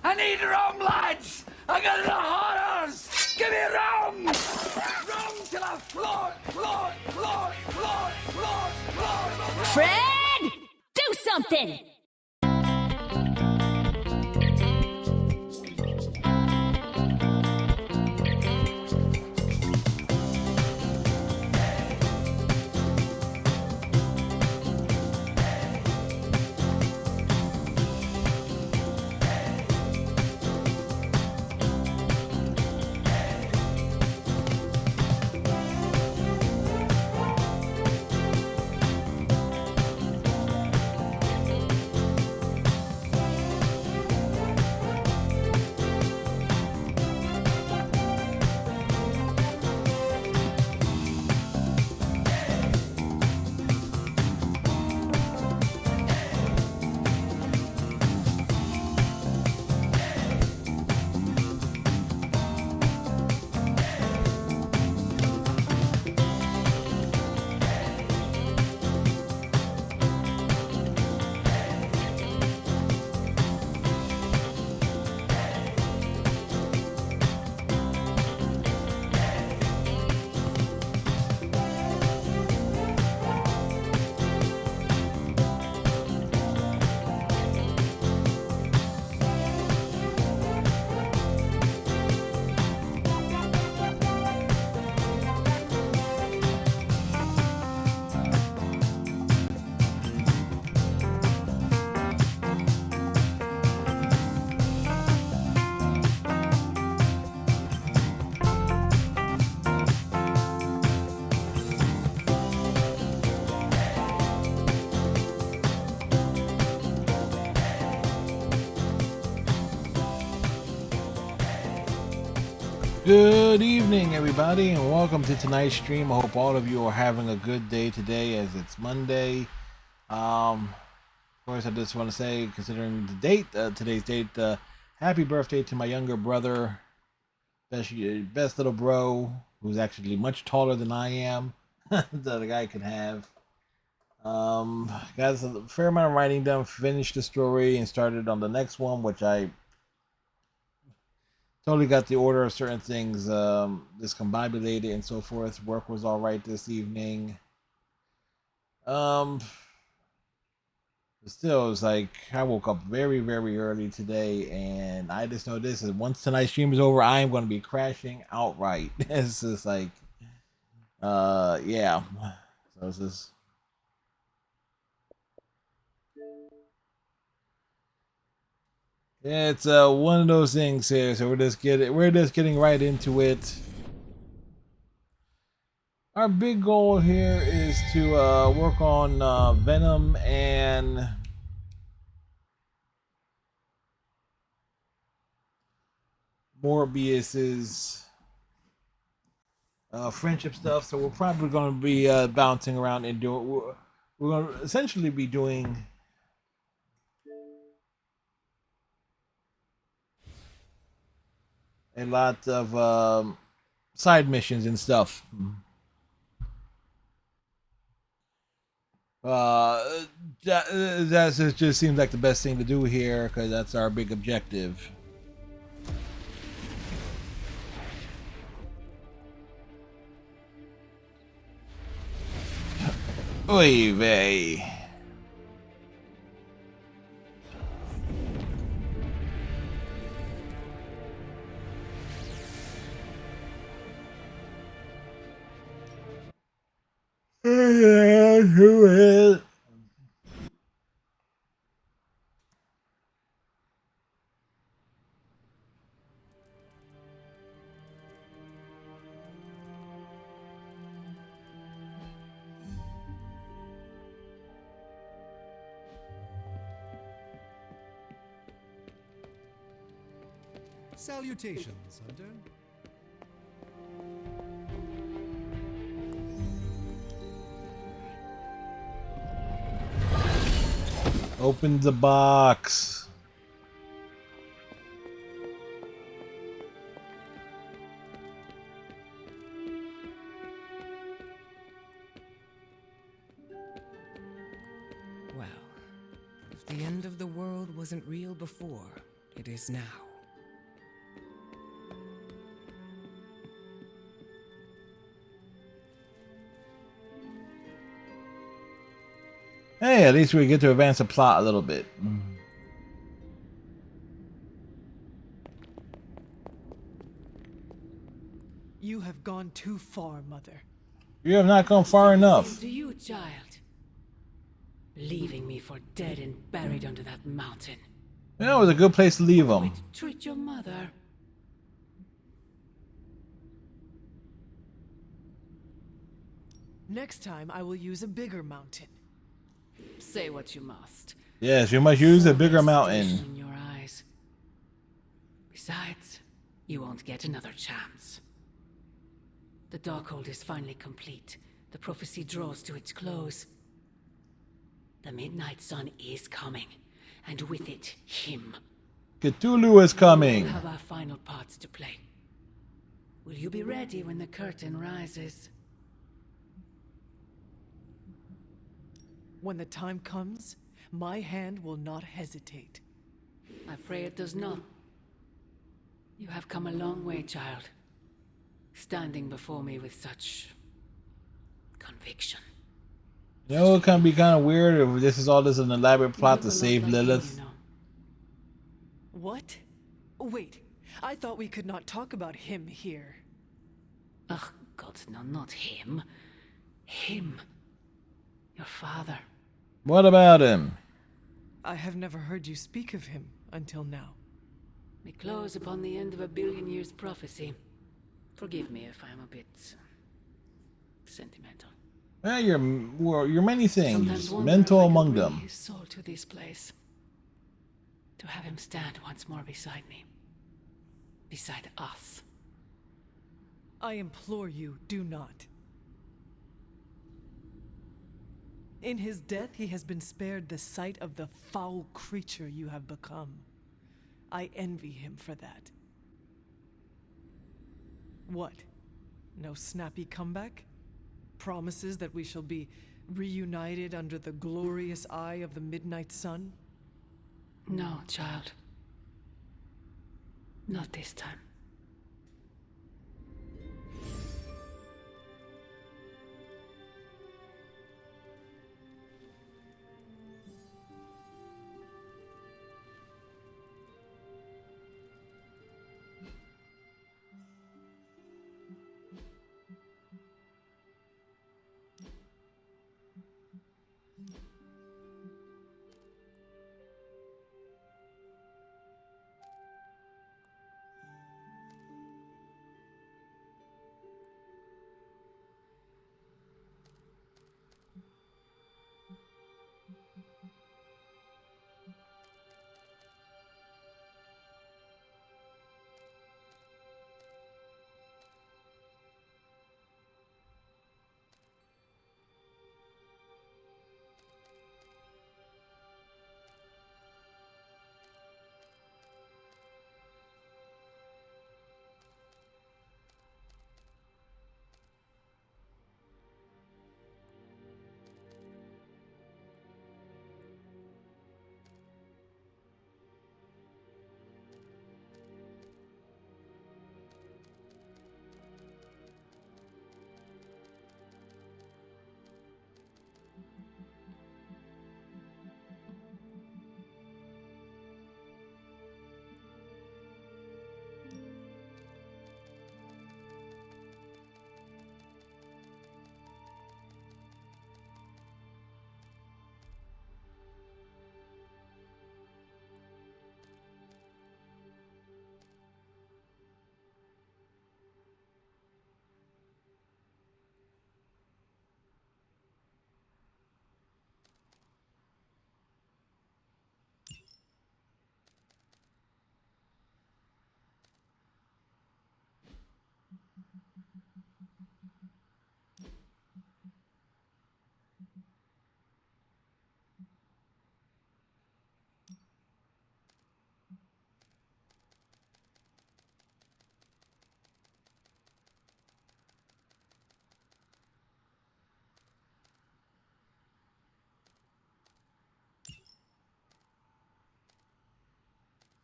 I need rum, lads! I got the horrors! Give me rum! Rum till I float! Fred! Do something! Good evening, everybody, and welcome to tonight's stream. I hope all of you are having a good day today, as it's Monday. Of course, I just want to say, considering the date, today's date, happy birthday to my younger brother, best little bro, who's actually much taller than I am, that a guy could have. Got a fair amount of writing done, finished the story, and started on the next one, which I totally got the order of certain things discombobulated and so forth. Work was all right this evening. Still, it's like I woke up very, very early today, and I just know this is once tonight's stream is over, I am going to be crashing outright. It's just like, yeah. So it's just. Yeah, it's one of those things here. So we're just getting right into it. Our big goal here is to work on Venom and Morbius's friendship stuff. So we're probably going to be bouncing around and doing. We're going to essentially be doing a lot of side missions and stuff. That just seems like the best thing to do here because that's our big objective. Oy vey. Who is? Salutations, Hunter. Open the box. Well, if the end of the world wasn't real before, It is now. Hey, at least we get to advance the plot a little bit. You have gone too far, Mother. You have not gone far enough. To you, child. Leaving me for dead and buried under that mountain. That was a good place to leave them. Treat your mother. Next time, I will use a bigger mountain. Say what you must. Yes, you must use a bigger Hesitation mountain. in your eyes. Besides, you won't get another chance. The Darkhold is finally complete. The prophecy draws to its close. The Midnight Sun is coming, and with it, him. Cthulhu is We coming. have our final parts to play. Will you be ready when the curtain rises? When the time comes, my hand will not hesitate. I pray it does not. You have come a long way, child. Standing before me with such conviction. You know, it can be kind of weird if this is all an elaborate plot to save Lilith. What? Wait, I thought we could not talk about him here. Ugh, God, no, not him. Him. Your father. What about him? I have never heard you speak of him until now. We close upon the end of a billion years prophecy. Forgive me if I'm a bit sentimental. Well, you're many things. Sometimes wonder Mental if I could among bring them. His soul to this place. To have him stand once more beside me. Beside us. I implore you, do not. In his death, he has been spared the sight of the foul creature you have become. I envy him for that. What? No snappy comeback? Promises that we shall be reunited under the glorious eye of the Midnight Sun? No, child. Not this time.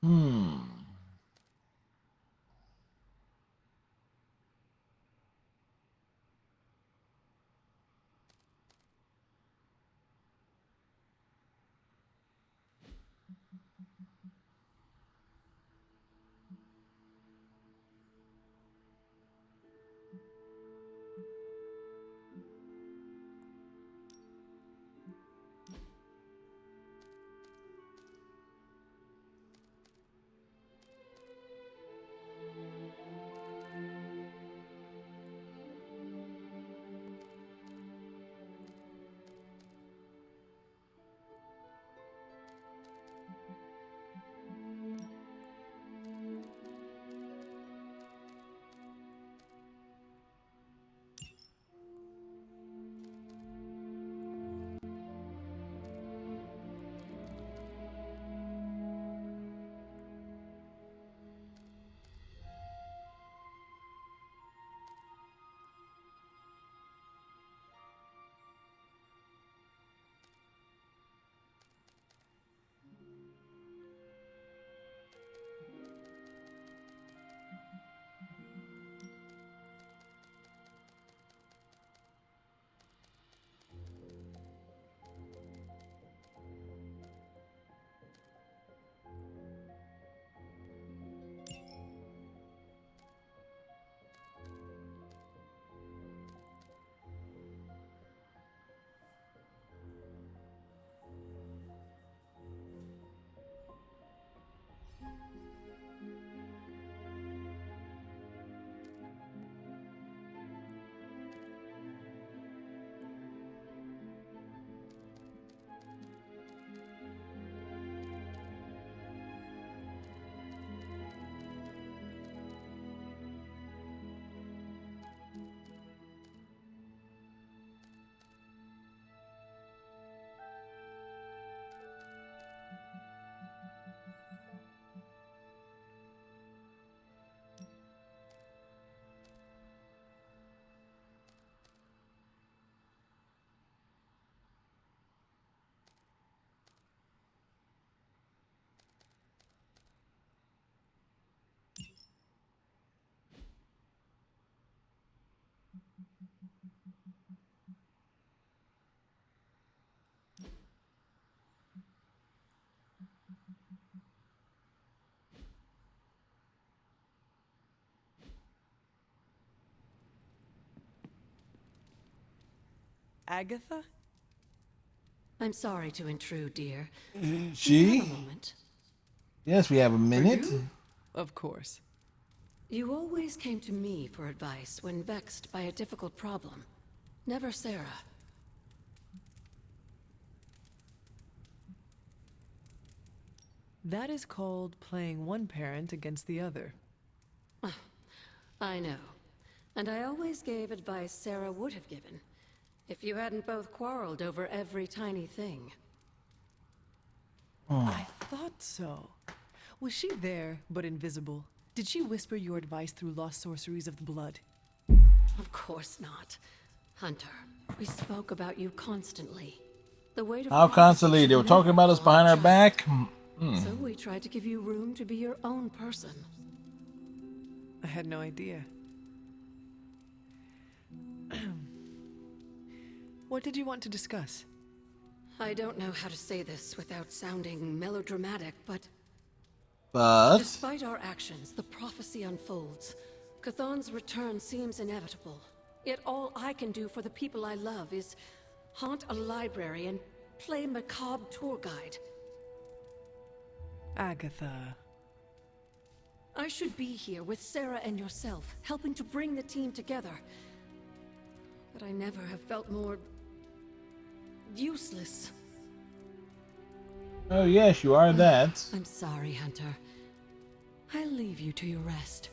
Hmm. Agatha? I'm sorry to intrude, dear. She? Have a moment. Yes, we have a minute. Of course. You always came to me for advice when vexed by a difficult problem. Never Sarah. That is called playing one parent against the other. I know. And I always gave advice Sarah would have given, if you hadn't both quarreled over every tiny thing. I thought so. Was she there, but invisible? Did she whisper your advice through lost sorceries of the blood? Of course not. Hunter, we spoke about you constantly. The weight of How constantly? They were talking about us behind our back? So we tried to give you room to be your own person. I had no idea. What did you want to discuss? I don't know how to say this without sounding melodramatic, but But despite our actions, the prophecy unfolds. Chthon's return seems inevitable. Yet all I can do for the people I love is haunt a library and play macabre tour guide. Agatha. I should be here with Sarah and yourself, helping to bring the team together. But I never have felt more useless. oh yes, you are that. I'm sorry, Hunter. I'll leave you to your rest.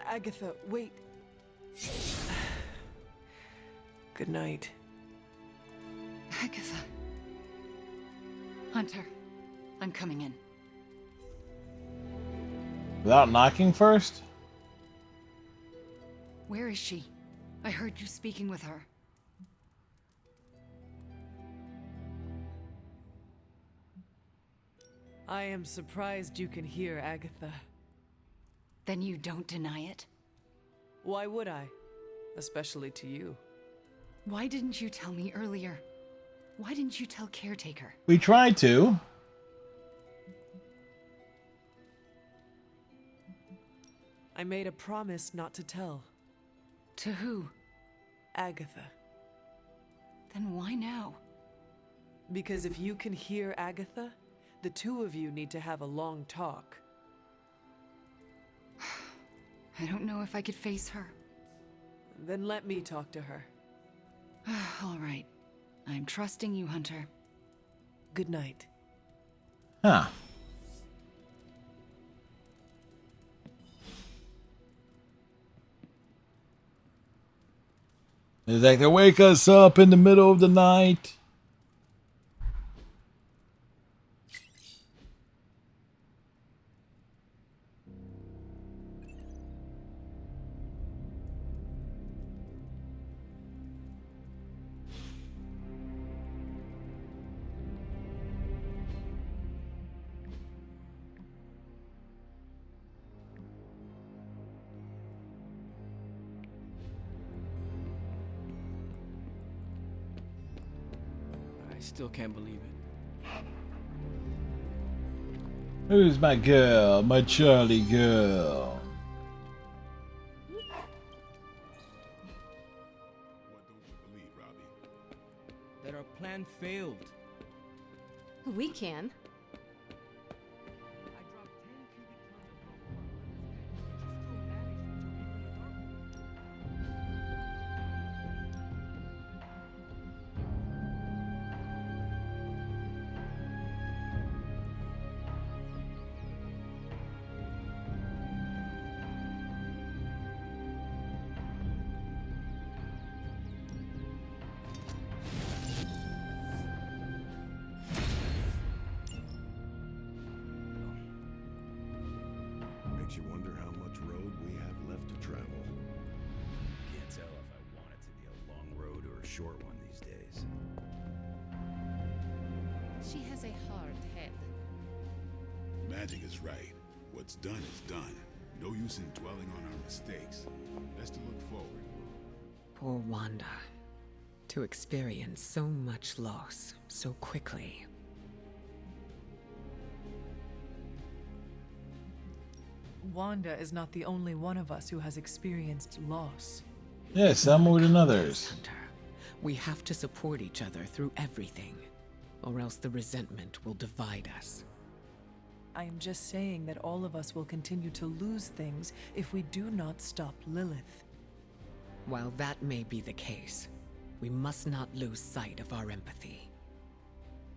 Agatha, wait. Good night. Agatha. Hunter, I'm coming in. Without knocking first? Where is she? I heard you speaking with her. I am surprised you can hear, Agatha. Then you don't deny it? Why would I? Especially to you. Why didn't you tell me earlier? Why didn't you tell Caretaker? We tried to. I made a promise not to tell. To who? Agatha. Then why now? Because if you can hear Agatha, the two of you need to have a long talk. I don't know if I could face her. Then let me talk to her. All right. I'm trusting you, Hunter. Good night. Huh. It's like they wake us up in the middle of the night. I still can't believe it. Who's my girl? My Charlie girl. What don't you believe, Robbie? That our plan failed. We can. I dropped 10 cubic tons of rock on it, and she still managed to jump into the dark. Makes you wonder how much road we have left to travel. Can't tell if I want it to be a long road or a short one these days. She has a hard head. Magic is right. What's done is done. No use in dwelling on our mistakes. Best to look forward. Poor Wanda. To experience so much loss so quickly. Wanda is not the only one of us who has experienced loss. Yes, some more than others. Hunter. We have to support each other through everything, or else the resentment will divide us. I am just saying that all of us will continue to lose things if we do not stop Lilith. While that may be the case, we must not lose sight of our empathy.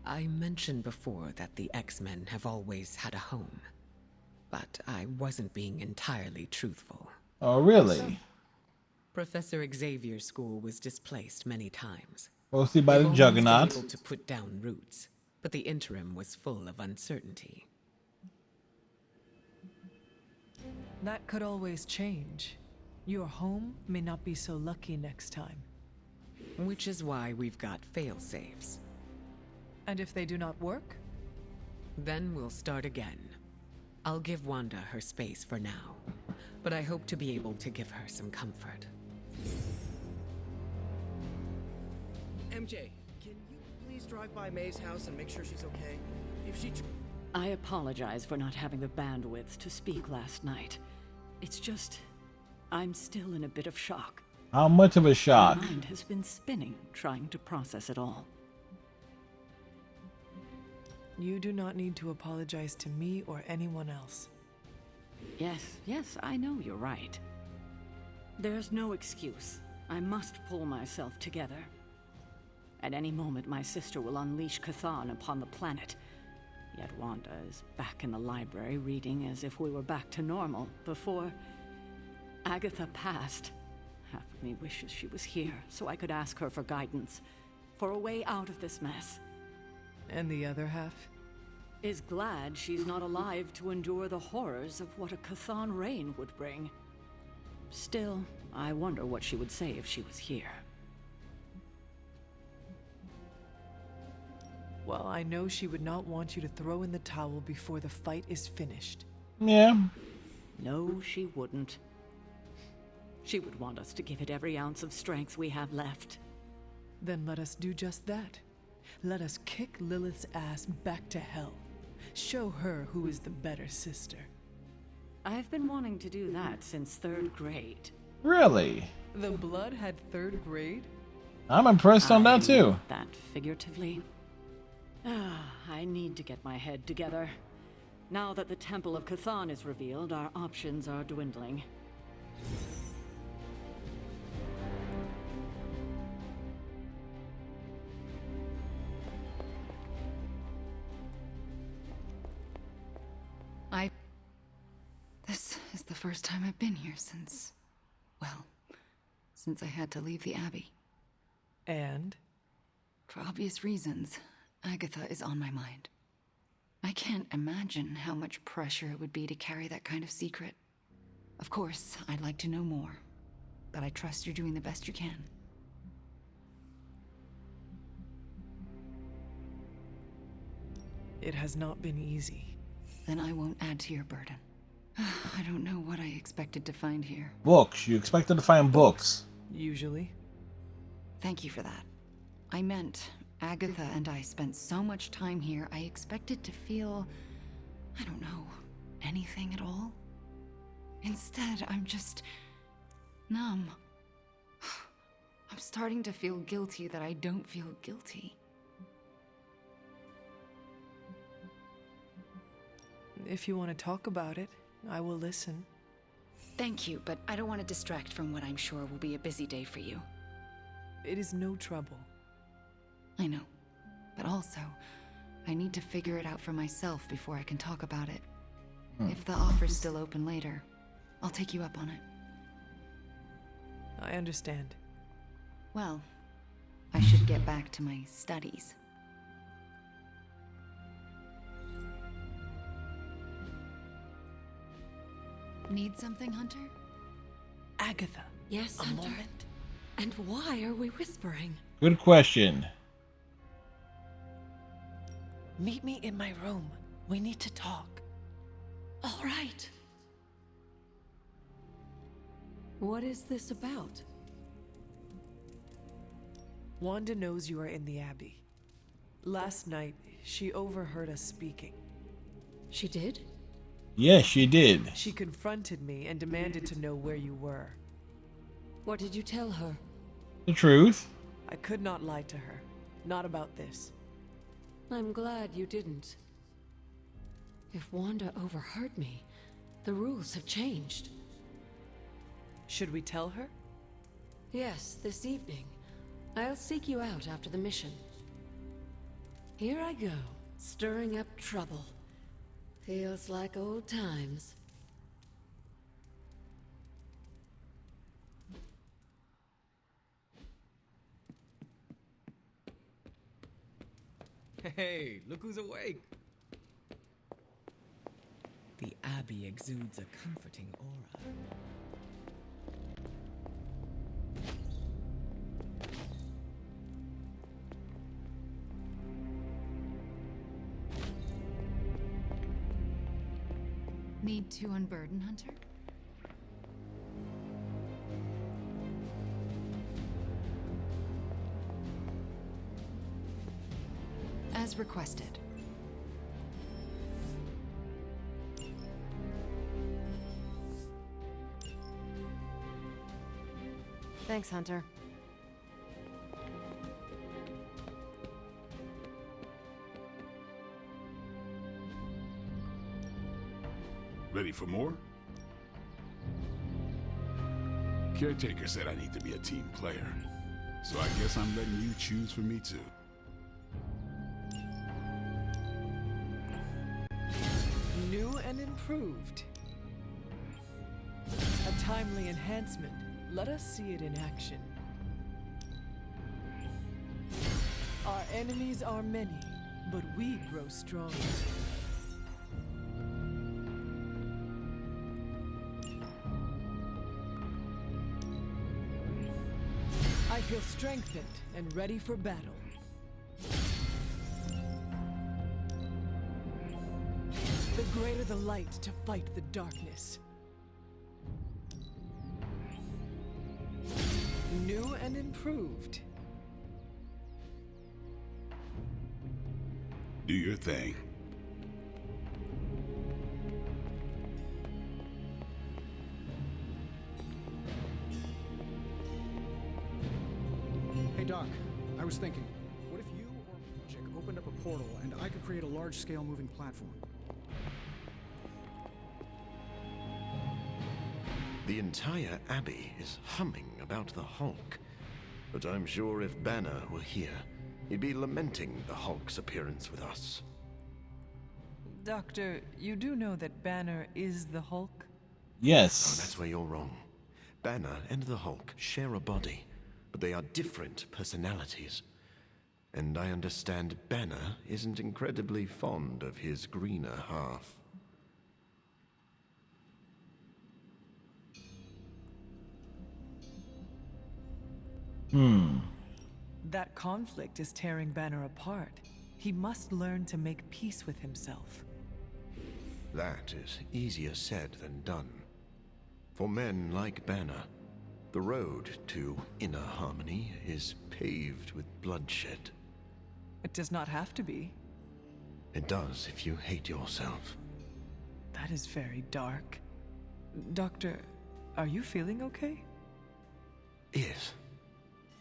I mentioned before that the X-Men have always had a home, but I wasn't being entirely truthful. Oh, really? Professor Xavier's school was displaced many times. Mostly by the They've always been Juggernaut. able to put down roots, but the interim was full of uncertainty. That could always change. Your home may not be so lucky next time. Which is why we've got fail-safes. And if they do not work? Then we'll start again. I'll give Wanda her space for now, but I hope to be able to give her some comfort. MJ, can you please drive by May's house and make sure she's okay? If she... I apologize for not having the bandwidth to speak last night. It's just, I'm still in a bit of shock. How much of a shock? My mind has been spinning, trying to process it all. You do not need to apologize to me or anyone else. Yes, I know you're right. There's no excuse. I must pull myself together. At any moment, my sister will unleash Chthon upon the planet. Yet Wanda is back in the library reading as if we were back to normal before Agatha passed. Half of me wishes she was here so I could ask her for guidance, for a way out of this mess. And the other half? Is glad she's not alive to endure the horrors of what a Chthon reign would bring. Still, I wonder what she would say if she was here. Well, I know she would not want you to throw in the towel before the fight is finished. Yeah. No, she wouldn't. She would want us to give it every ounce of strength we have left. Then let us do just that. Let us kick Lilith's ass back to hell. Show her who is the better sister. I've been wanting to do that since 3rd grade. Really? The Blood had 3rd grade? I'm impressed on that too. meant that figuratively. I need to get my head together. Now that the Temple of Chthon is revealed, our options are dwindling. This is the first time I've been here since I had to leave the Abbey. And? For obvious reasons, Agatha is on my mind. I can't imagine how much pressure it would be to carry that kind of secret. Of course, I'd like to know more, but I trust you're doing the best you can. It has not been easy. Then I won't add to your burden. I don't know what I expected to find here. Books. You expected to find books. Usually. Thank you for that. I meant, Agatha and I spent so much time here, I expected to feel, I don't know, anything at all. Instead, I'm just numb. I'm starting to feel guilty that I don't feel guilty. If you want to talk about it, I will listen. Thank you, but I don't want to distract from what I'm sure will be a busy day for you. It is no trouble. I know, but also, I need to figure it out for myself before I can talk about it. If the offer's still open later, I'll take you up on it. I understand. Well, I should get back to my studies. Need something, Hunter? Agatha. Yes, Hunter. Moment. And why are we whispering? Good question. Meet me in my room. We need to talk. All right. What is this about? Wanda knows you are in the Abbey. Last night, she overheard us speaking. She did? Yes, she did. She confronted me and demanded to know where you were. What did you tell her? The truth. I could not lie to her. Not about this. I'm glad you didn't. If Wanda overheard me, the rules have changed. Should we tell her? Yes, this evening. I'll seek you out after the mission. Here I go, stirring up trouble. Feels like old times. Hey, look who's awake. The Abbey exudes a comforting aura. Need to unburden, Hunter? As requested. Thanks, Hunter. Ready for more? Caretaker said I need to be a team player, so I guess I'm letting you choose for me too. New and improved. A timely enhancement. Let us see it in action. Our enemies are many, but we grow stronger. I feel strengthened and ready for battle. The greater the light to fight the darkness. New and improved. Do your thing. Hey Doc, I was thinking, what if you or Magic opened up a portal and I could create a large-scale moving platform? The entire Abbey is humming about the Hulk. But I'm sure if Banner were here, he'd be lamenting the Hulk's appearance with us. Doctor, you do know that Banner is the Hulk? Yes. Oh, that's where you're wrong. Banner and the Hulk share a body, but they are different personalities. And I understand Banner isn't incredibly fond of his greener half. That conflict is tearing Banner apart. He must learn to make peace with himself. That is easier said than done. For men like Banner, the road to inner harmony is paved with bloodshed. It does not have to be. It does if you hate yourself. That is very dark. Doctor, are you feeling okay? Yes.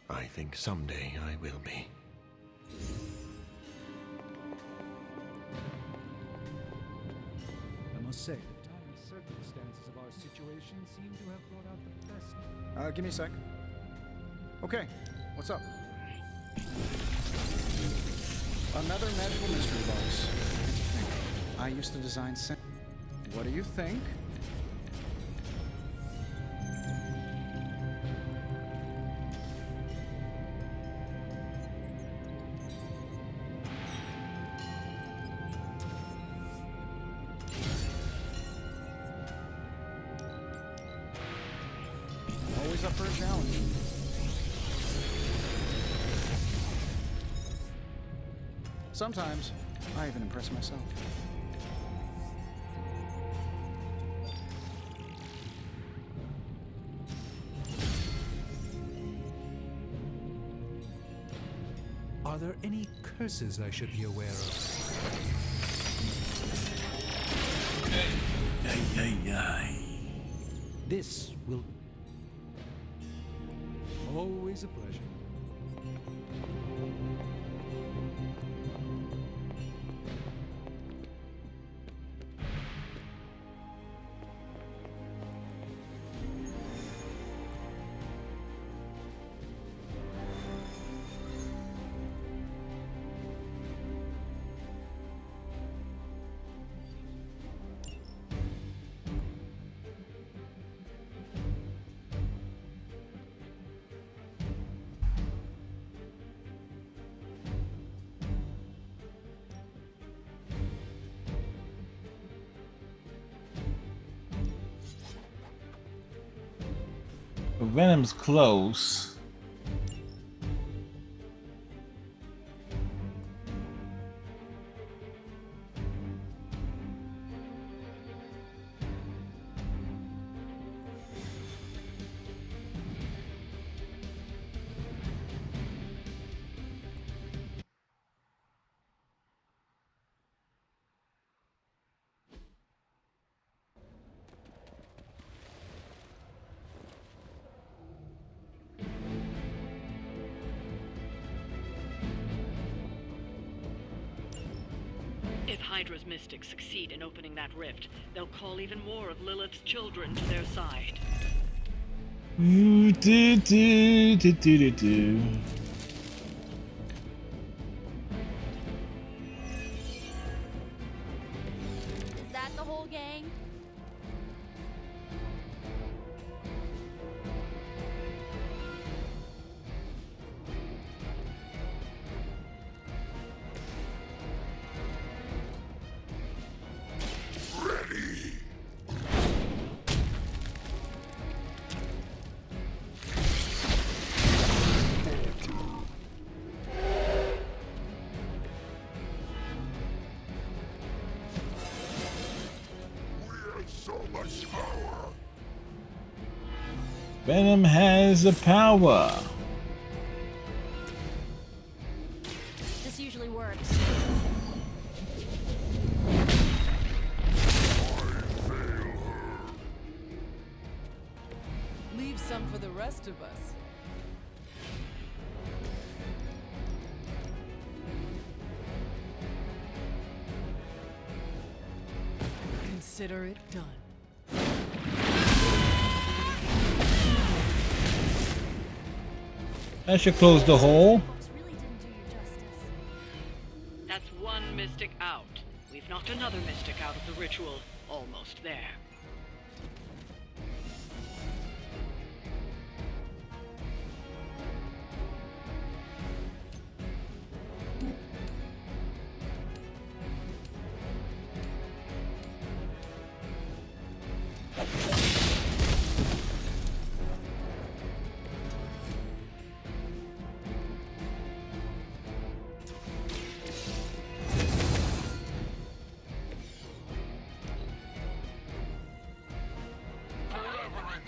I think someday I will be. I must say, The tiny circumstances of our situation seem to have brought out the best. give me a sec. Okay, what's up? Another magical mystery box. I used to design What do you think? Always up for a challenge. Sometimes, I even impress myself. Are there any curses I should be aware of? This will... Always a pleasure. But Venom's close. If Hydra's mystics succeed in opening that rift, they'll call even more of Lilith's children to their side. Ooh, do, do, do, do, do, do. Is that the whole gang? Venom has the power. This usually works. Leave some for the rest of us. Consider it done. That should close the hole. That's one mystic out. We've knocked another mystic out of the ritual. Almost there.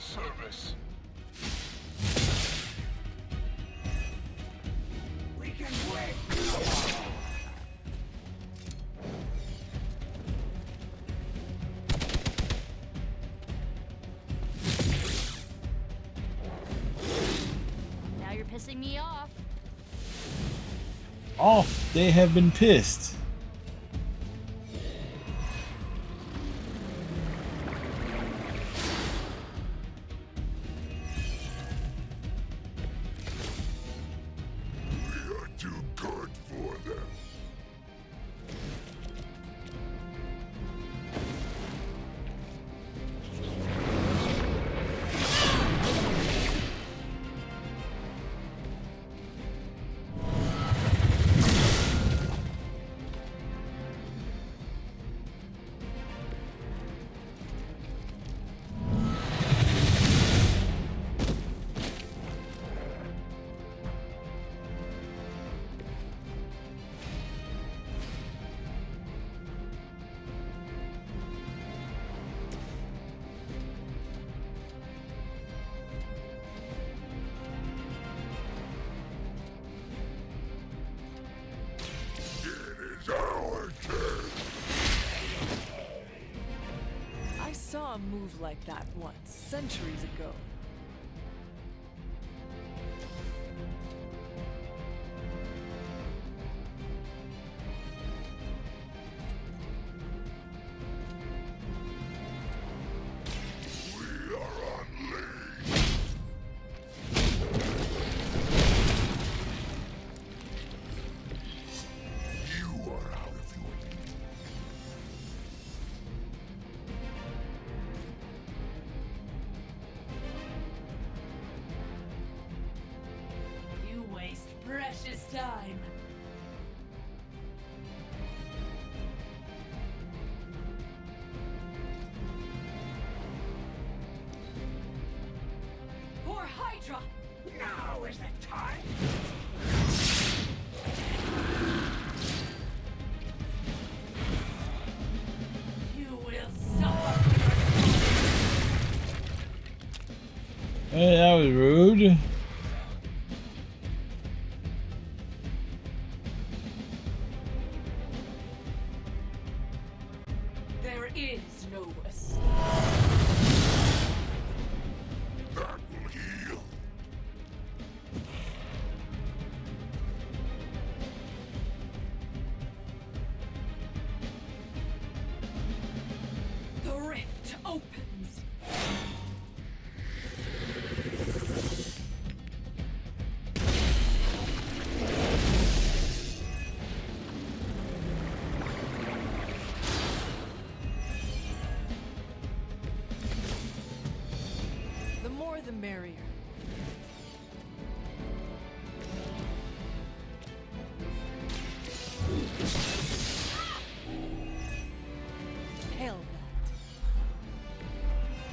Service. We can wait. Now you're pissing me off. Off, they have been pissed. I saw a move like that once, centuries ago. Precious time. Poor Hydra! Now is the time! You will suffer! Hey, that was rude. There is no escape. That will heal. The rift opens. The more the merrier. Hell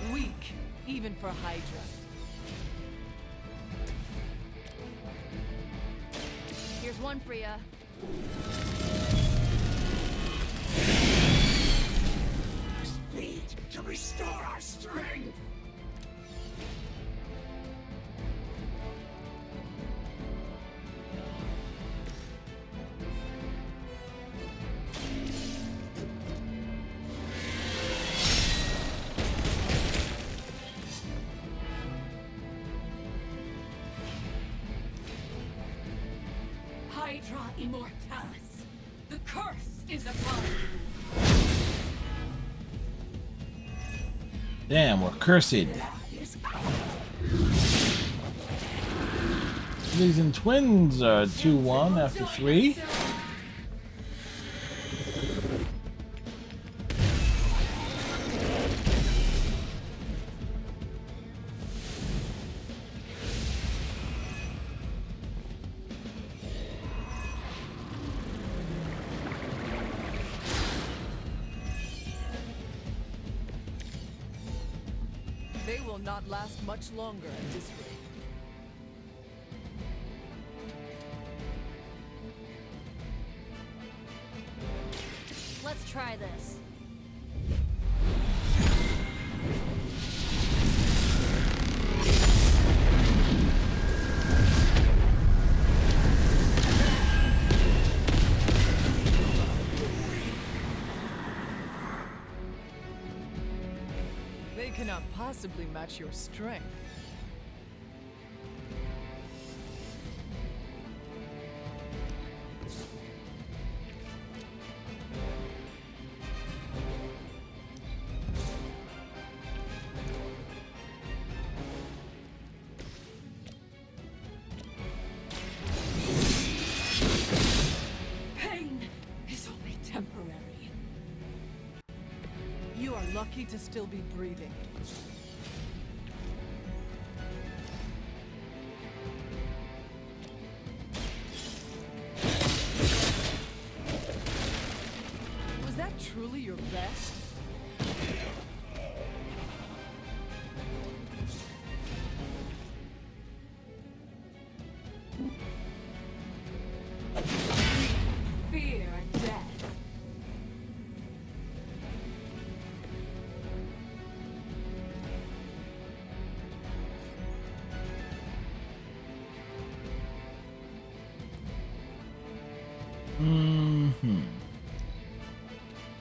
that. Weak, even for Hydra. Here's one for ya. Speed to restore our strength! Hydra Immortalis. The curse is upon you. Damn, we're cursed. These and twins are 2-1 after 3. They will not last much longer at this rate. Let's try this. They cannot possibly match your strength. Pain is only temporary. You are lucky to still be breathing. Was that truly your best? Fear death.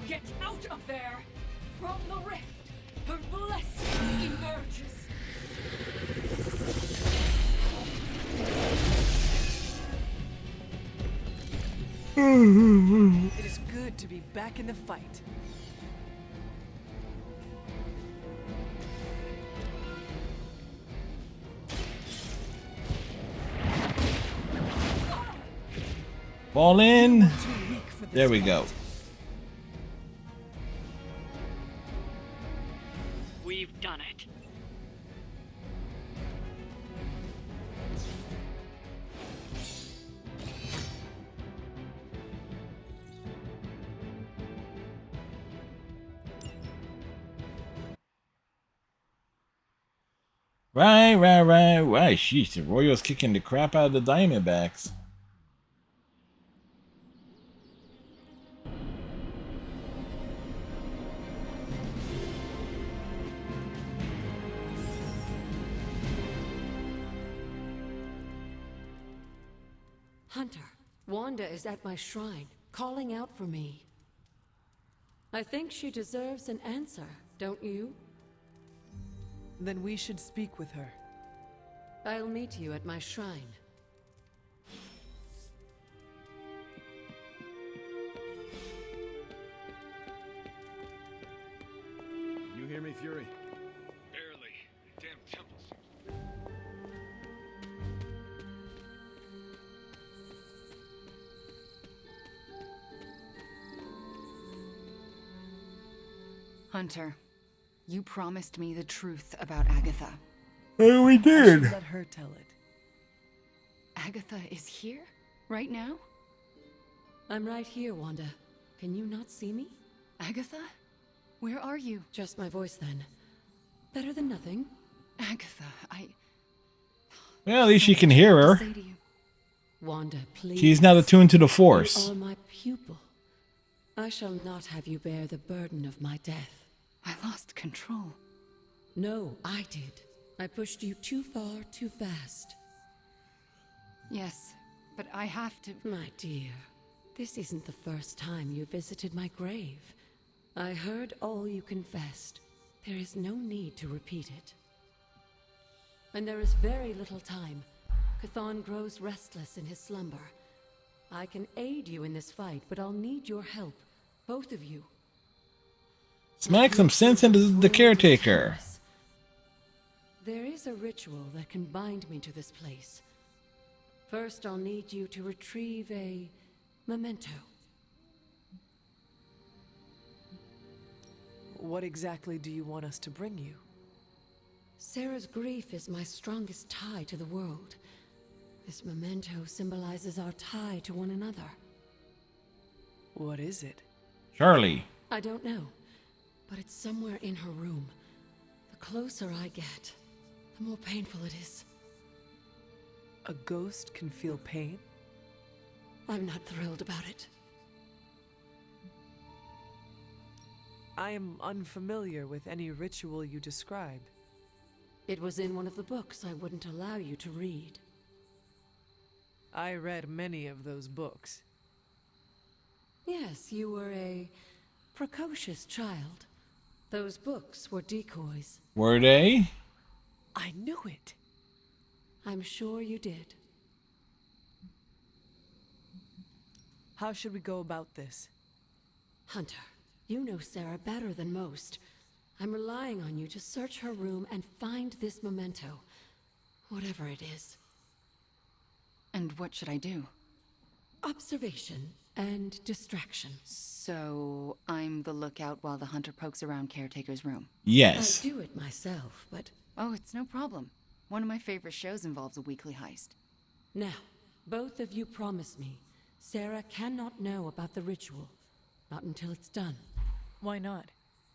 Get out of there! From the rift, her blessing emerges. It is good to be back in the fight. Fall in. There we go. We've done it. Right. Sheesh, the Royals kicking the crap out of the Diamondbacks. Hunter, Wanda is at my shrine, calling out for me. I think she deserves an answer, don't you? Then we should speak with her. I'll meet you at my shrine. You hear me, Fury? Barely. Damn temples. Hunter, you promised me the truth about Agatha. Oh, we I did. should let her tell it. Agatha is here? Right now? I'm right here, Wanda. Can you not see me? Agatha? Where are you? Just my voice, then. Better than nothing. Agatha, Well, at least she can hear her. say to you. Wanda, please. She's not attuned to the Force. You are my pupil. I shall not have you bear the burden of my death. I lost control. No, I did. I pushed you too far, too fast. Yes, but I have to... My dear, this isn't the first time you visited my grave. I heard all you confessed. There is no need to repeat it. And there is very little time. Chthon grows restless in his slumber. I can aid you in this fight, but I'll need your help. Both of you. Smack some sense into the caretaker. There is a ritual that can bind me to this place. First, I'll need you to retrieve a memento. What exactly do you want us to bring you? Sarah's grief is my strongest tie to the world. This memento symbolizes our tie to one another. What is it? Charlie. I don't know, but it's somewhere in her room. The closer I get, the more painful it is. A ghost can feel pain? I'm not thrilled about it. I am unfamiliar with any ritual you describe. It was in one of the books I wouldn't allow you to read. I read many of those books. Yes, you were a precocious child. Those books were decoys. Were they? I knew it. I'm sure you did. How should we go about this? Hunter, you know Sarah better than most. I'm relying on you to search her room and find this memento. Whatever it is. And what should I do? Observation and distraction. So, I'm the lookout while the hunter pokes around Caretaker's room? Yes. I do it myself, but... Oh, it's no problem. One of my favorite shows involves a weekly heist. Now, both of you promise me Sarah cannot know about the ritual. Not until it's done. Why not?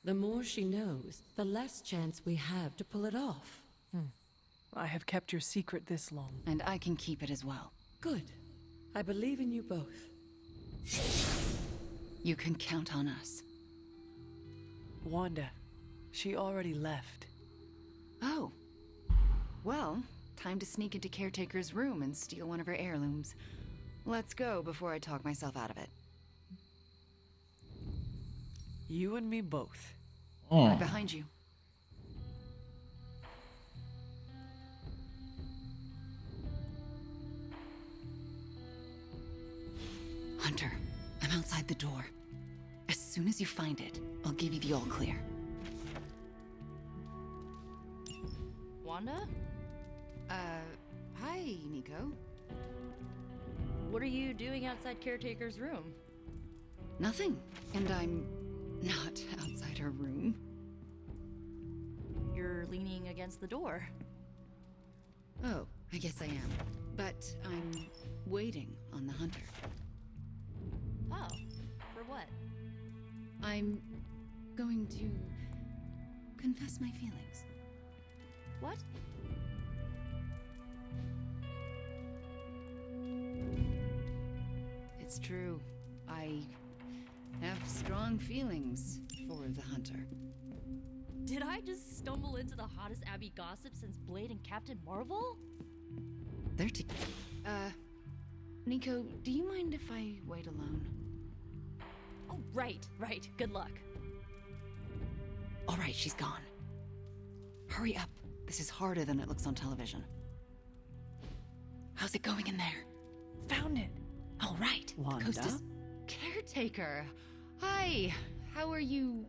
The more she knows, the less chance we have to pull it off. I have kept your secret this long. And I can keep it as well. Good. I believe in you both. You can count on us. Wanda, she already left. Oh. Well, time to sneak into Caretaker's room and steal one of her heirlooms. Let's go before I talk myself out of it. You and me both. Right behind you. Hunter, I'm outside the door. As soon as you find it, I'll give you the all clear. Wanda? Hi, Nico. What are you doing outside Caretaker's room? Nothing. And I'm not outside her room. You're leaning against the door. Oh, I guess I am. But I'm waiting on the hunter. Oh, for what? I'm going to confess my feelings. What? It's true. I have strong feelings for the hunter. Did I just stumble into the hottest Abby gossip since Blade and Captain Marvel? They're Nico, do you mind if I wait alone? Oh, right. Good luck. All right, she's gone. Hurry up. This is harder than it looks on television. How's it going in there? Found it. All right. Wanda? The coast is... Caretaker. Hi. How are you,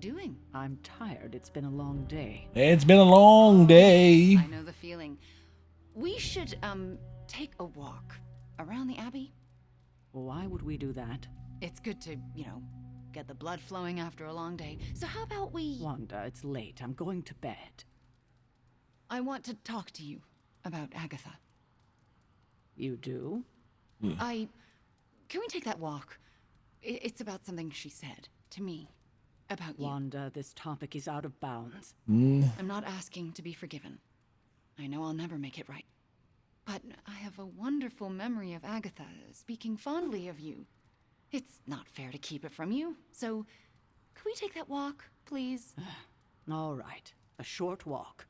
doing? I'm tired. It's been a long day. It's been a long day. I know the feeling. We should, take a walk around the Abbey. Why would we do that? It's good to, get the blood flowing after a long day. So how about we... Wanda, it's late. I'm going to bed. I want to talk to you about Agatha. You do? Can we take that walk? It's about something she said to me. About you. Wanda, this topic is out of bounds. I'm not asking to be forgiven. I know I'll never make it right. But I have a wonderful memory of Agatha speaking fondly of you. It's not fair to keep it from you, so could we take that walk, please? All right. A short walk.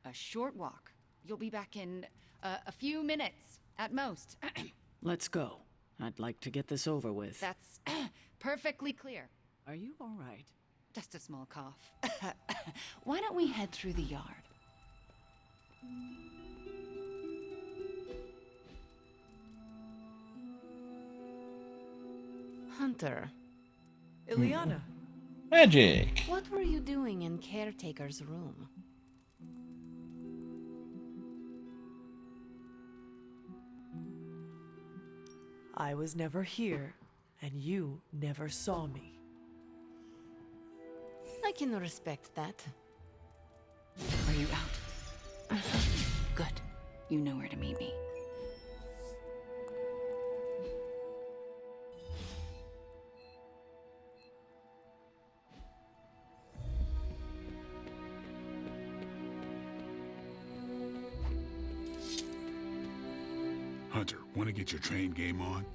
A short walk. You'll be back in a few minutes, at most. Let's go. I'd like to get this over with. That's perfectly clear. Are you all right? Just a small cough. Why don't we head through the yard? Hunter. Ileana. Magic. What were you doing in Caretaker's room? I was never here, and you never saw me. I can respect that. Are you out? Good. You know where to meet me. Hunter, want to get your train game on?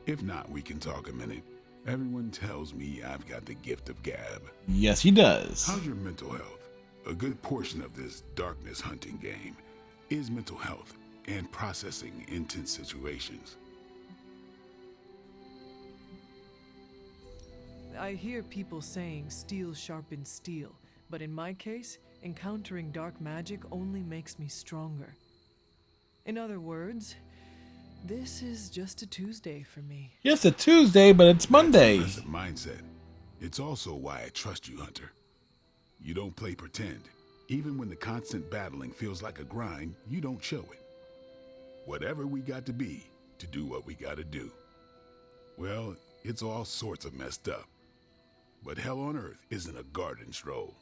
If not, we can talk a minute. Everyone tells me I've got the gift of gab. Yes, he does. How's your mental health? A good portion of this darkness hunting game is mental health and processing intense situations. I hear people saying steel sharpens steel, but in my case, encountering dark magic only makes me stronger. In other words, this is just a Tuesday for me. Yes, a Tuesday, but it's Monday. That's a mindset. It's also why I trust you, Hunter. You don't play pretend. Even when the constant battling feels like a grind, you don't show it. Whatever we got to be to do what we got to do. Well, it's all sorts of messed up. But hell on earth isn't a garden stroll.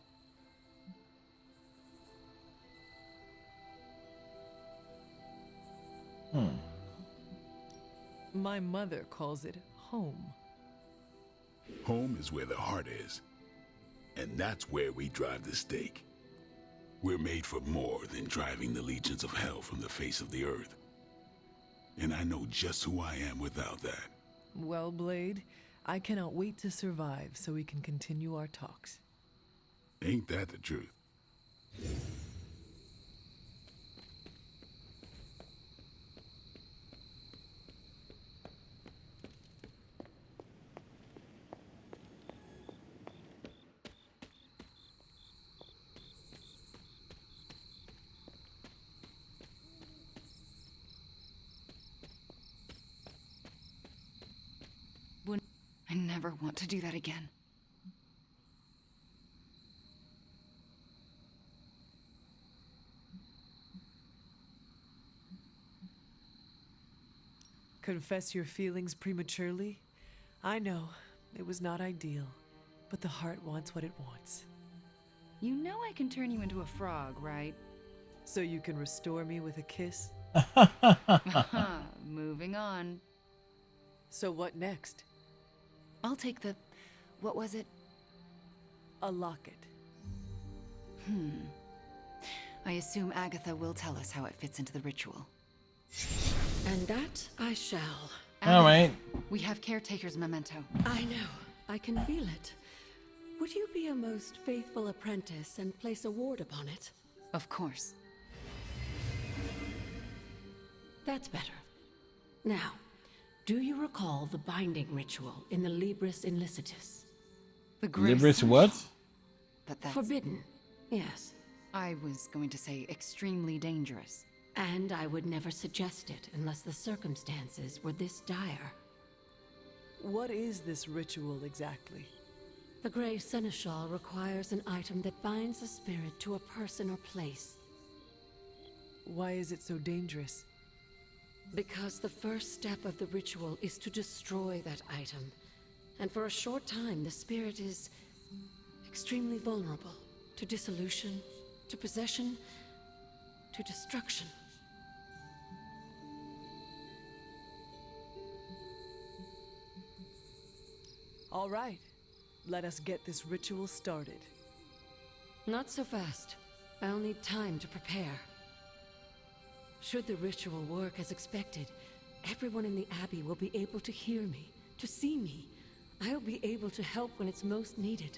My mother calls it home. Home is where the heart is. And that's where we drive the stake. We're made for more than driving the legions of hell from the face of the earth. And I know just who I am without that. Well, Blade, I cannot wait to survive so we can continue our talks. Ain't that the truth? I never want to do that again. Confess your feelings prematurely? I know, it was not ideal, but the heart wants what it wants. You know I can turn you into a frog, right? So you can restore me with a kiss? Moving on. So what next? I'll take the... what was it? A locket. I assume Agatha will tell us how it fits into the ritual. And that I shall. All right. We have caretaker's memento. I know. I can feel it. Would you be a most faithful apprentice and place a ward upon it? Of course. That's better. Now, do you recall the binding ritual in the Libris Inlicitus? The grace. Libris what? But that's... Forbidden, yes. I was going to say extremely dangerous. And I would never suggest it unless the circumstances were this dire. What is this ritual exactly? The Grey Seneschal requires an item that binds a spirit to a person or place. Why is it so dangerous? Because the first step of the ritual is to destroy that item. And for a short time, the spirit is extremely vulnerable to dissolution, to possession, to destruction. All right. Let us get this ritual started. Not so fast. I'll need time to prepare. Should the ritual work as expected, everyone in the Abbey will be able to hear me, to see me. I'll be able to help when it's most needed.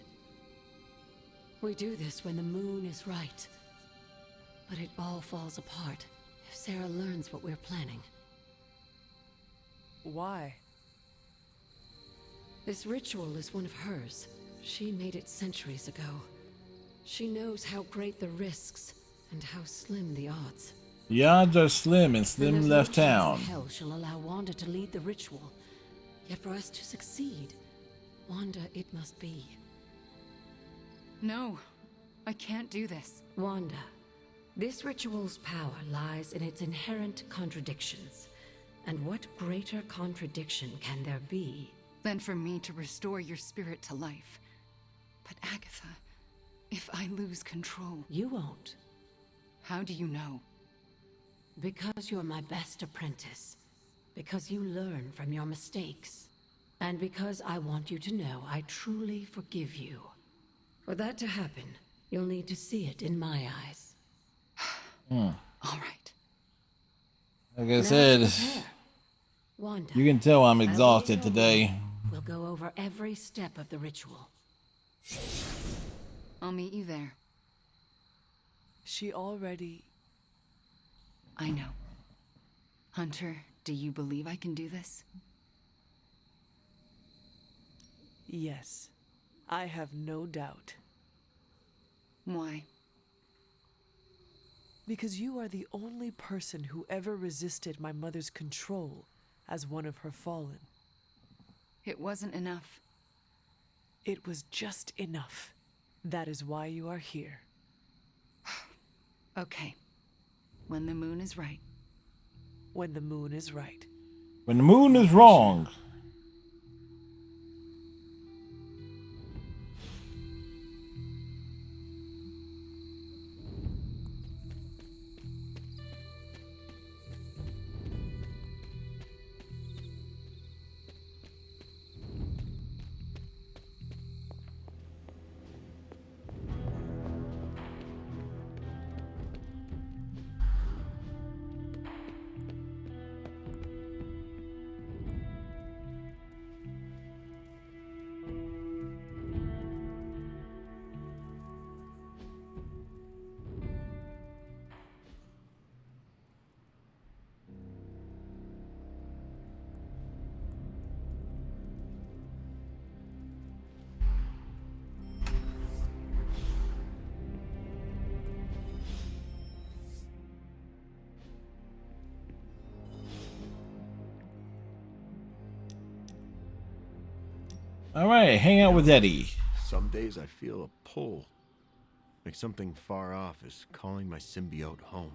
We do this when the moon is right. But it all falls apart if Sarah learns what we're planning. Why? This ritual is one of hers. She made it centuries ago. She knows how great the risks and how slim the odds. The odds are slim, and Slim And left there's no chance town. in hell she'll allow Wanda to lead the ritual. Yet for us to succeed, Wanda it must be. No, I can't do this. Wanda, this ritual's power lies in its inherent contradictions. And what greater contradiction can there be than for me to restore your spirit to life? But Agatha, if I lose control... You won't. How do you know? Because you're my best apprentice. Because you learn from your mistakes. And because I want you to know I truly forgive you. For that to happen, you'll need to see it in my eyes. All right. Like I said, Wanda, you can tell I'm exhausted today. We'll go over every step of the ritual. I'll meet you there. She already... I know. Hunter, do you believe I can do this? Yes. I have no doubt. Why? Because you are the only person who ever resisted my mother's control as one of her fallen. It wasn't enough. It was just enough. That is why you are here. Okay. When the moon is right. When the moon is right. When the moon is wrong. All right, hang out with Eddie. Some days I feel a pull. Like something far off is calling my symbiote home.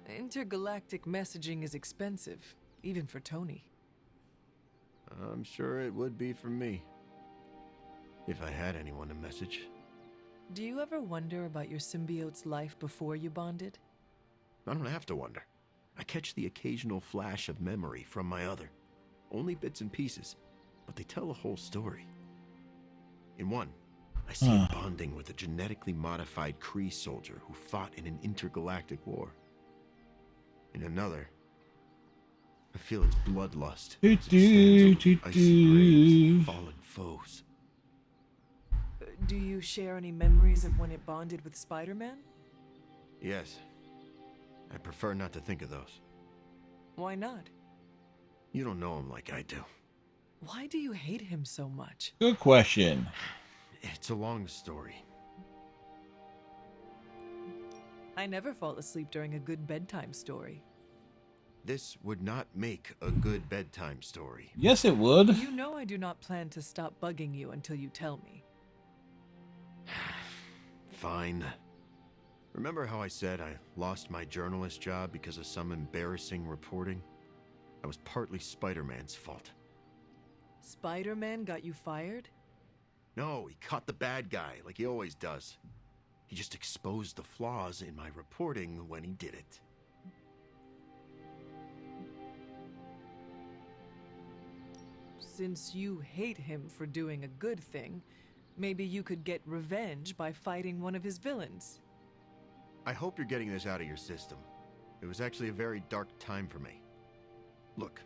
Intergalactic messaging is expensive, even for Tony. I'm sure it would be for me. If I had anyone to message. Do you ever wonder about your symbiote's life before you bonded? I don't have to wonder. I catch the occasional flash of memory from my other. Only bits and pieces, but they tell a whole story. In one, I see him bonding with a genetically modified Kree soldier who fought in an intergalactic war. In another, I feel its bloodlust. Do, as it stands on icy graves, fallen foes. Do you share any memories of when it bonded with Spider-Man? Yes. I prefer not to think of those. Why not? You don't know him like I do. Why do you hate him so much? Good question. It's a long story. I never fall asleep during a good bedtime story. This would not make a good bedtime story. Yes, it would. You know I do not plan to stop bugging you until you tell me. Fine. Remember how I said I lost my journalist job because of some embarrassing reporting? That was partly Spider-Man's fault. Spider-Man got you fired? No, he caught the bad guy, like he always does. He just exposed the flaws in my reporting when he did it. Since you hate him for doing a good thing, maybe you could get revenge by fighting one of his villains. I hope you're getting this out of your system. It was actually a very dark time for me. Look,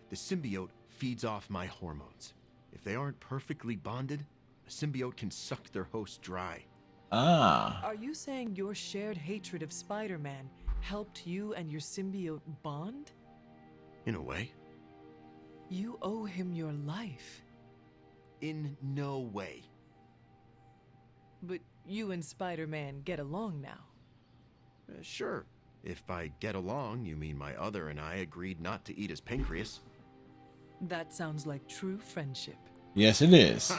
the symbiote feeds off my hormones. If they aren't perfectly bonded, a symbiote can suck their host dry. Ah. Are you saying your shared hatred of Spider-Man helped you and your symbiote bond? In a way. You owe him your life. In no way. But you and Spider-Man get along now. Sure. If by get along, you mean my other and I agreed not to eat his pancreas. That sounds like true friendship. Yes, it is.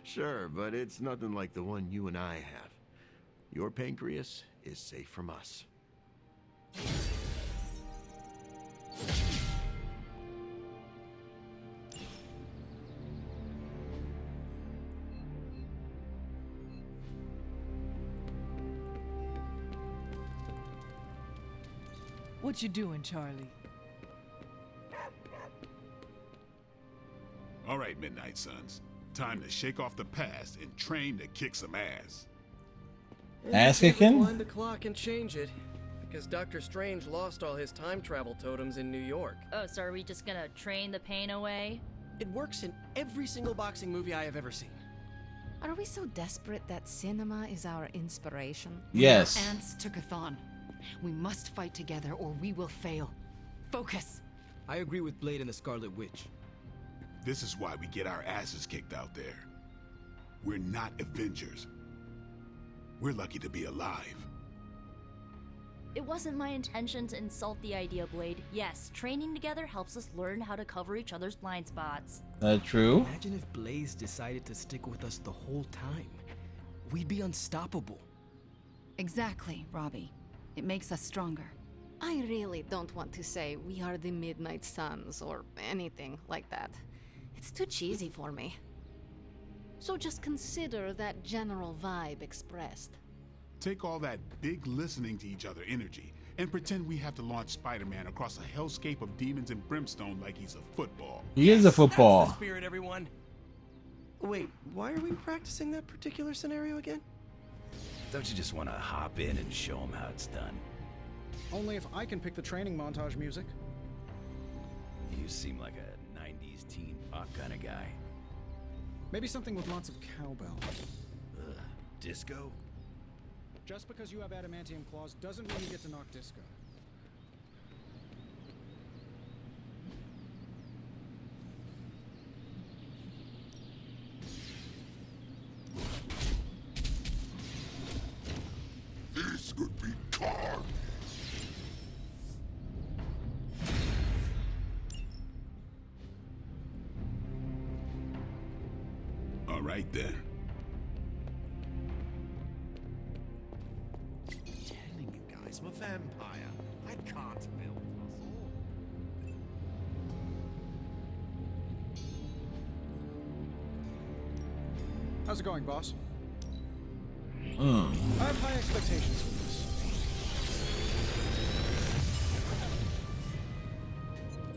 Sure, but it's nothing like the one you and I have. Your pancreas is safe from us. What you doing, Charlie? All right, Midnight Suns. Time to shake off the past and train to kick some ass. Ass Can't kicking? rewind the clock and change it, because Doctor Strange lost all his time travel totems in New York. Oh, so are we just gonna train the pain away? It works in every single boxing movie I have ever seen. Are we so desperate that cinema is our inspiration? Yes. Ants to Chthon. We must fight together or we will fail. Focus. I agree with Blade and the Scarlet Witch. This is why we get our asses kicked out there. We're not Avengers. We're lucky to be alive. It wasn't my intention to insult the idea, Blade. Yes, training together helps us learn how to cover each other's blind spots. True. Imagine if Blaze decided to stick with us the whole time. We'd be unstoppable. Exactly, Robbie. It makes us stronger. I really don't want to say we are the Midnight Suns or anything like that. It's too cheesy for me. So just consider that general vibe expressed. Take all that big listening to each other energy and pretend we have to launch Spider-Man across a hellscape of demons and brimstone like he's a football. He is a football. That's the spirit, everyone. Wait, why are we practicing that particular scenario again? Don't you just want to hop in and show them how it's done? Only if I can pick the training montage music. You seem like a 90s teen pop kind of guy. Maybe something with lots of cowbell. Ugh, disco? Just because you have adamantium claws doesn't mean you get to knock disco. This could be carnage. All right then. Telling you guys, I'm a vampire. I can't build muscle. How's it going, boss? I have high expectations for this.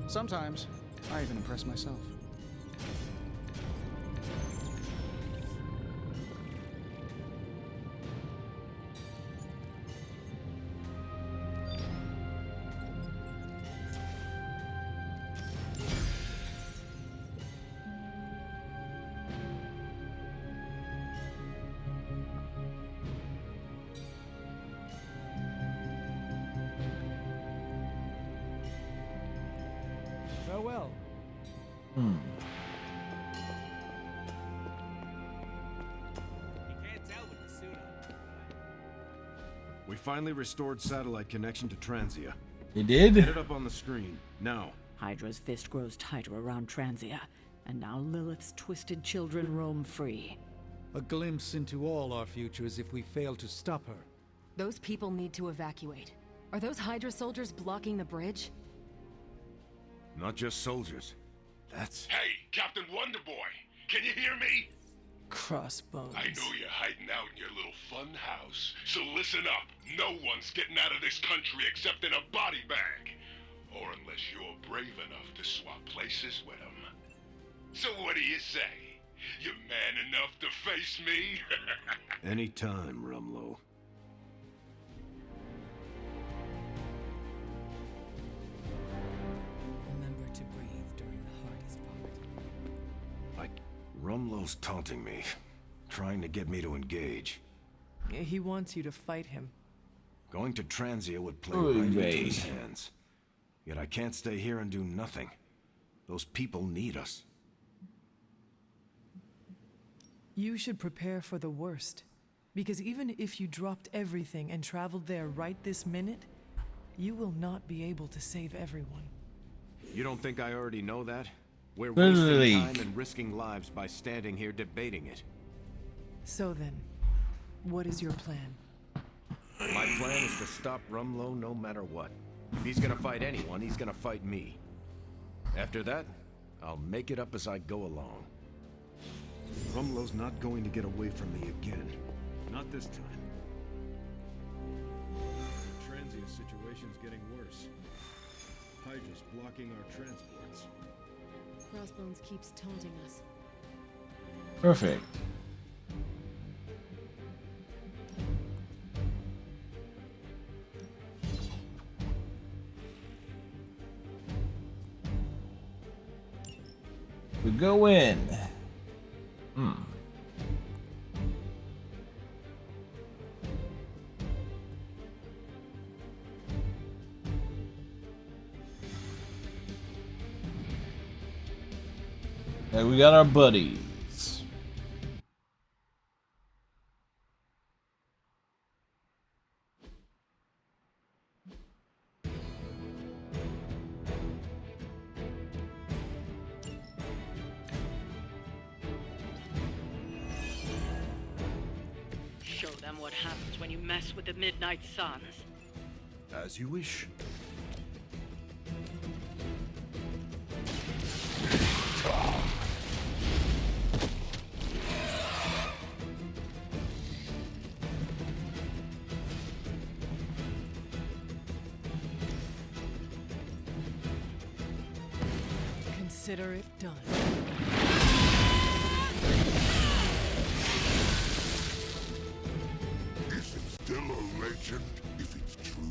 Sometimes, I even impress myself. Farewell. We finally restored satellite connection to Transia. He did? Get it up on the screen, now. Hydra's fist grows tighter around Transia, and now Lilith's twisted children roam free. A glimpse into all our futures if we fail to stop her. Those people need to evacuate. Are those Hydra soldiers blocking the bridge? Not just soldiers. That's... Hey, Captain Wonderboy! Can you hear me? Crossbones. I know you're hiding out in your little fun house, so listen up. No one's getting out of this country except in a body bag. Or unless you're brave enough to swap places with them. So what do you say? You man enough to face me? Anytime, Rumlow. Remember to breathe during the hardest part. Rumlow's taunting me, trying to get me to engage. He wants you to fight him. Going to Transia would play right into his hands. Yet I can't stay here and do nothing. Those people need us. You should prepare for the worst. Because even if you dropped everything and traveled there right this minute, you will not be able to save everyone. You don't think I already know that? We're Literally. wasting time and risking lives by standing here debating it. So then, what is your plan? My plan is to stop Rumlow no matter what. If he's gonna fight anyone, he's gonna fight me. After that, I'll make it up as I go along. Rumlow's not going to get away from me again. Not this time. The Transia situation's getting worse. Hydra's blocking our transports. Crossbones keeps taunting us. Perfect. We go in. Okay, we got our buddies. Show them what happens when you mess with the Midnight Suns. As you wish. Consider it done. Is it still a legend if it's true?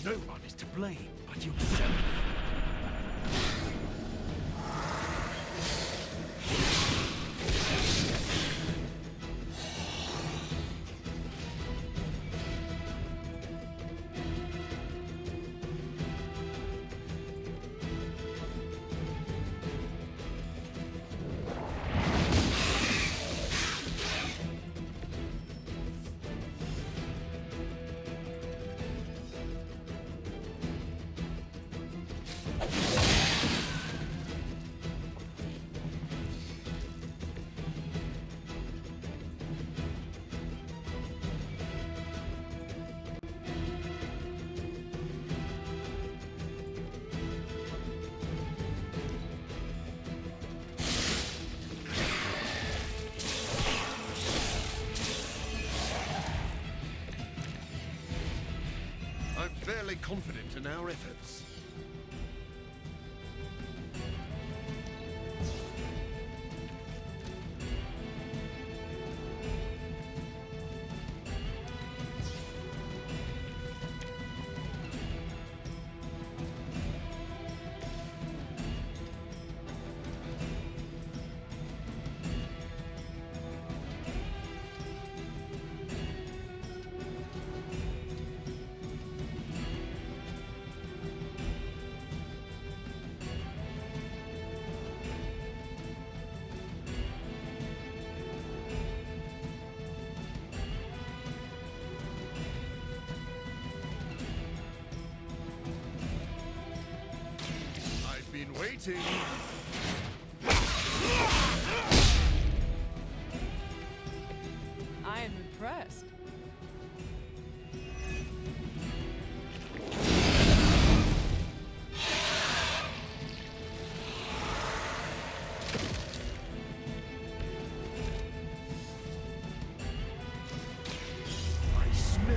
No one is to blame but yourself. fairly confident in our efforts. Waiting. I am impressed. I smell.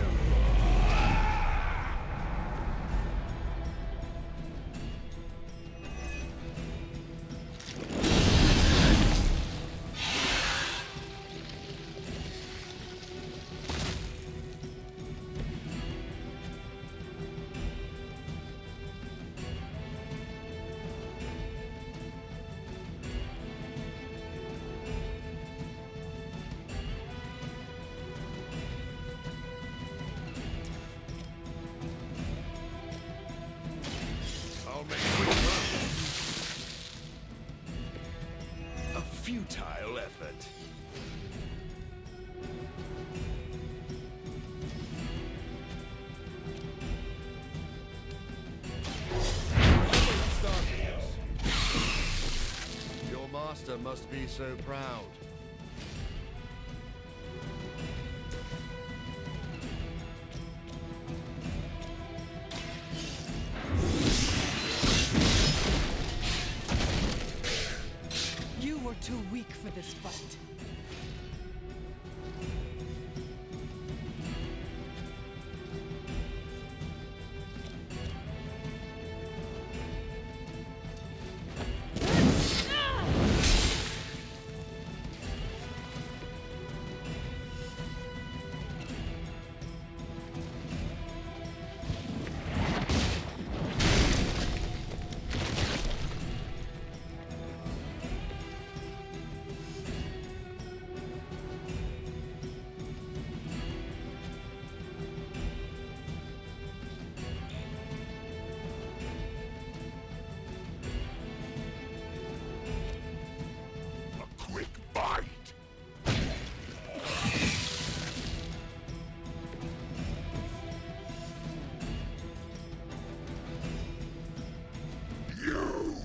I'll make quick work. A futile effort. Your master must be so proud. You were too weak for this fight. Quick bite! You!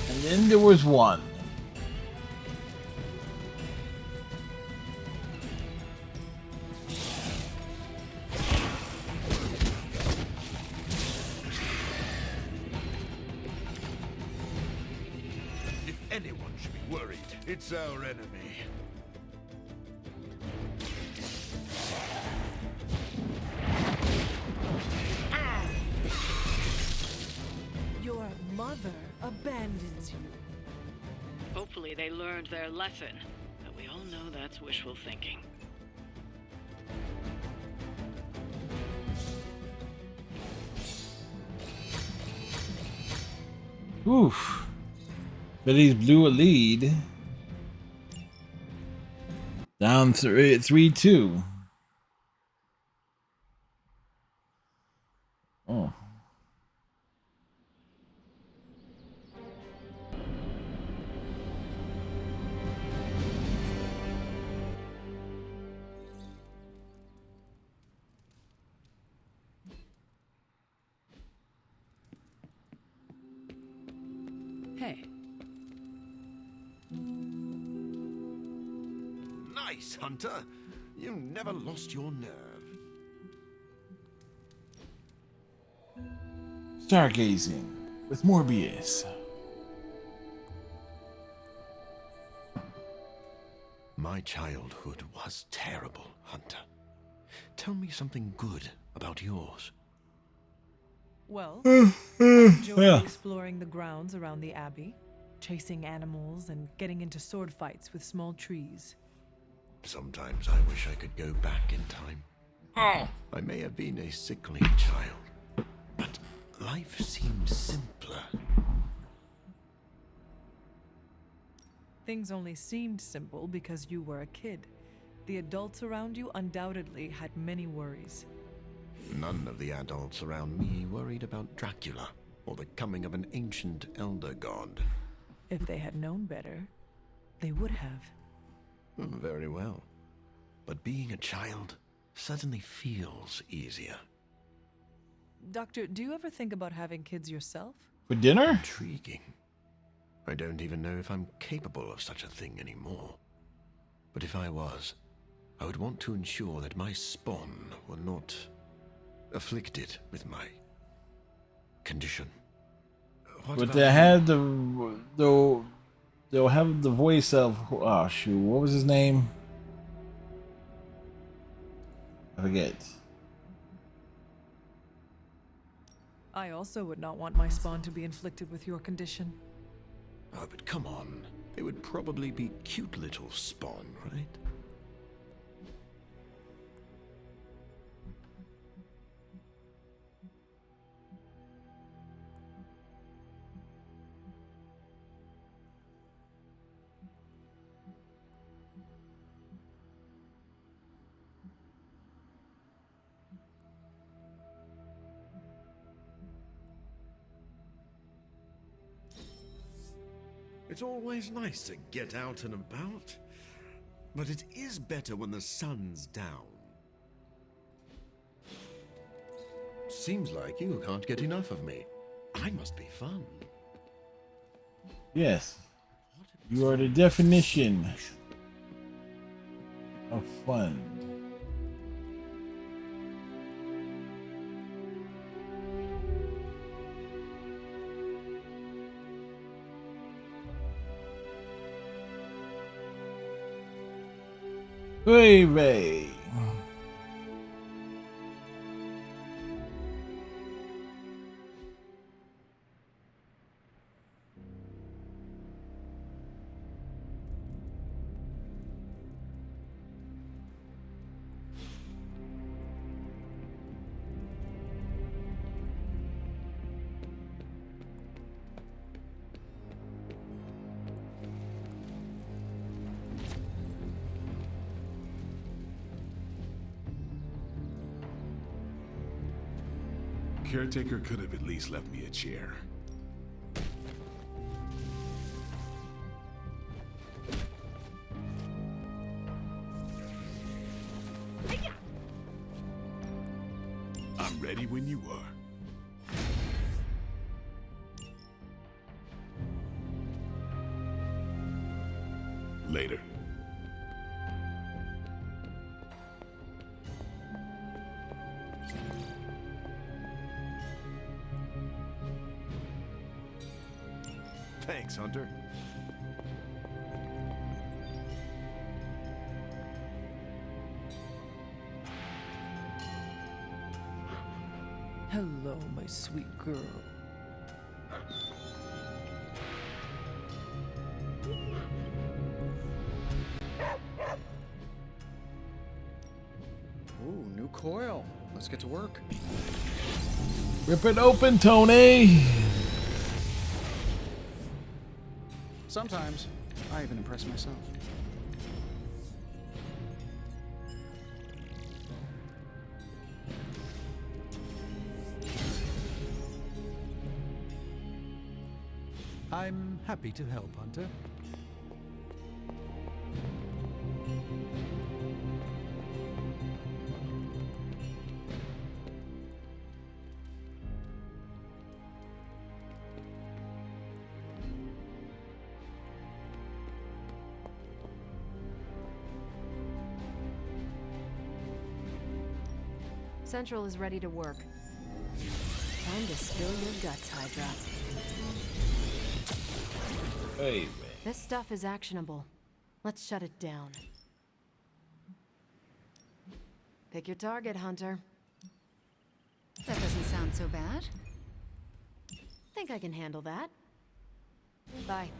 And then there was one. If anyone should be worried, it's our enemy. Your mother abandons you. Hopefully they learned their lesson, but we all know that's wishful thinking. Oof. Billy's blew a lead. Down 3-2. Oh. Hey. Nice, Hunter. You never lost your nerve. Stargazing with Morbius. My childhood was terrible, Hunter. Tell me something good about yours. Well, I enjoyed exploring the grounds around the Abbey, chasing animals and getting into sword fights with small trees. Sometimes I wish I could go back in time. I may have been a sickly child, but life seemed simpler. Things only seemed simple because you were a kid. The adults around you undoubtedly had many worries. None of the adults around me worried about Dracula or the coming of an ancient elder god. If they had known better, they would have. Very well. But being a child suddenly feels easier. Doctor, do you ever think about having kids yourself? For dinner? Intriguing. I don't even know if I'm capable of such a thing anymore. But if I was, I would want to ensure that my spawn were not afflicted with my condition. But they had they'll have the voice of what was his name? I forget. I also would not want my spawn to be inflicted with your condition. Oh, but come on. They would probably be cute little spawn, right? It's always nice to get out and about, but it is better when the sun's down. Seems like you can't get enough of me. I must be fun. Yes. You are the definition of fun. Baby. Caretaker could have at least left me a chair. I'm ready when you are. Later. Thanks, Hunter. Hello, my sweet girl. Ooh, new coil. Let's get to work. Rip it open, Tony. Sometimes, I even impress myself. I'm happy to help, Hunter. Central is ready to work. Time to spill your guts, Hydra. Hey, man. This stuff is actionable. Let's shut it down. Pick your target, Hunter. That doesn't sound so bad. Think I can handle that. Bye.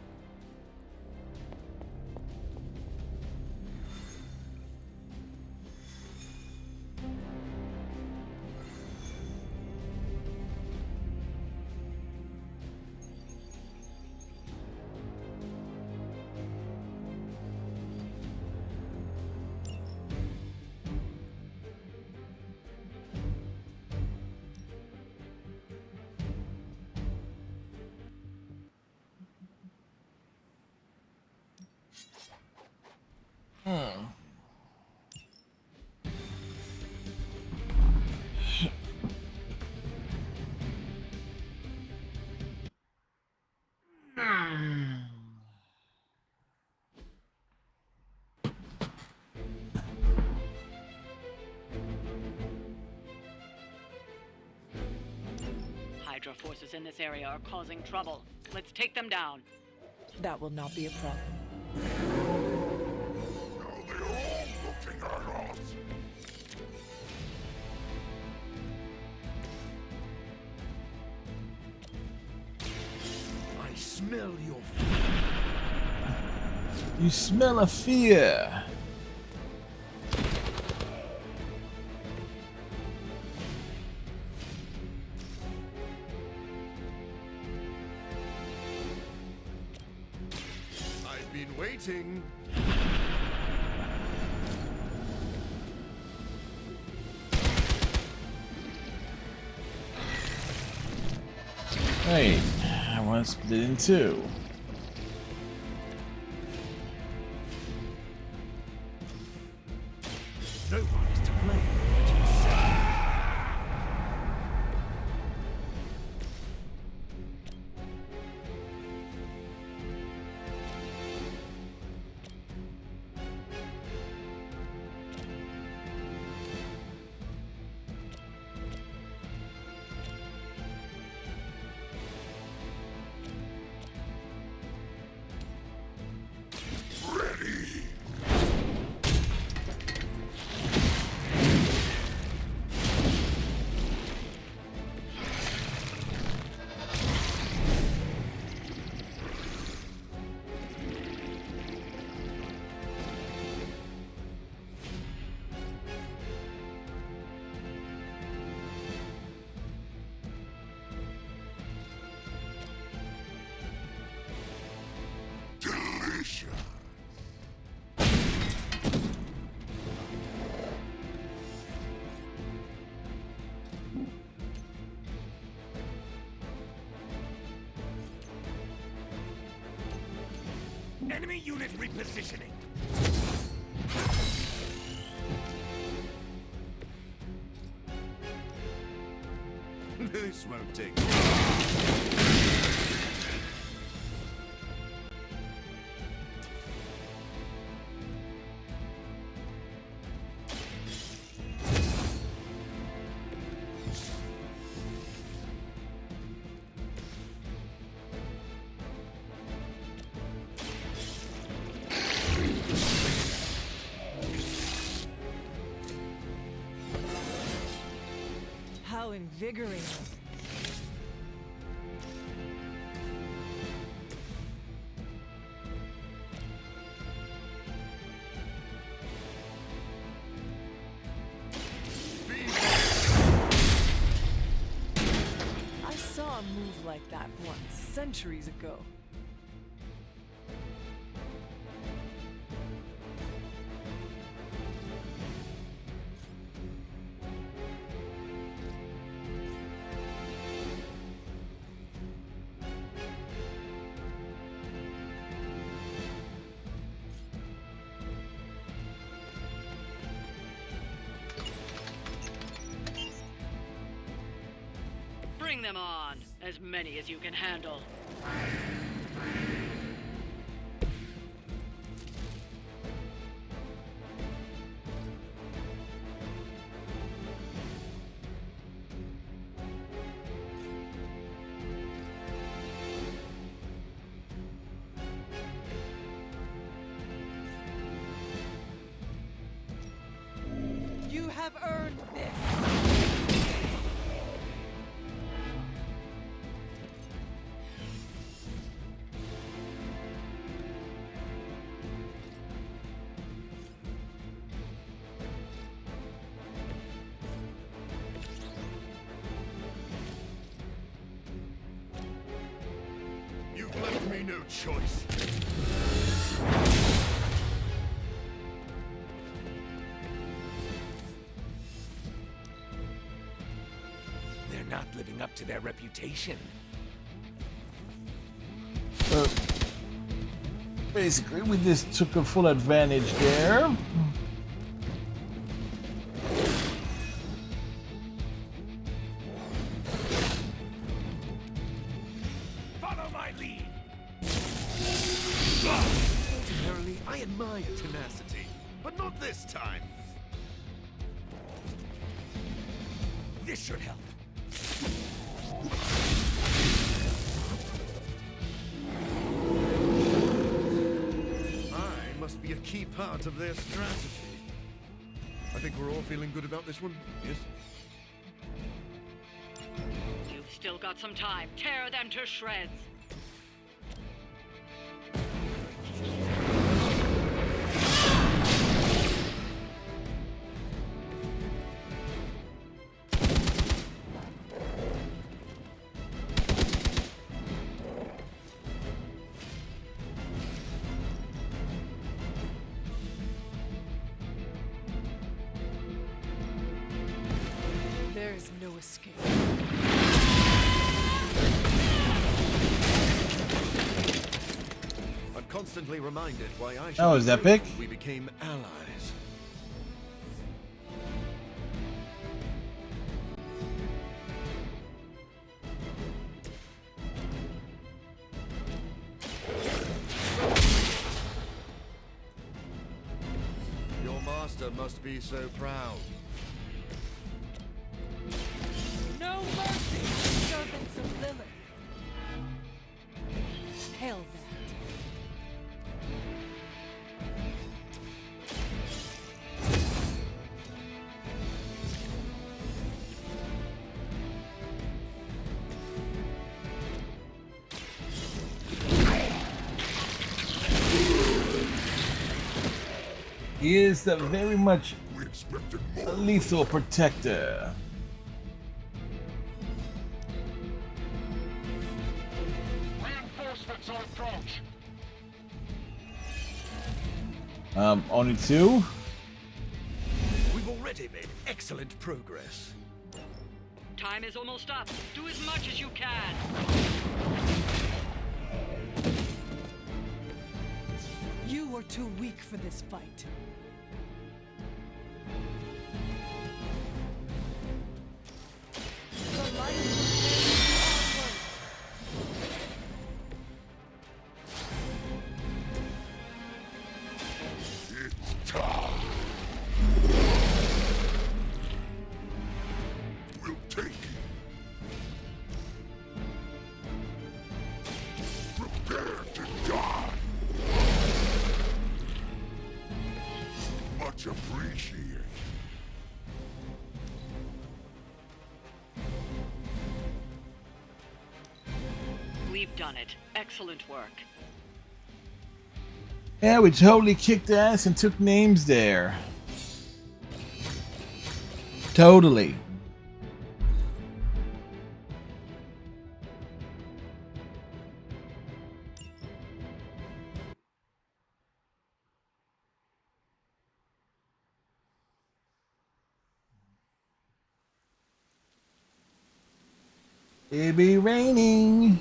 Hydra forces in this area are causing trouble. Let's take them down. That will not be a problem. Now they're all looking at us. I smell your fear. You smell a fear. I've been waiting. Hey, I want to split it in two. Nobody's to blame but yourself. Enemy unit repositioning. This won't take. How invigorating. I saw a move like that once, centuries ago. Bring them on, as many as you can handle. have earned this. You've left me no choice. They're not living up to their reputation. Basically, we just took a full advantage there. Follow my lead. Ordinarily, I admire tenacity, but not this time. This should help. I must be a key part of their strategy. I think we're all feeling good about this one, yes? You've still got some time. Tear them to shreds. There's no escape. I'm constantly reminded why I should Oh, be is that grateful big? we became allies. Your master must be so proud. No mercy, servants of Lilith. Hail that. He is the very much a lethal protector. Reinforcements on approach. Only two? We've already made excellent progress. Time is almost up. Do as much as you can. You are too weak for this fight. The light will carry you onward. It's time. We'll take it. Prepare to die. Much appreciated. We've done it. Excellent work. Yeah, we totally kicked ass and took names there. Totally. It be raining.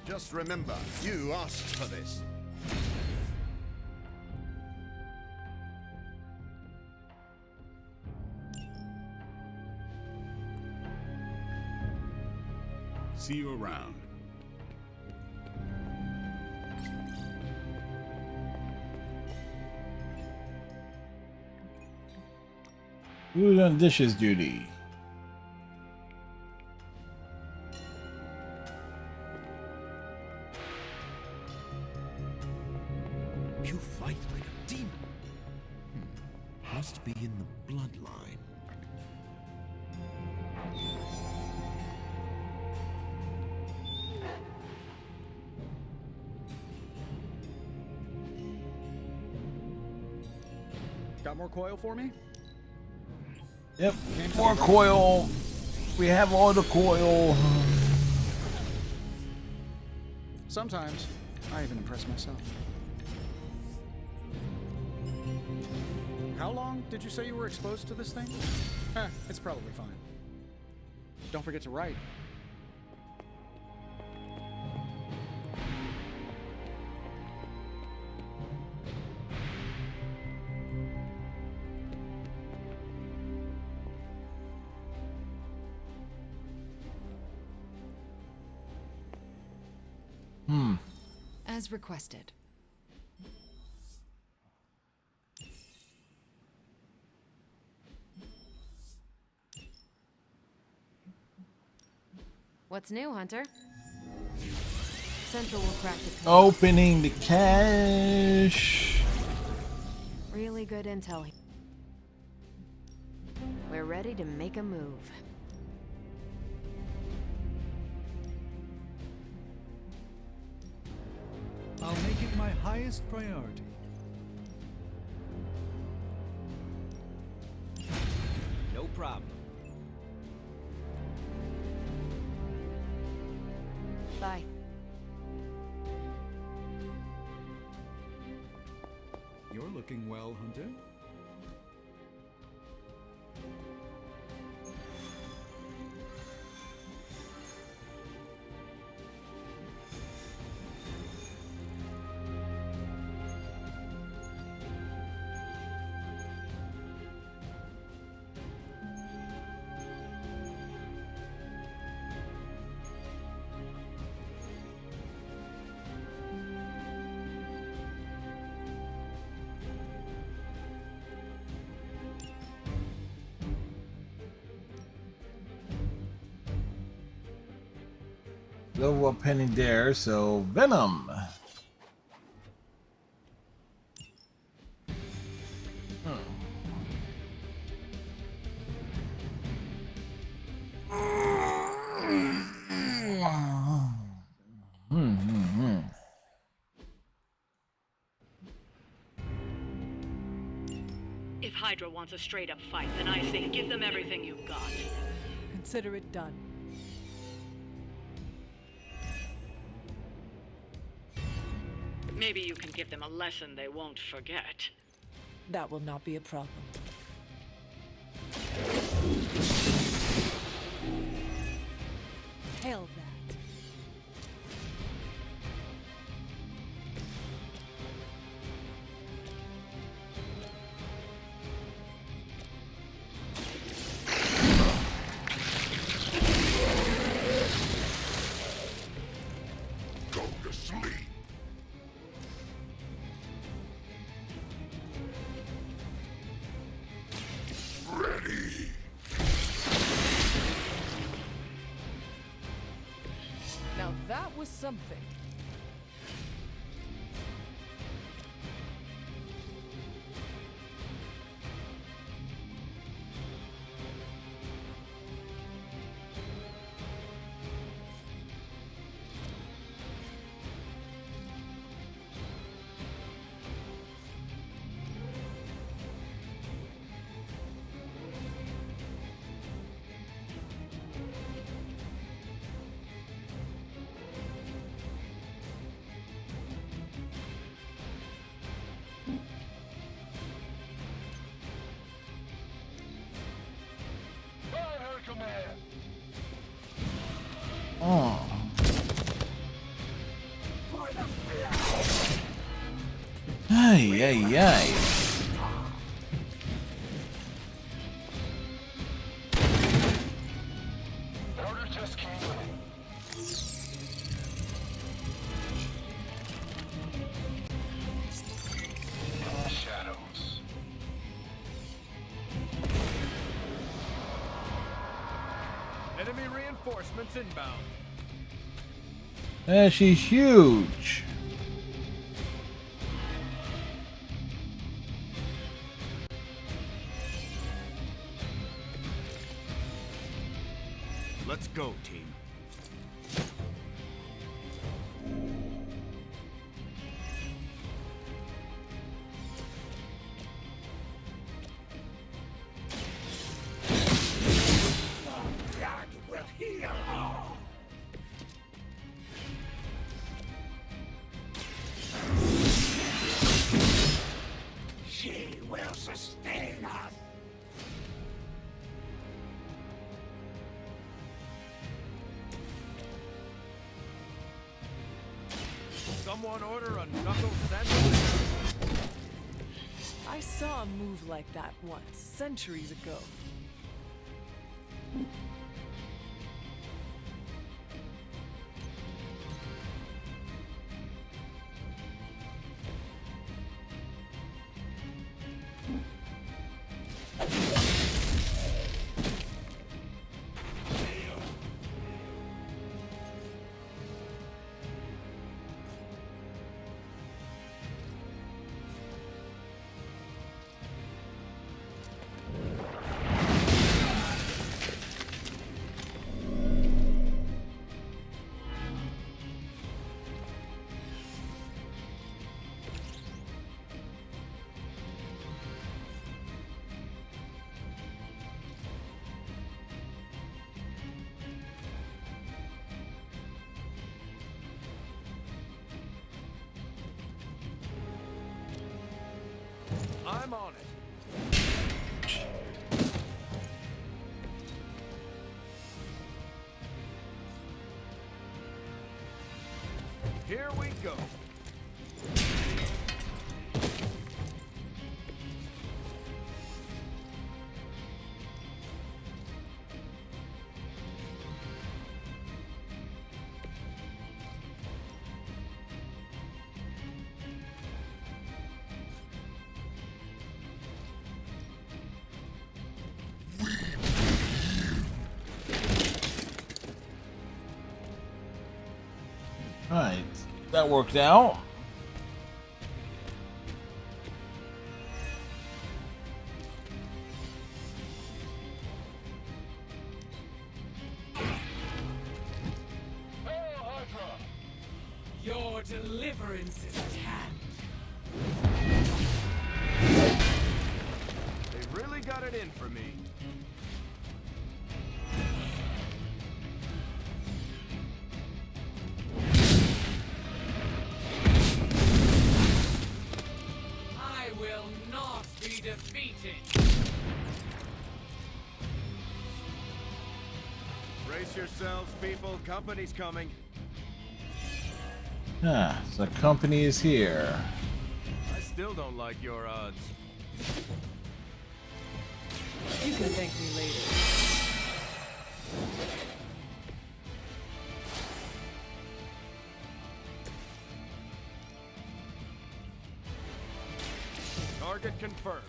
Just remember, you asked for this. See you around. Who's on dishes duty? You fight like a demon. Must be in the bloodline. Got more coil for me? Yep, more coil. We have all the coil. Sometimes, I even impress myself. How long did you say you were exposed to this thing? It's probably fine. Don't forget to write. As requested. What's new, Hunter? Central will crack the code. Opening the cache. Really good intel. We're ready to make a move. I'll make it my highest priority. No problem. Bye. You're looking well, Hunter. Level up pending there, so Venom. If Hydra wants a straight-up fight, then I say give them everything you've got. Consider it done. Maybe you can give them a lesson they won't forget. That will not be a problem. Hail that. Go to sleep. Ready. Now that was something. Ay, ay, ay. Order just came in. In the shadows. Enemy reinforcements inbound. She's huge. Let's go, team. God will heal all. She will sustain us. Someone order a knuckle sandwich. I saw a move like that once, centuries ago. I'm on it. Here we go. Alright, that worked out. Your deliverance is at hand. They really got it in for me. I will not be defeated. Brace yourselves, people. Company's coming. Ah, so company is here. I still don't like your odds. You can thank me later. Target confirmed.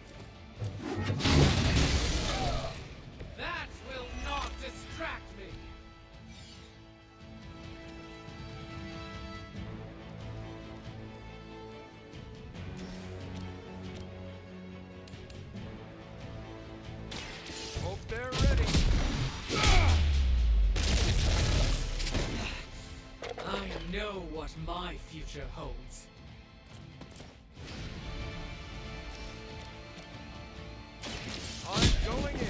That will not distract me. Hope they're ready. I know what my future holds. I'm going in.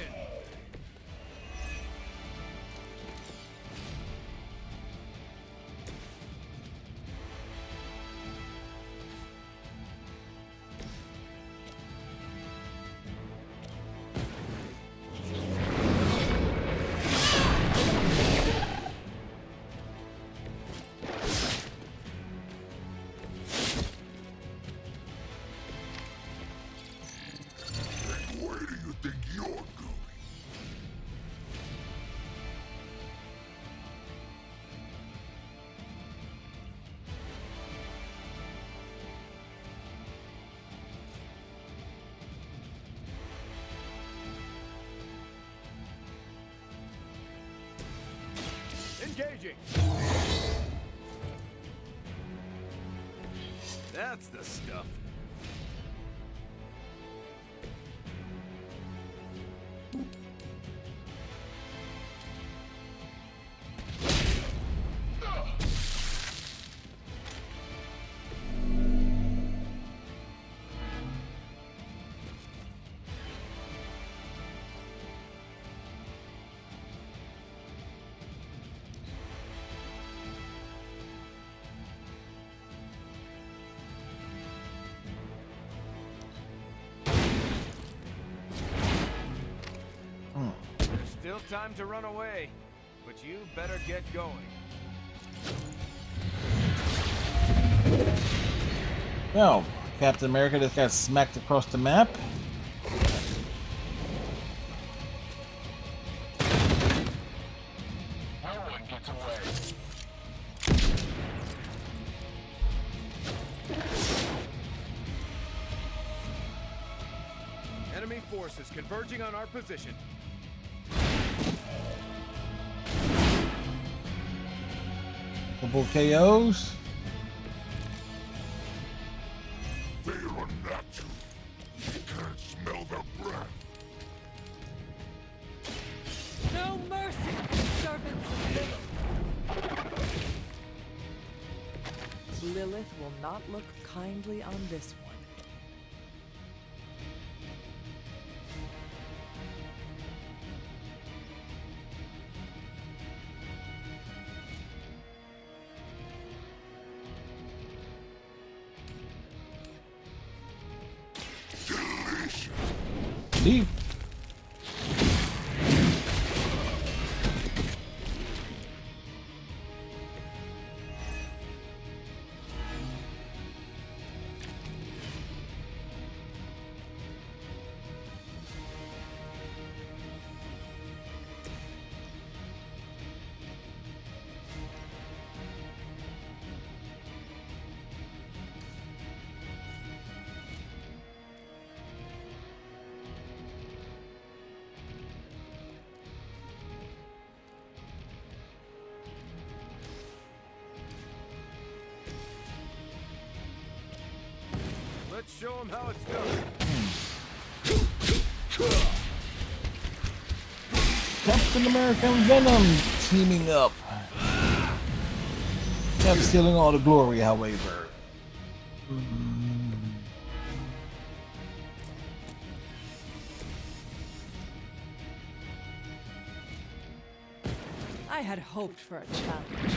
Engaging! That's the stuff. There's still time to run away, but you better get going. Well, Captain America just got smacked across the map. No one gets away. Enemy forces converging on our position. Couple KOs. They are unnatural. You can't smell their breath. No mercy, servants of Lilith. Lilith will not look kindly on this one. Leave. Let's show them how it's done. Captain America and Venom teaming up. Kept stealing all the glory, however. I had hoped for a challenge.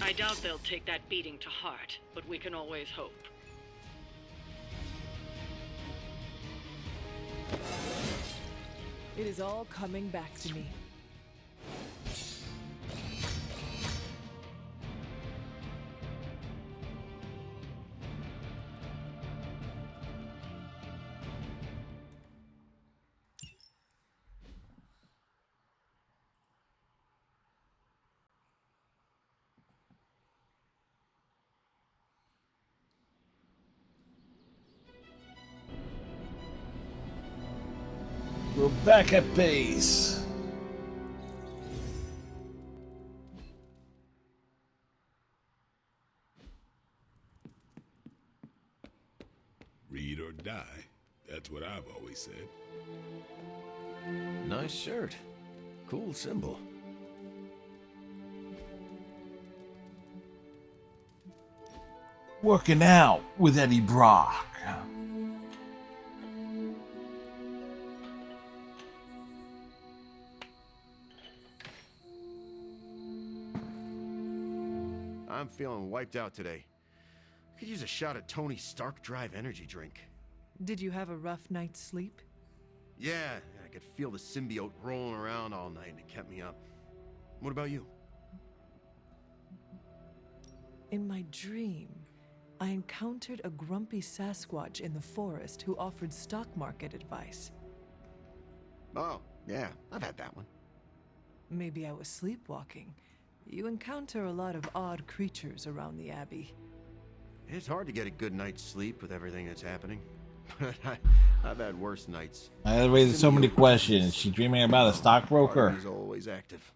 I doubt they'll take that beating to heart, but we can always hope. It is all coming back to me. We're back at base. Read or die. That's what I've always said. Nice shirt. Cool symbol. Working out with Eddie Brock. I'm feeling wiped out today. Could use a shot of Tony Stark Drive energy drink. Did you have a rough night's sleep? Yeah, I could feel the symbiote rolling around all night and it kept me up. What about you? In my dream, I encountered a grumpy Sasquatch in the forest who offered stock market advice. Oh, yeah, I've had that one. Maybe I was sleepwalking. You encounter a lot of odd creatures around the Abbey. It's hard to get a good night's sleep with everything that's happening. I've had worse nights. I raised so many questions. She dreaming about a stockbroker. He's always active.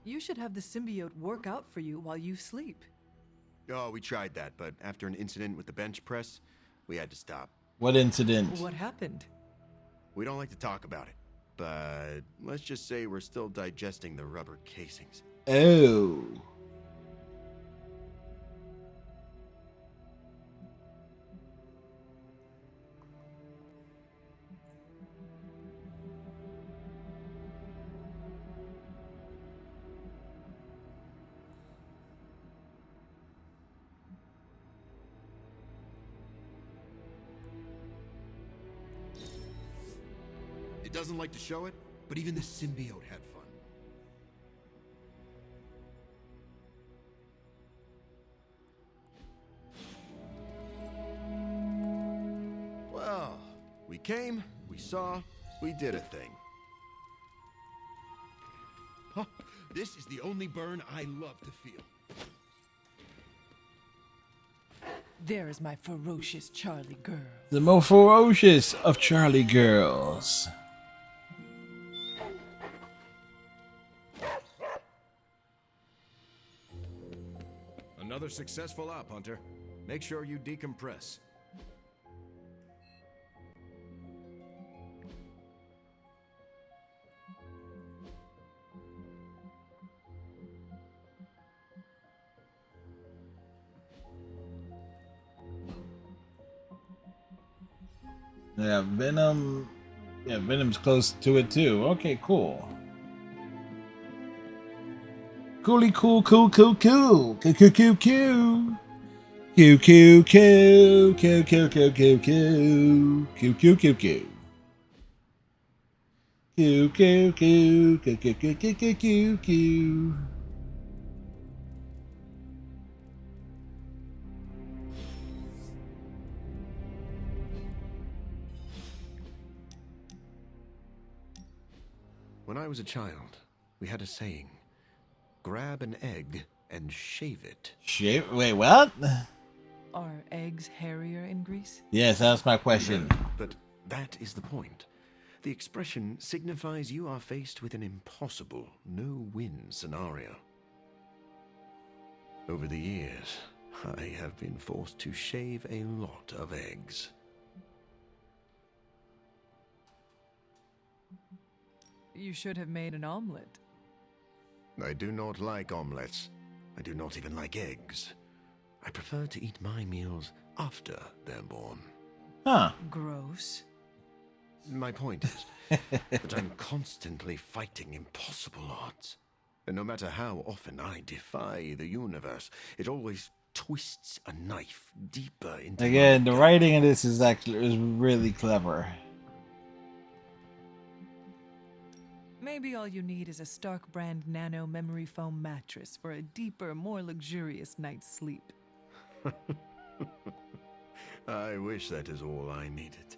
You should have the symbiote work out for you while you sleep. Oh, we tried that, but after an incident with the bench press, we had to stop. What incident? What happened? We don't like to talk about it, but let's just say we're still digesting the rubber casings. Oh. It doesn't like to show it, but even the symbiote had fun. Well, we came, we saw, we did a thing. Huh, this is the only burn I love to feel. There is my ferocious Charlie girl. The most ferocious of Charlie girls. Another successful op, Hunter. Make sure you decompress. Yeah, Venom. Yeah, Venom's close to it too. Okay, cool. Coolie cool. Coo coo coo. Coo coo coo coo. Coo coo coo. Coo coo coo coo coo. Coo coo coo coo. Coo coo coo. Coo coo coo coo coo coo coo. When I was a child, we had a saying. Grab an egg and shave it. Shave? Wait, what? Are eggs hairier in Greece? Yes, that's my question. No, but that is the point. The expression signifies you are faced with an impossible, no-win scenario. Over the years, I have been forced to shave a lot of eggs. You should have made an omelet. I do not like omelets. I do not even like eggs. I prefer to eat my meals after they're born. Huh. Gross. My point is that I'm constantly fighting impossible odds. And no matter how often I defy the universe, it always twists a knife deeper into Again, my the writing of this is really clever. Maybe all you need is a Stark brand nano memory foam mattress for a deeper, more luxurious night's sleep. I wish that is all I needed.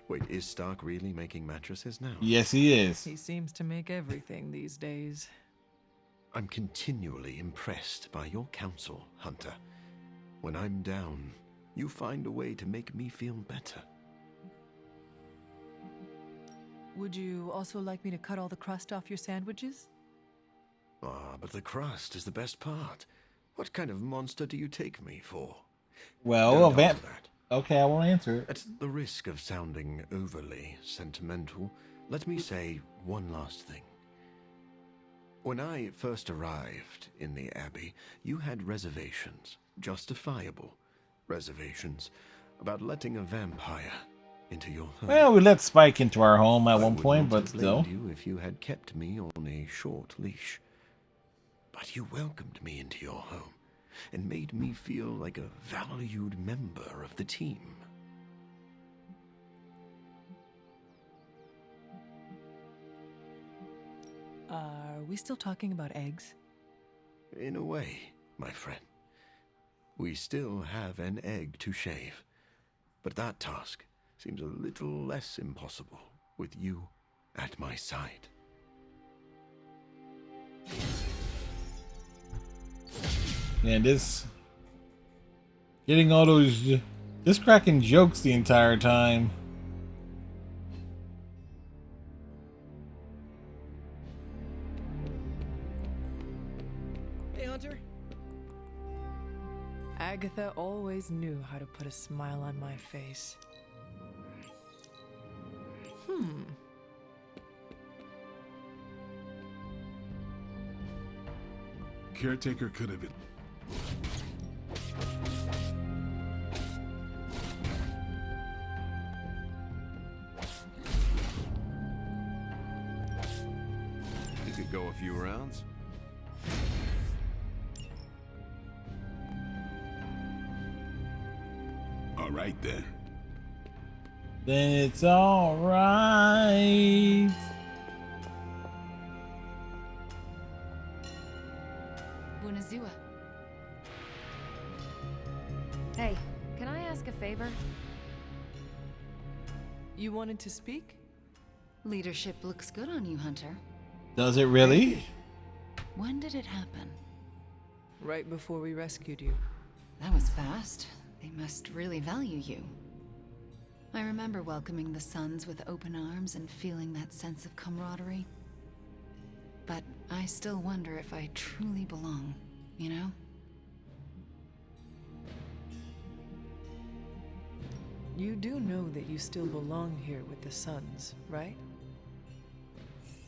Wait, is Stark really making mattresses now? Yes, he is. He seems to make everything these days. I'm continually impressed by your counsel, Hunter. When I'm down, you find a way to make me feel better. Would you also like me to cut all the crust off your sandwiches? Ah, but the crust is the best part. What kind of monster do you take me for? Well, okay, I won't answer it. At the risk of sounding overly sentimental, let me say one last thing. When I first arrived in the Abbey, you had reservations, justifiable reservations, about letting a vampire into your home. Well, we let Spike into our home at one point, but still. You if you had kept me on a short leash. But you welcomed me into your home and made me feel like a valued member of the team. Are we still talking about eggs? In a way, my friend. We still have an egg to shave. But that task seems a little less impossible with you at my side. Yeah, this getting all those just cracking jokes the entire time. Hey, Hunter. Agatha always knew how to put a smile on my face. Caretaker could have been. You could go a few rounds. All right then. Then it's all right. Bunazua. Hey, can I ask a favor? You wanted to speak? Leadership looks good on you, Hunter. Does it really? When did it happen? Right before we rescued you. That was fast. They must really value you. I remember welcoming the Suns with open arms and feeling that sense of camaraderie. But I still wonder if I truly belong, you know? You do know that you still belong here with the Suns, right?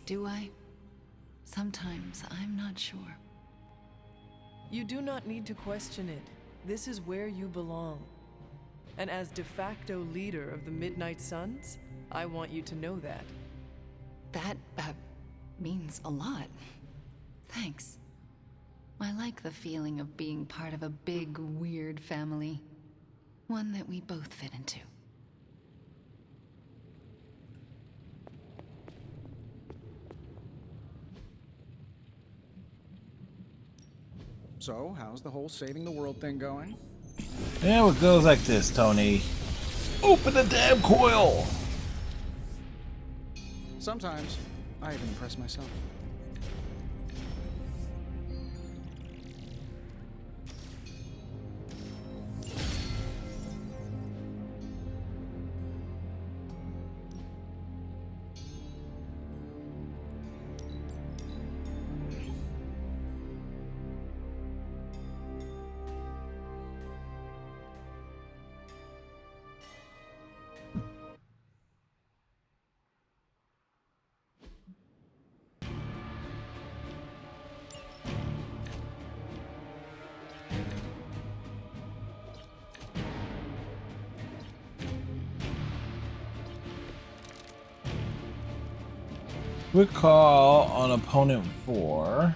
Do I? Sometimes I'm not sure. You do not need to question it. This is where you belong. And as de facto leader of the Midnight Suns, I want you to know that. That, means a lot. Thanks. I like the feeling of being part of a big, weird family. One that we both fit into. So, how's the whole saving the world thing going? Yeah, it goes like this, Tony. Open the damn coil! Sometimes, I even impress myself. Quick call on opponent 4.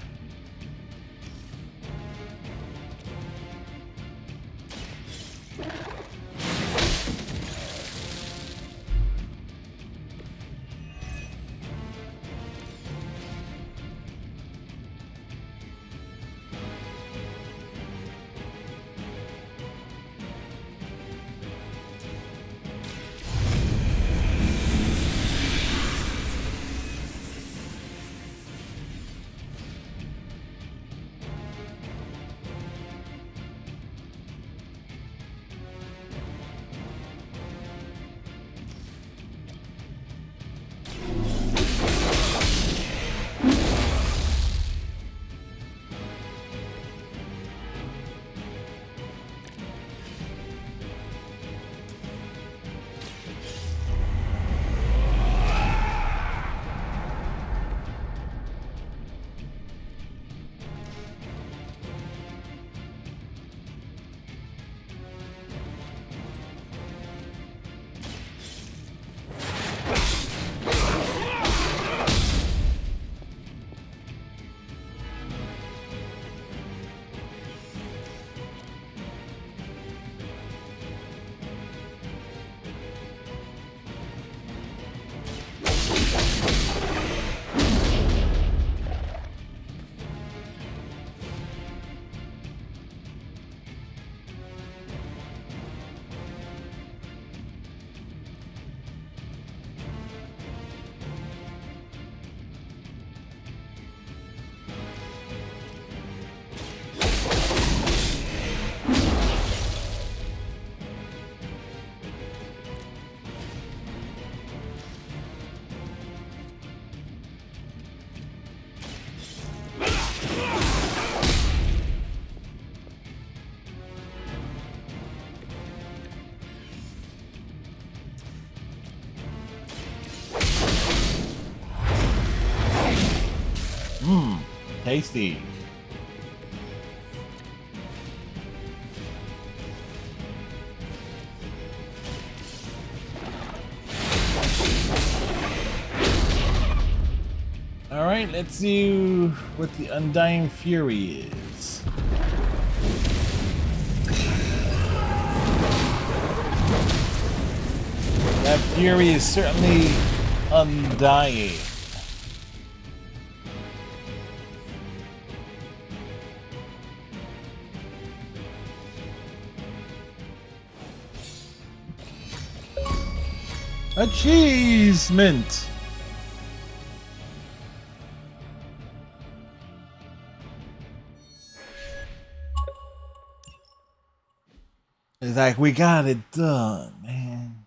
Tasty. Alright, let's see what the Undying Fury is. That fury is certainly undying. Achievement! It's like, we got it done, man.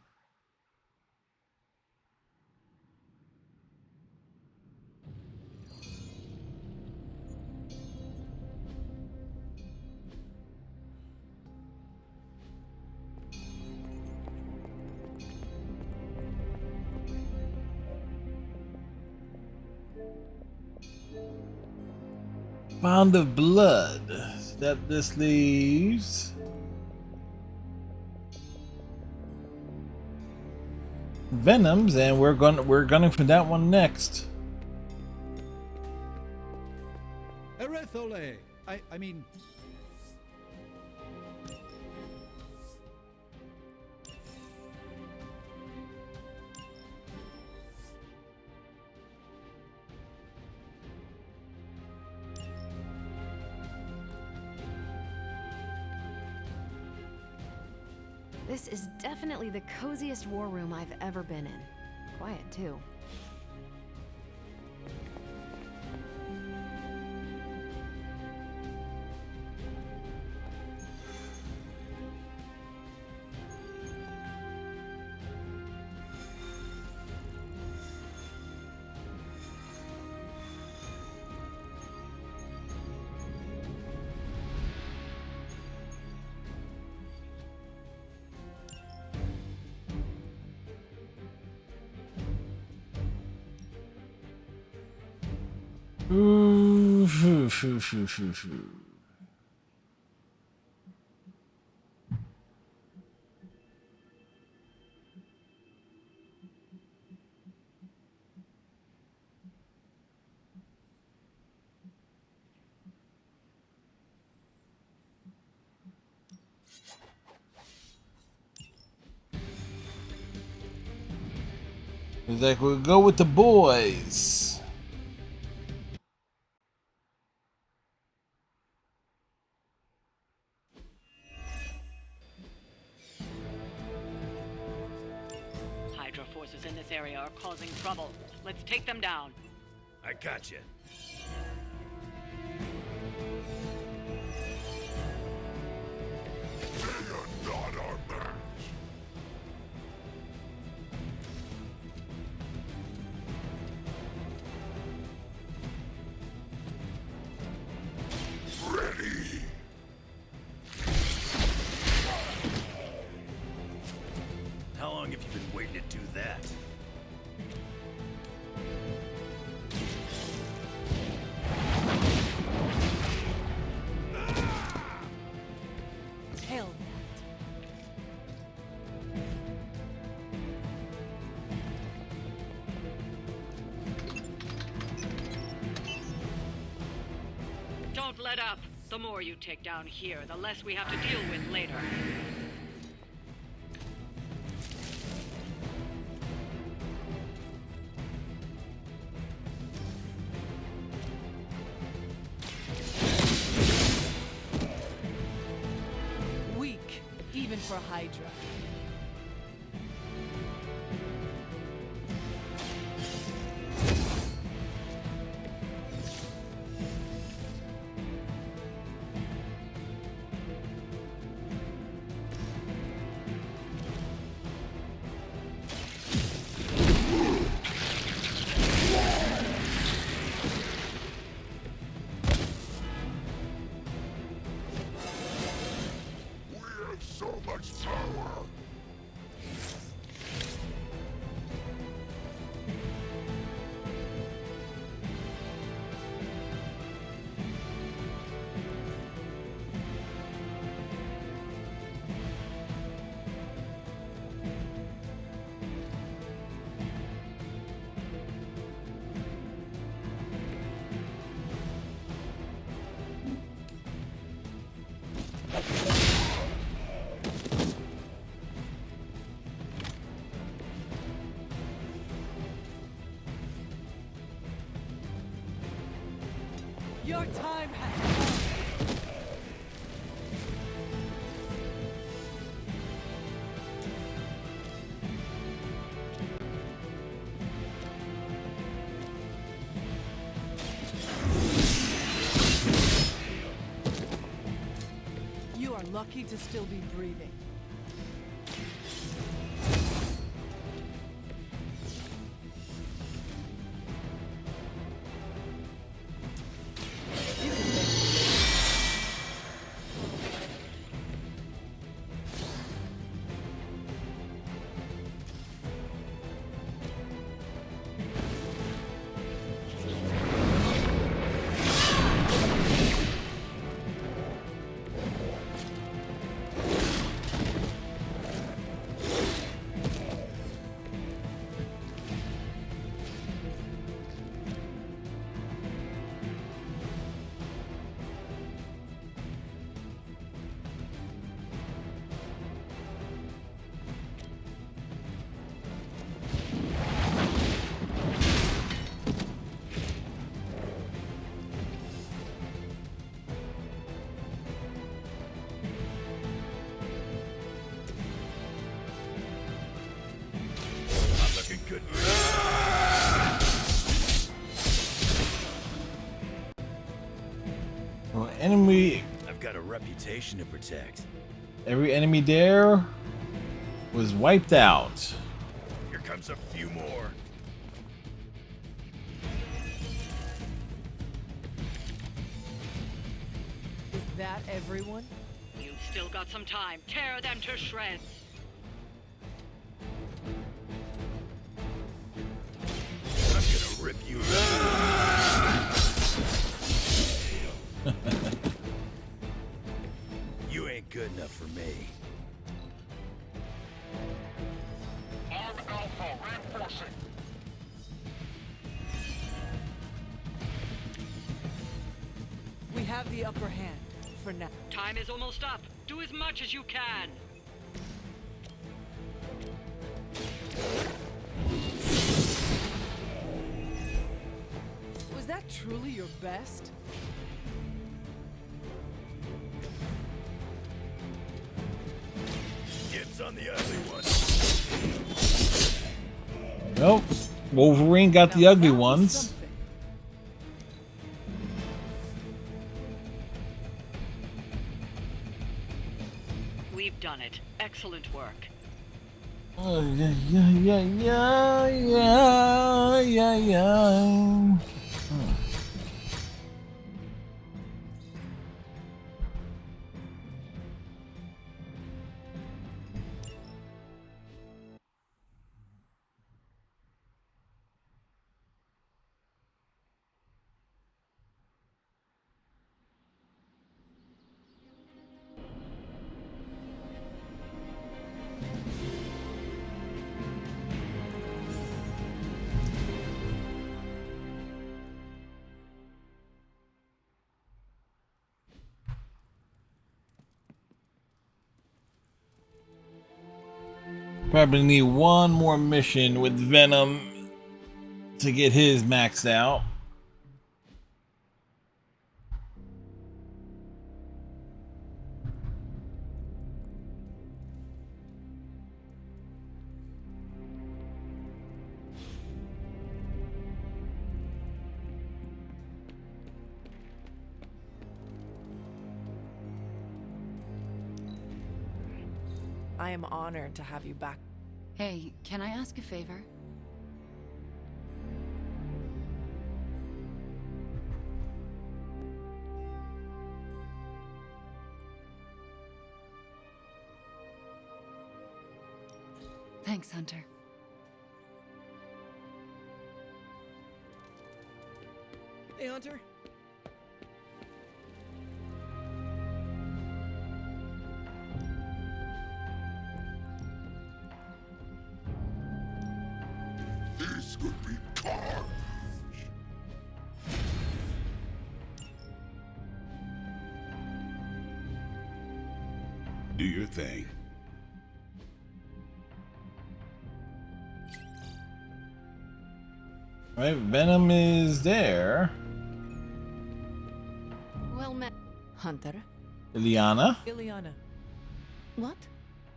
Bond of Blood. That this leaves Venoms, and we're gunning for that one next. Erethole! I mean... This is definitely the coziest war room I've ever been in. Quiet, too. It's like, we'll go with the boys. Hydra forces in this area are causing trouble. Let's take them down. I got you. They are not our match. Ready. How long have you been waiting to do that? Hell, Don't let up. The more you take down here, the less we have to deal with later. weak, even for Hydra. We have so much power. Your time has come. You are lucky to still be breathing. Good. Well, enemy. I've got a reputation to protect. Every enemy there was wiped out. Here comes a few more. Is that everyone? You've still got some time. Tear them to shreds. I'm gonna rip you. You ain't good enough for me. Arm Alpha reinforcing. We have the upper hand for now. Time is almost up. Do as much as you can. Was that truly your best? Dibs on the ugly one. Nope. Wolverine got the ugly ones. We've done it. Excellent work. Oh, yeah. Probably need one more mission with Venom to get his maxed out. I am honored to have you back. Hey, can I ask a favor? Thanks, Hunter. Hey, Hunter. This could be carnage. Do your thing. Right, Venom is there. Hunter. Ileana? Ileana. What?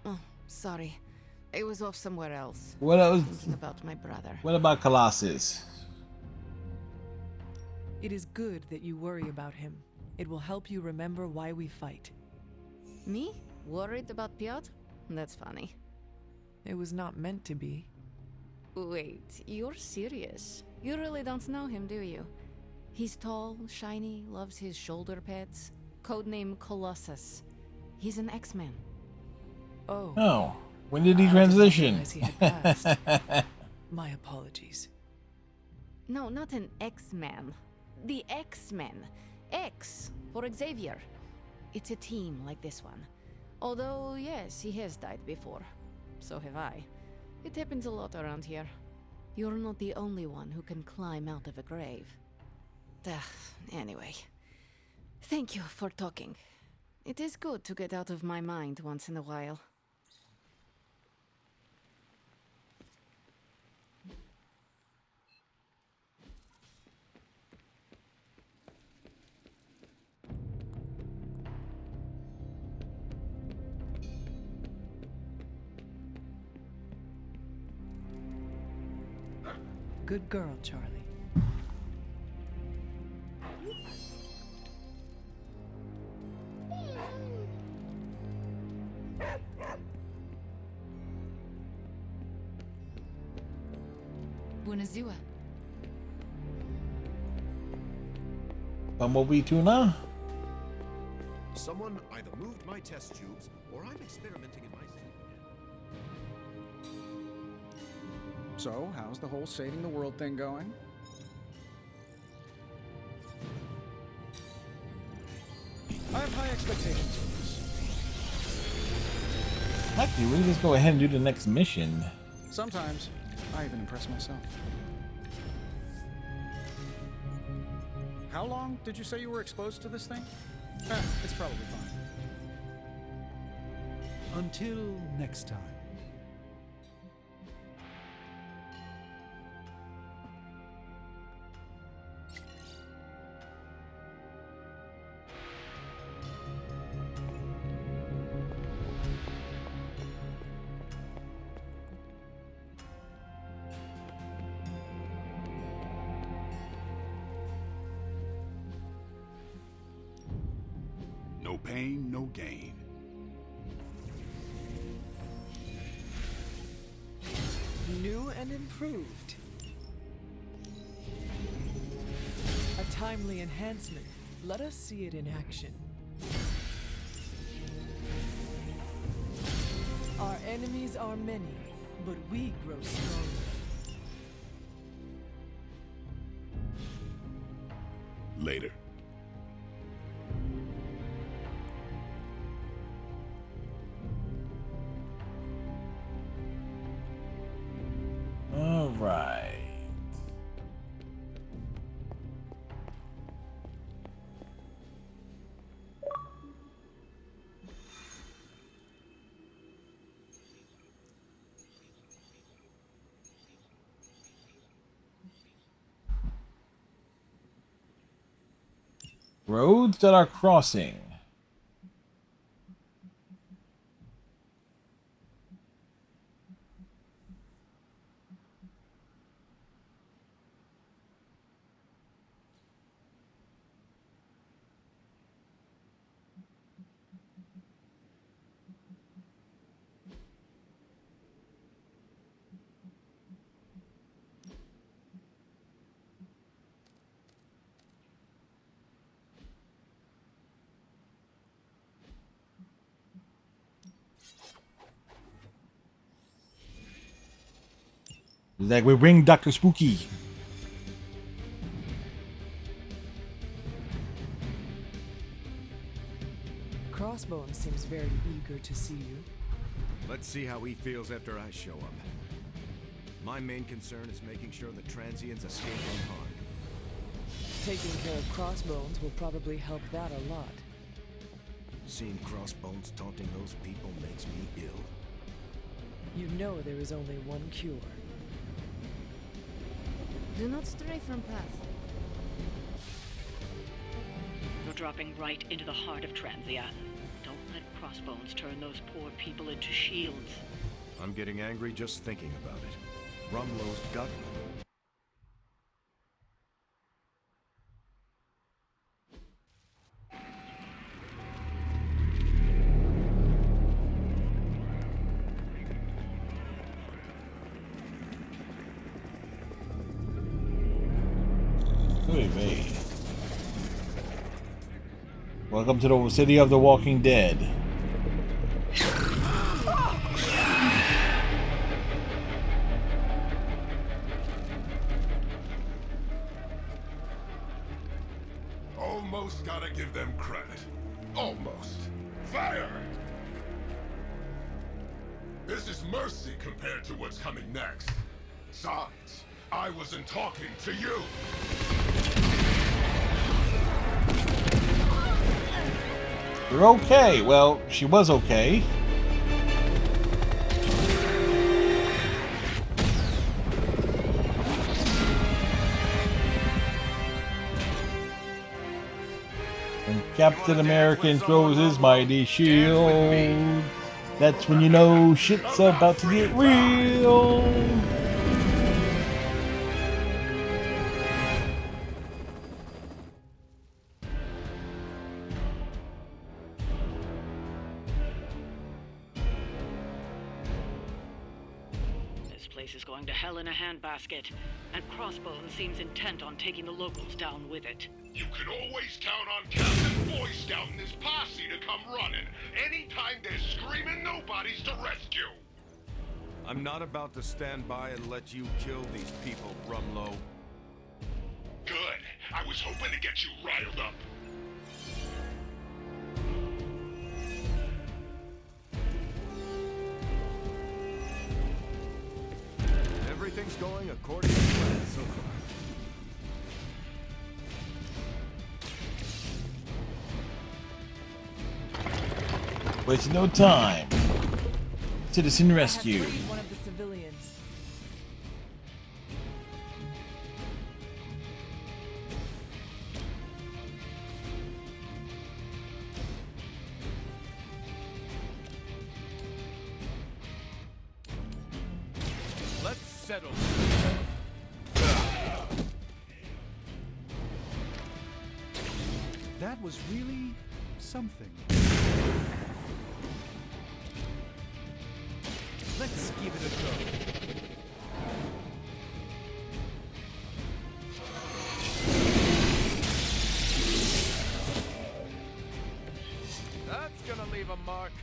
Oh, sorry. I was off somewhere else. What else? Thinking about my brother. What about Colossus? It is good that you worry about him. It will help you remember why we fight. Me? Worried about Piotr? That's funny. It was not meant to be. Wait, you're serious? You really don't know him, do you? He's tall, shiny, loves his shoulder pads. Codename Colossus. He's an X-Man. Oh. Oh. When did he transition? He had passed. My apologies. No, not an X-Man. The X-Men. X for Xavier. It's a team like this one. Although, yes, he has died before. So have I. It happens a lot around here. You're not the only one who can climb out of a grave. Anyway. Thank you for talking. It is good to get out of my mind once in a while. Good girl, Charlie. Bunazua. Bumblebee Tuna? Someone either moved my test tubes, or I'm experimenting in my sleep. So, how's the whole saving the world thing going? I have high expectations of this. Actually, we can just go ahead and do the next mission. Sometimes, I even impress myself. How long did you say you were exposed to this thing? It's probably fine. Until next time. No pain, no gain. New and improved. A timely enhancement. Let us see it in action. Our enemies are many, but we grow stronger. Later. All right. Roads that are crossing. Like we bring Dr. Spooky. Crossbones seems very eager to see you. Let's see how he feels after I show up. My main concern is making sure the transients escape unharmed. Taking care of Crossbones will probably help that a lot. Seeing Crossbones taunting those people makes me ill. You know there is only one cure. Do not stray from path. Your dropping right into the heart of Transia. Don't let Crossbones turn those poor people into shields. I'm getting angry just thinking about it. Rumlow's got... Welcome to the city of the Walking Dead. Almost gotta give them credit. Almost. Fire! This is mercy compared to what's coming next. Besides, I wasn't talking to you. You're okay. Well, she was okay. When Captain America throws his mighty shield, that's when you know shit's about to get real. Is going to hell in a handbasket, and Crossbones seems intent on taking the locals down with it. You can always count on Captain Boyce out and his posse to come running. Anytime they're screaming, nobody's to rescue. I'm not about to stand by and let you kill these people, Rumlow. Good. I was hoping to get you riled up. Everything's going according to plan so far. Wasting no time. Citizen rescue. One of the civilians. Let's settle. That was really something. Let's give it a go. That's gonna leave a mark.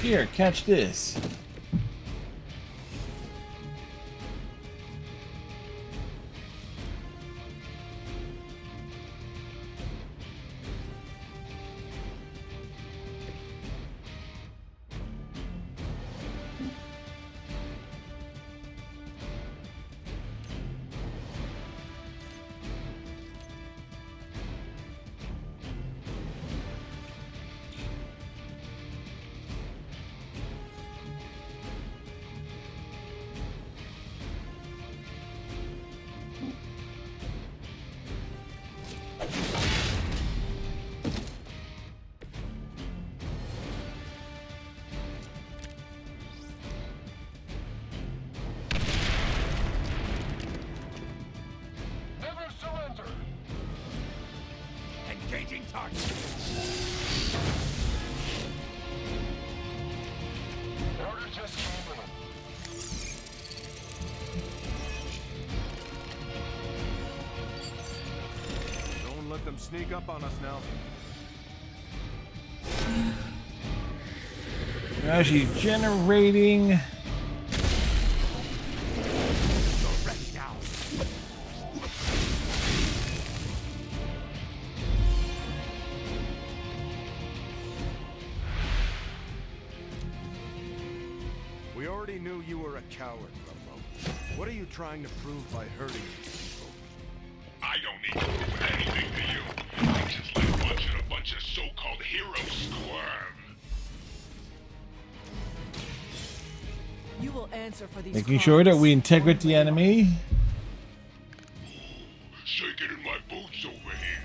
Here, catch this. Engaging target. Order just came in. Don't let them sneak up on us now. Now she's generating. We already knew you were a coward, Rumlow. What are you trying to prove by hurting these people? I don't need to prove anything to you. I just like watching a bunch of so-called heroes squirm. answer for these Making sure that crimes. we integrate the enemy. Shaking in my boots over here.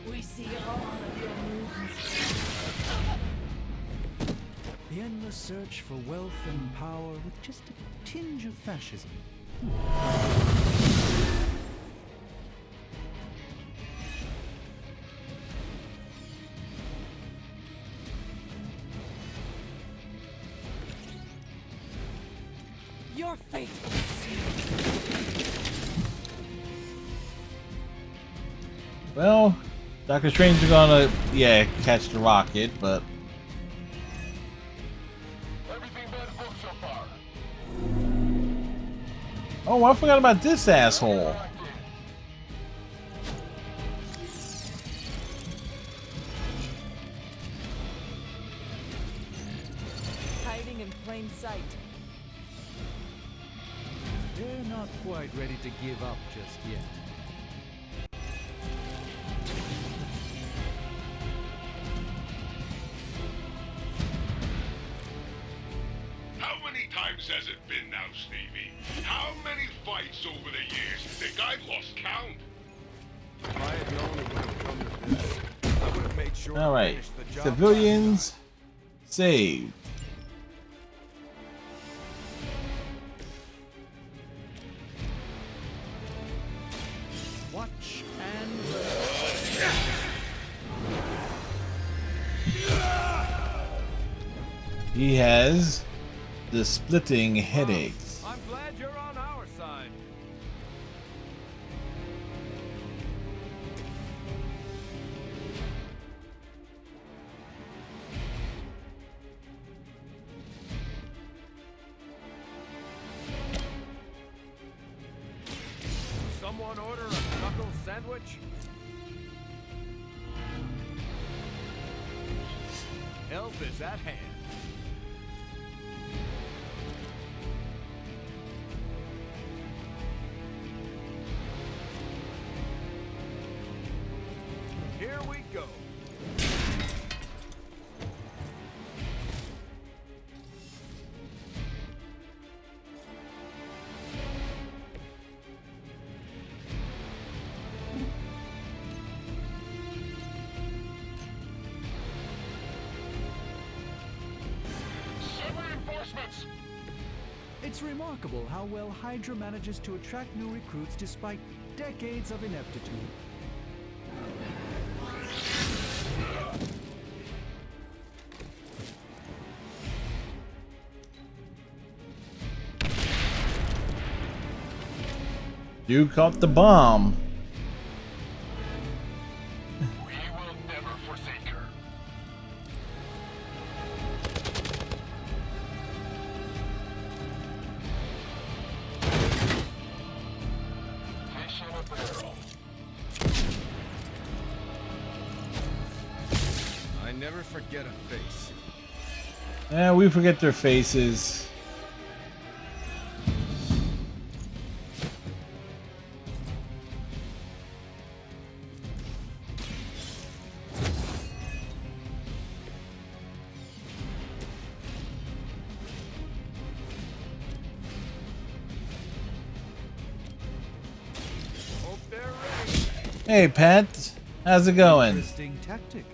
We see all of your movements. The endless search for wealth and power with just a tinge of fascism. Your fate is sealed. Well, Doctor Strange is gonna, catch the rocket, but oh, I forgot about this asshole. Hiding in plain sight. They're not quite ready to give up just yet. How many times has it been now, Stevie? How many fights over the years? Think I lost count? If I had known it would have come to this, I would have made sure All to right, finish the job. civilians saved. Watch and He has the splitting headaches. I'm glad you're on our side. Someone order a knuckle sandwich? Help is at hand. Here we go. It's remarkable how well Hydra manages to attract new recruits despite decades of ineptitude. You caught the bomb. We will never forsake her. Fish in a barrel. I never forget a face. Yeah, we forget their faces. Hope they're ready. Hey, Pat. How's it going? Interesting tactic.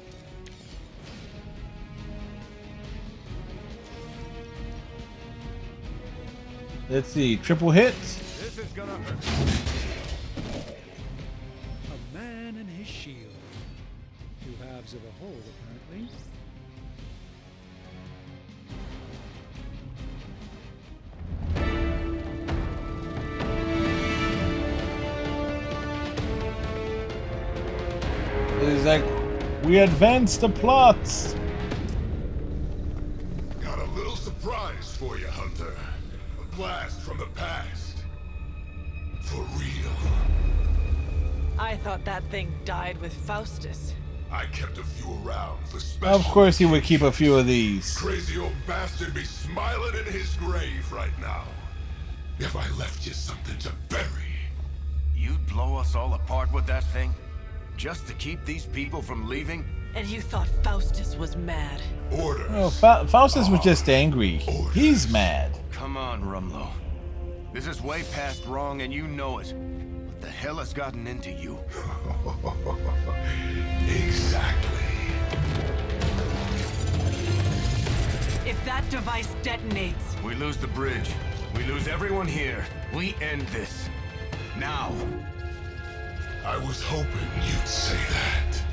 Let's see. Triple hit. This is gonna hurt. A man and his shield. Two halves of a whole, apparently. He's like, we advance the plots. Got a little surprise for you, Hunter. A blast from the past. For real. I thought that thing died with Faustus. I kept a few around for special. Of course he would keep a few of these. Crazy old bastard be smiling in his grave right now. If I left you something to bury. You'd blow us all apart with that thing? Just to keep these people from leaving? And you thought Faustus was mad. Orders. Oh, Faustus was just angry. He's mad. Come on, Rumlow. This is way past wrong and you know it. What the hell has gotten into you? Exactly. If that device detonates... We lose the bridge. We lose everyone here. We end this. Now. I was hoping you'd say that.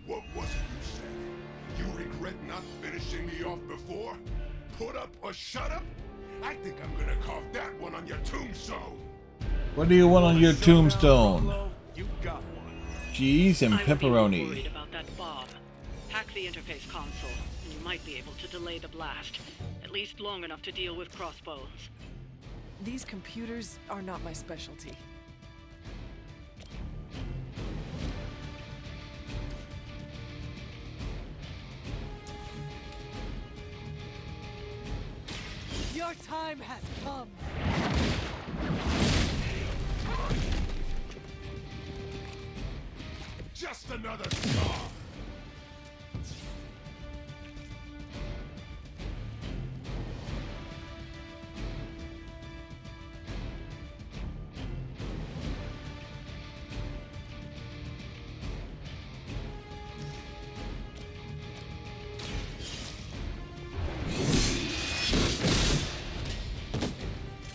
What was it you said? You regret not finishing me off before? Put up or shut up? I think I'm gonna carve that one on your tombstone. What do you want on your tombstone? You got one. Cheese and I would be pepperoni. worried about that bomb. Hack the interface console, and you might be able to delay the blast. At least long enough to deal with Crossbones. These computers are not my specialty. Your time has come! Just another star.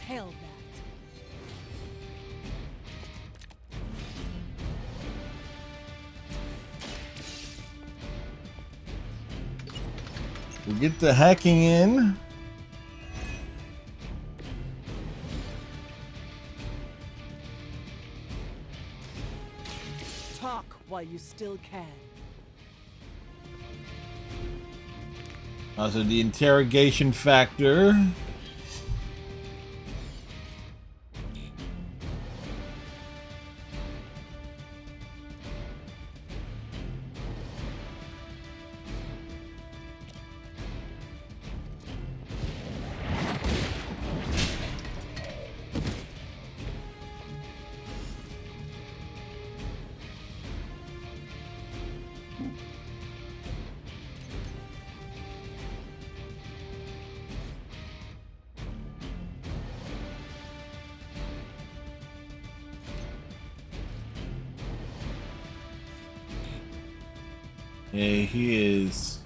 Hell that. We get the hacking in. Talk while you still can. Also the interrogation factor. Yeah, he is.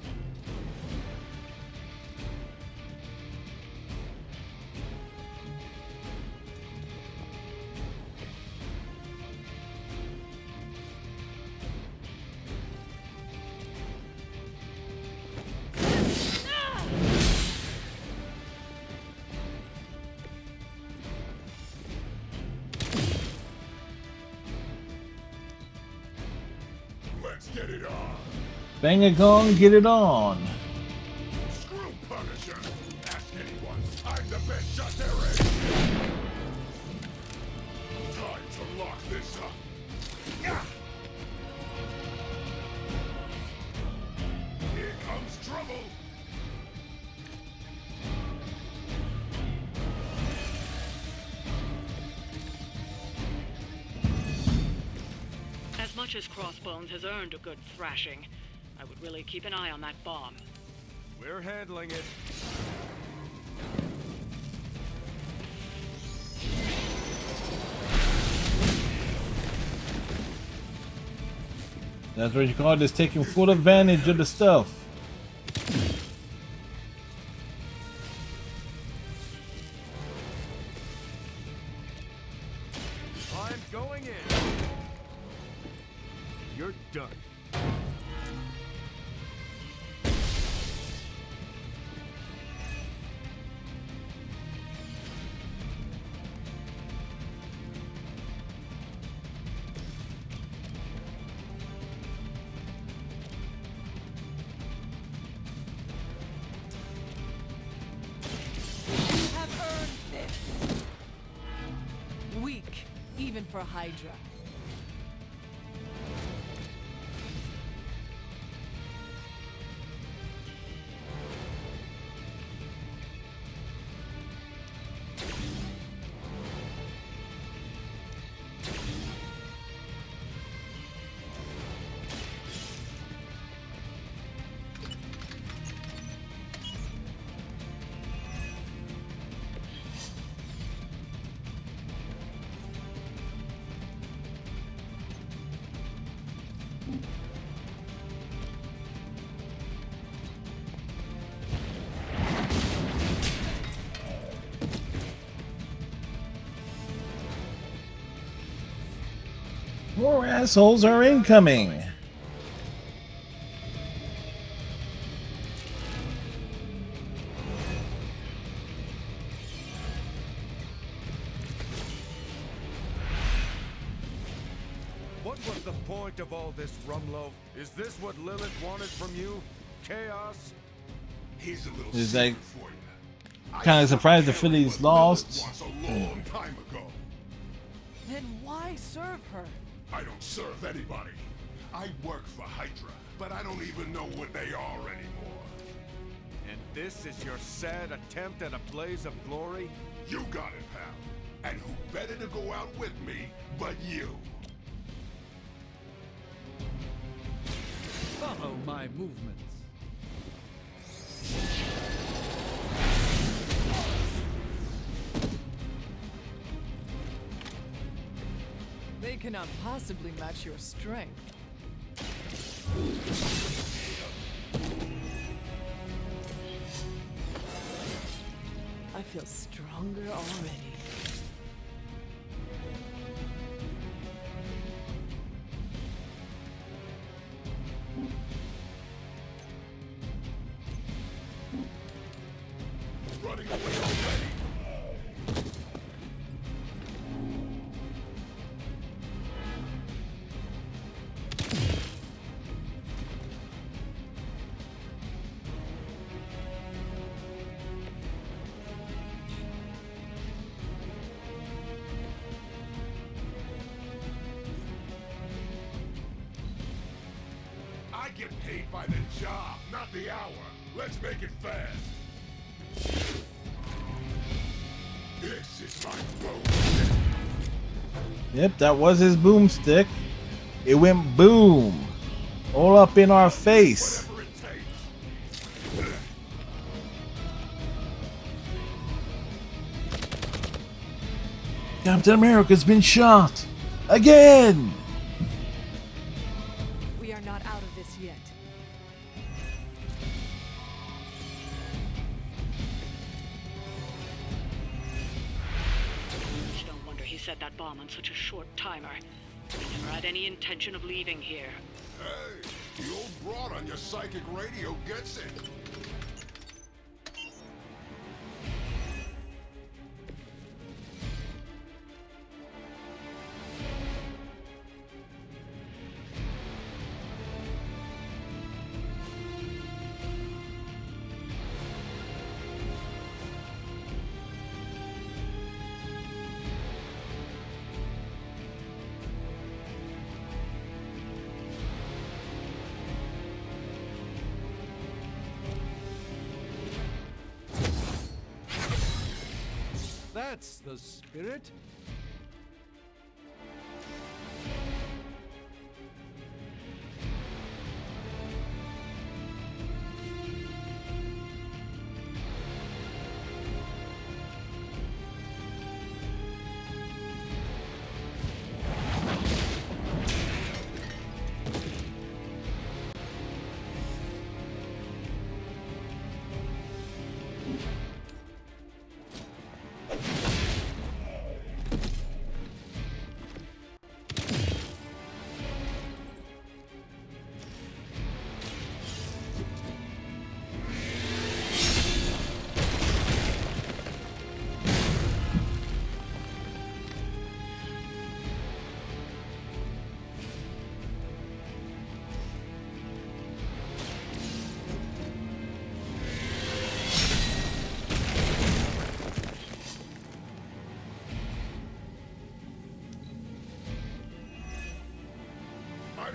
Let's get it on. Bang a gong, get it on. Screw Punisher. Ask anyone. I'm the best shot there is. Time to lock this up. Yeah. Here comes trouble. As much as Crossbones has earned a good thrashing, I would really keep an eye on that bomb. We're handling it. That's what you call it, is taking full advantage of the stuff. I'm going in. You're done. even for Hydra. More assholes are incoming. What was the point of all this, Rumlow? Is this what Lilith wanted from you? Chaos? He's a little He's like for you. kind of surprised the Phillies lost. Once a long time ago. Then why serve her? I don't serve anybody. I work for Hydra, but I don't even know what they are anymore. And this is your sad attempt at a blaze of glory? You got it, pal. And who better to go out with me but you? Follow my movements. They cannot possibly match your strength. I feel stronger already. Running away already. I get paid by the job, not the hour. Let's make it fast. This is my boomstick. Yep, that was his boomstick. It went boom. All up in our face. Whatever it takes. Captain America's been shot. Again. We are not out of this yet. It's no wonder he set that bomb on such a short timer. He never had any intention of leaving here. Hey, the old broad on your psychic radio gets it. That's the spirit.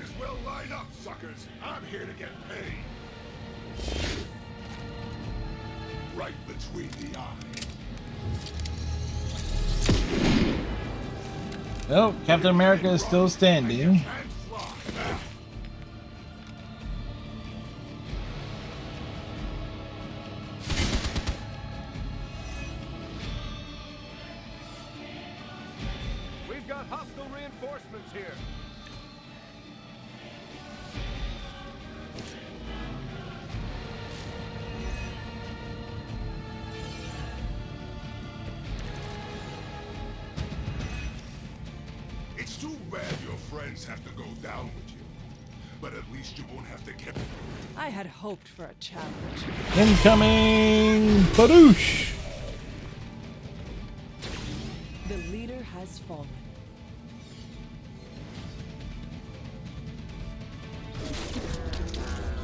as well line up, suckers. I'm here to get paid. Right between the eyes. Well, Captain America is still standing. We've got hostile reinforcements here. It's too bad your friends have to go down with you. But at least you won't have to get... I had hoped for a challenge. Incoming Badoosh! The leader has fallen.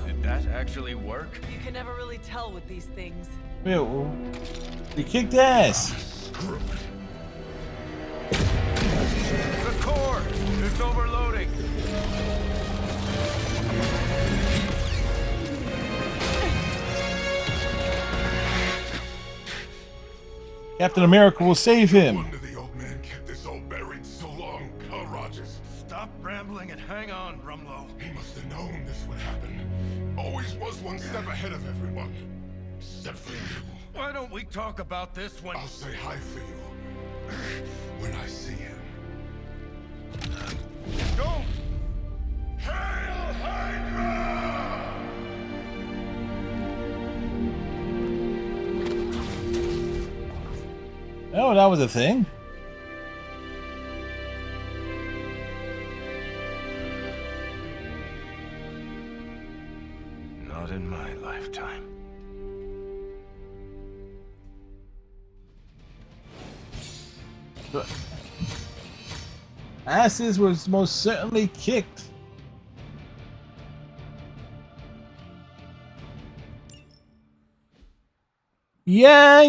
Did that actually work? You can never really tell with these things. Ew. We kicked ass. The core! It's overloading! Captain America will save him. No wonder the old man kept this all buried so long, huh, Rogers? Stop rambling and hang on, Rumlow. He must have known this would happen. Always was one step ahead of everyone. Except for you. Why don't we talk about this when... I'll say hi for you. When I see him. Don't! Hail Hydra! Oh, that was a thing. Not in my lifetime. Asses was most certainly kicked. Yeah.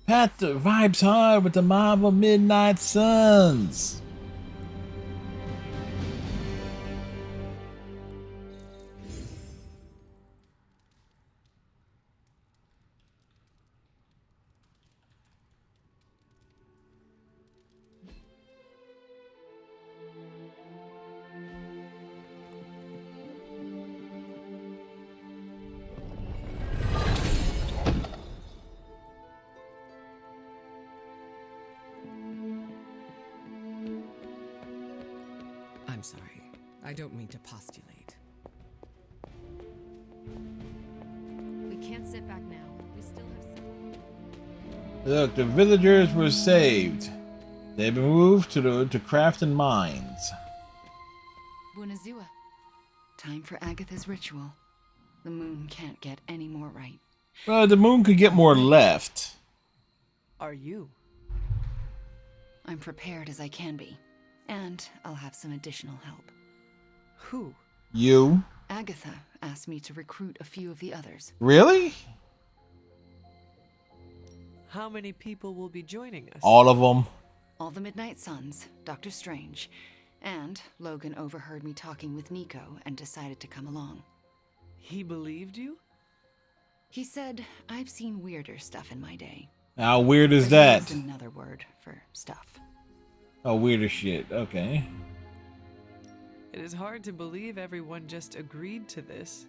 Pat the vibes hard with the Marvel Midnight Suns. I'm sorry. I don't mean to postulate. We can't sit back now. We still have... Look, the villagers were saved. They've been moved to Crafton Mines. Buonazua. Time for Agatha's ritual. The moon can't get any more right. Well, the moon could get more left. Are you? I'm prepared as I can be. And I'll have some additional help. Who? You? Agatha asked me to recruit a few of the others. Really? How many people will be joining us? All of them. All the Midnight Suns, Doctor Strange, and Logan overheard me talking with Nico and decided to come along. He believed you? He said, I've seen weirder stuff in my day. How weird is But that? he used another word for stuff. Oh, weirder shit. Okay. It is hard to believe everyone just agreed to this.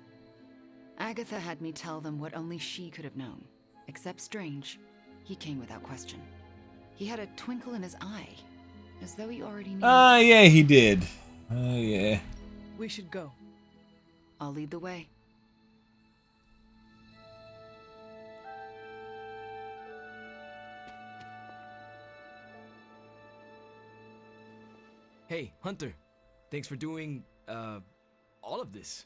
Agatha had me tell them what only she could have known. Except Strange. He came without question. He had a twinkle in his eye, as though he already knew. Yeah, he did. Yeah. We should go. I'll lead the way. Hey, Hunter. Thanks for doing, all of this.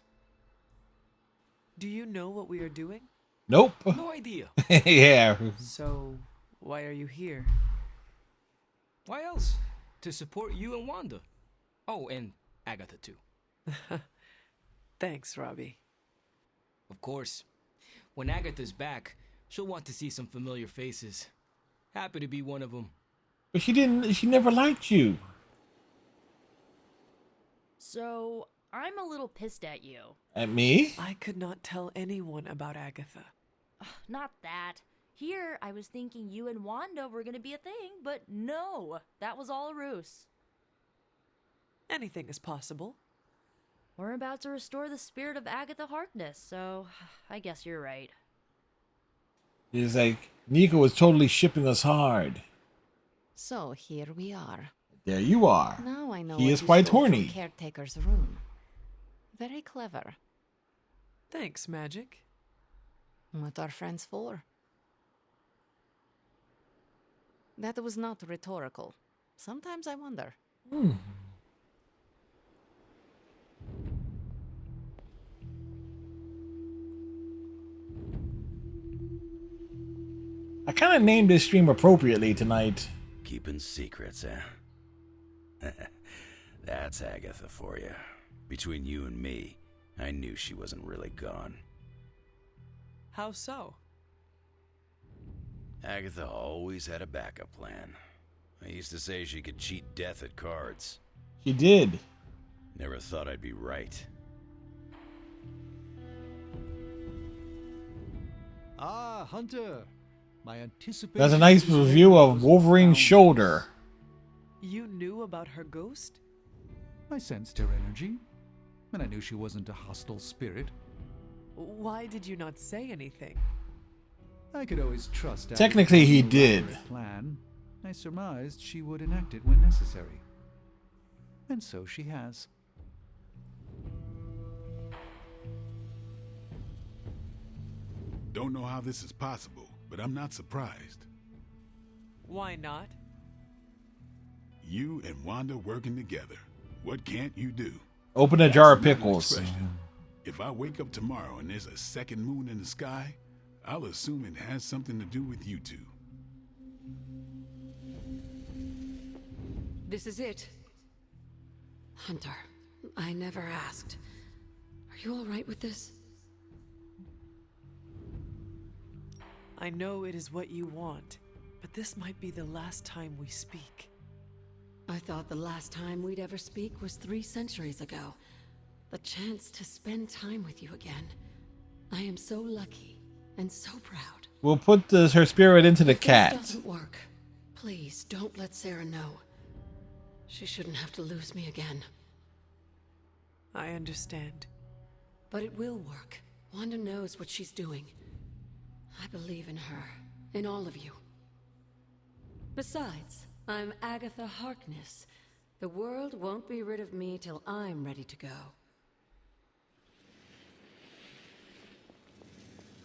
Do you know what we are doing? Nope. No idea. Yeah. So, why are you here? Why else? To support you and Wanda. Oh, and Agatha too. Thanks, Robbie. Of course. When Agatha's back, she'll want to see some familiar faces. Happy to be one of them. But she never liked you. So, I'm a little pissed at you. At me? I could not tell anyone about Agatha. Not that. Here, I was thinking you and Wanda were gonna be a thing, but no, that was all a ruse. Anything is possible. We're about to restore the spirit of Agatha Harkness, so I guess you're right. It's like, Nico was totally shipping us hard. So here we are. There you are. Now I know He what is you quite stole from horny. Caretaker's room. Very clever. Thanks, Magic. What are friends for? That was not rhetorical. Sometimes I wonder. I kind of named this stream appropriately tonight. Keeping secrets, eh? That's Agatha for you. Between you and me, I knew she wasn't really gone. How so? Agatha always had a backup plan. I used to say she could cheat death at cards. She did. Never thought I'd be right. Ah, Hunter. My anticipation. That's a nice review of Wolverine's shoulder. You knew about her ghost? I sensed her energy, and I knew she wasn't a hostile spirit. Why did you not say anything? I could always trust. Technically, he Agatha's did. elaborate plan. I surmised she would enact it when necessary, and so she has. Don't know how this is possible, but I'm not surprised. Why not? You and Wanda working together. What can't you do? Open a jar of pickles. If I wake up tomorrow and there's a second moon in the sky, I'll assume it has something to do with you two. This is it. Hunter, I never asked. Are you all right with this? I know it is what you want, but this might be the last time we speak. I thought the last time we'd ever speak was 3 centuries ago. The chance to spend time with you again. I am so lucky and so proud. We'll put her spirit into the If cat. this doesn't work, please don't let Sarah know. She shouldn't have to lose me again. I understand. But it will work. Wanda knows what she's doing. I believe in her, in all of you. Besides, I'm Agatha Harkness. The world won't be rid of me till I'm ready to go.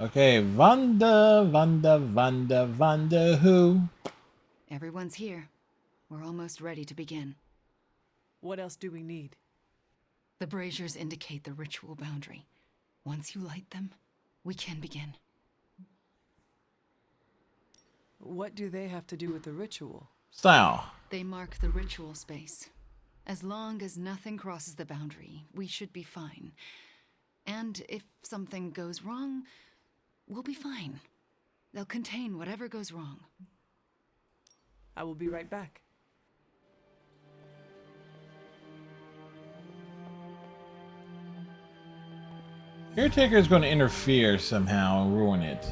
Okay, Wanda who? Everyone's here. We're almost ready to begin. What else do we need? The braziers indicate the ritual boundary. Once you light them, we can begin. What do they have to do with the ritual? Style. They mark the ritual space. As long as nothing crosses the boundary, we should be fine. And if something goes wrong, we'll be fine. They'll contain whatever goes wrong. I will be right back. Caretaker is going to interfere somehow and ruin it.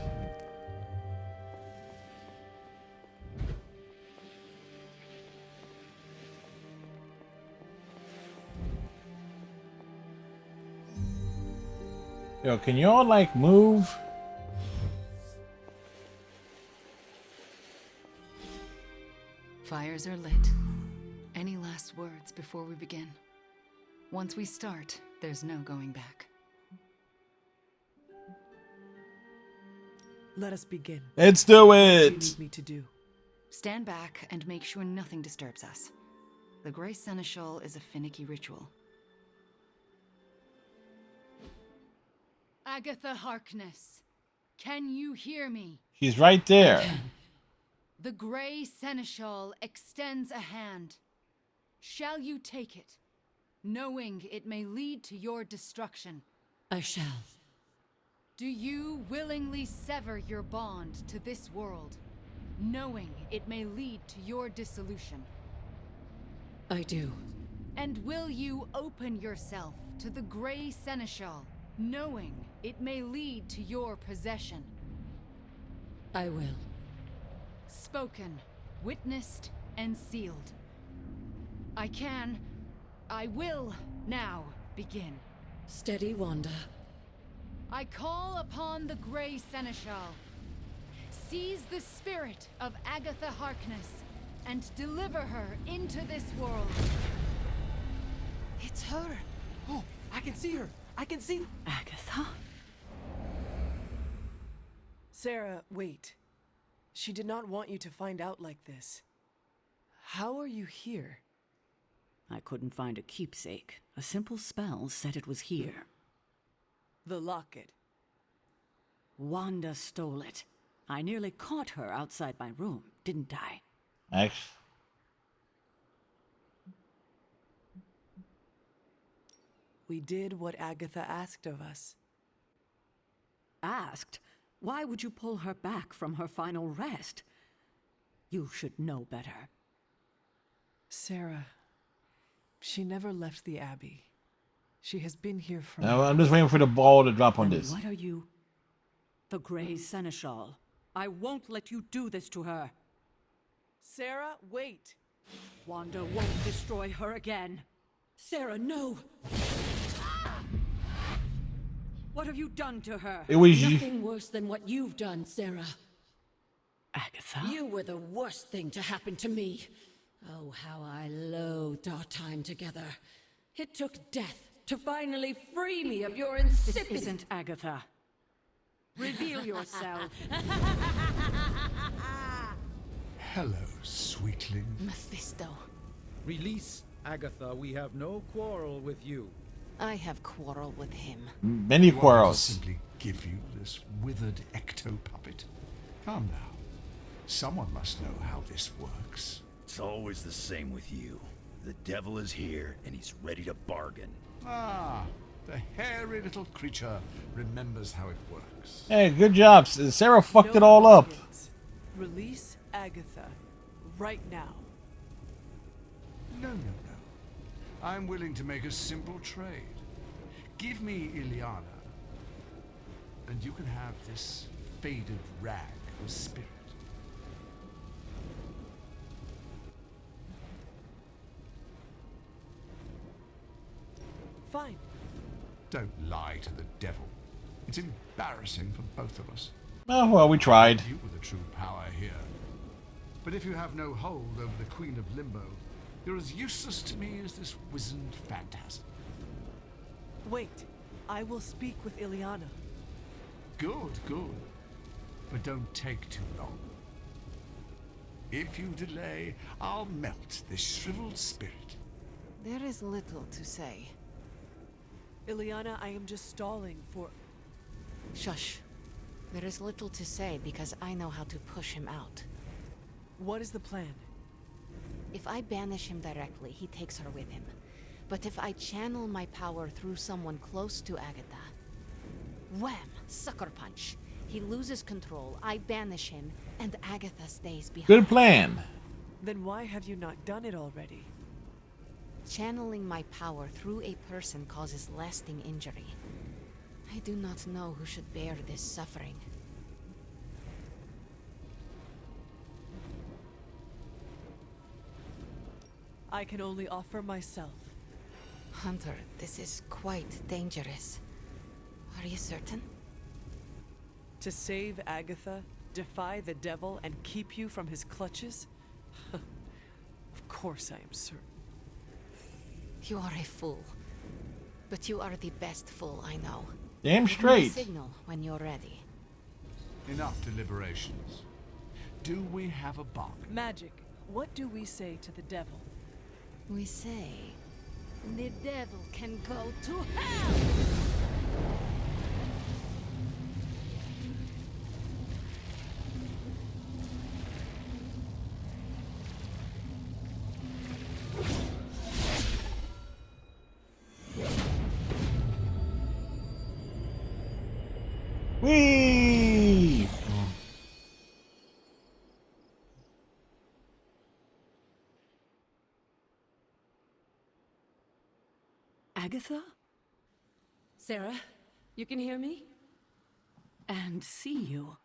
Yo, can y'all like move? Fires are lit. Any last words before we begin? Once we start, there's no going back. Let us begin. Let's do What do you it! need me to do? Stand back and make sure nothing disturbs us. The Grey Seneschal is a finicky ritual. Agatha Harkness, can you hear me? She's right there. The Grey Seneschal extends a hand. Shall you take it, knowing it may lead to your destruction? I shall. Do you willingly sever your bond to this world knowing it may lead to your dissolution? I do. And will you open yourself to the Grey Seneschal, knowing it may lead to your possession? I will. Spoken, witnessed, and sealed. I will now begin. Steady, Wanda. I call upon the Grey Seneschal. Seize the spirit of Agatha Harkness and deliver her into this world. It's her. Oh, I can see her. I can see Agatha? Sarah, wait. She did not want you to find out like this. How are you here? I couldn't find a keepsake. A simple spell said it was here. The locket. Wanda stole it. I nearly caught her outside my room, didn't I? X. We did what Agatha asked of us. Asked? Why would you pull her back from her final rest? You should know better. Sarah, she never left the Abbey. She has been here for... Now, I'm just waiting for the ball to drop on Then this. what are you? The Grey Seneschal. I won't let you do this to her. Sarah, wait. Wanda won't destroy her again. Sarah, no! What have you done to her? It was you. Nothing worse than what you've done, Sarah. Agatha? You were the worst thing to happen to me. Oh, how I loathed our time together. It took death to finally free me of your insipid... This isn't Agatha. Reveal yourself. Hello, sweetling. Mephisto. Release Agatha. We have no quarrel with you. I have quarrel with him. Many You want me to quarrels. simply give you this withered ecto-puppet. Calm now. Someone must know how this works. It's always the same with you. The devil is here, and he's ready to bargain. Ah, the hairy little creature remembers how it works. Hey, good job. Sarah fucked it all up. Release Agatha. Right now. No. I'm willing to make a simple trade. Give me Ileana, and you can have this faded rag of spirit. Fine. Don't lie to the devil. It's embarrassing for both of us. Oh, well, we tried. You were the true power here. But if you have no hold over the Queen of Limbo, you're as useless to me as this wizened phantasm. Wait. I will speak with Ileana. Good. But don't take too long. If you delay, I'll melt this shriveled spirit. There is little to say. Ileana, I am just stalling for... Shush. There is little to say because I know how to push him out. What is the plan? If I banish him directly, he takes her with him. But if I channel my power through someone close to Agatha... Wham! Sucker punch. He loses control, I banish him, and Agatha stays behind. Good plan. Then why have you not done it already? Channeling my power through a person causes lasting injury. I do not know who should bear this suffering. I can only offer myself. Hunter, this is quite dangerous. Are you certain? To save Agatha, defy the devil, and keep you from his clutches? Of course I am certain. You are a fool. But you are the best fool I know. Damn Give me a straight. signal when you're ready. Enough deliberations. Do we have a bargain? Magic. What do we say to the devil? We say... The devil can go to hell! Whee! Agatha? Sarah, you can hear me? And see you.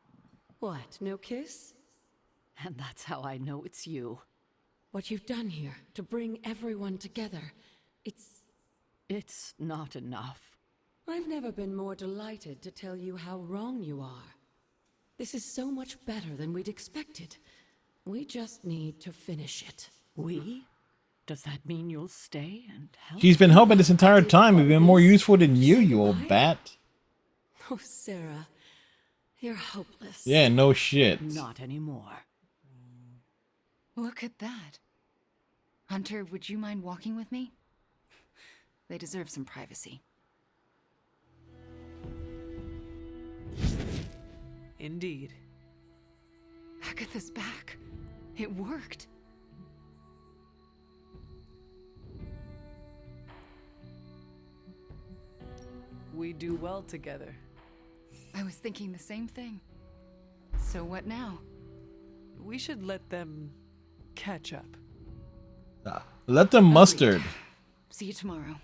What, no kiss? And that's how I know it's you. What you've done here, to bring everyone together, It's not enough. I've never been more delighted to tell you how wrong you are. This is so much better than we'd expected. We just need to finish it. We? Does that mean you'll stay and help? She's been helping this entire time. We've been more useful than you old bat. Oh, Sarah, you're hopeless. Yeah, no shit. Not anymore. Look at that. Hunter, would you mind walking with me? They deserve some privacy. Indeed. Agatha's back. It worked. We do well together. I was thinking the same thing. So what now? We should let them catch up. Let them mustard. See you tomorrow.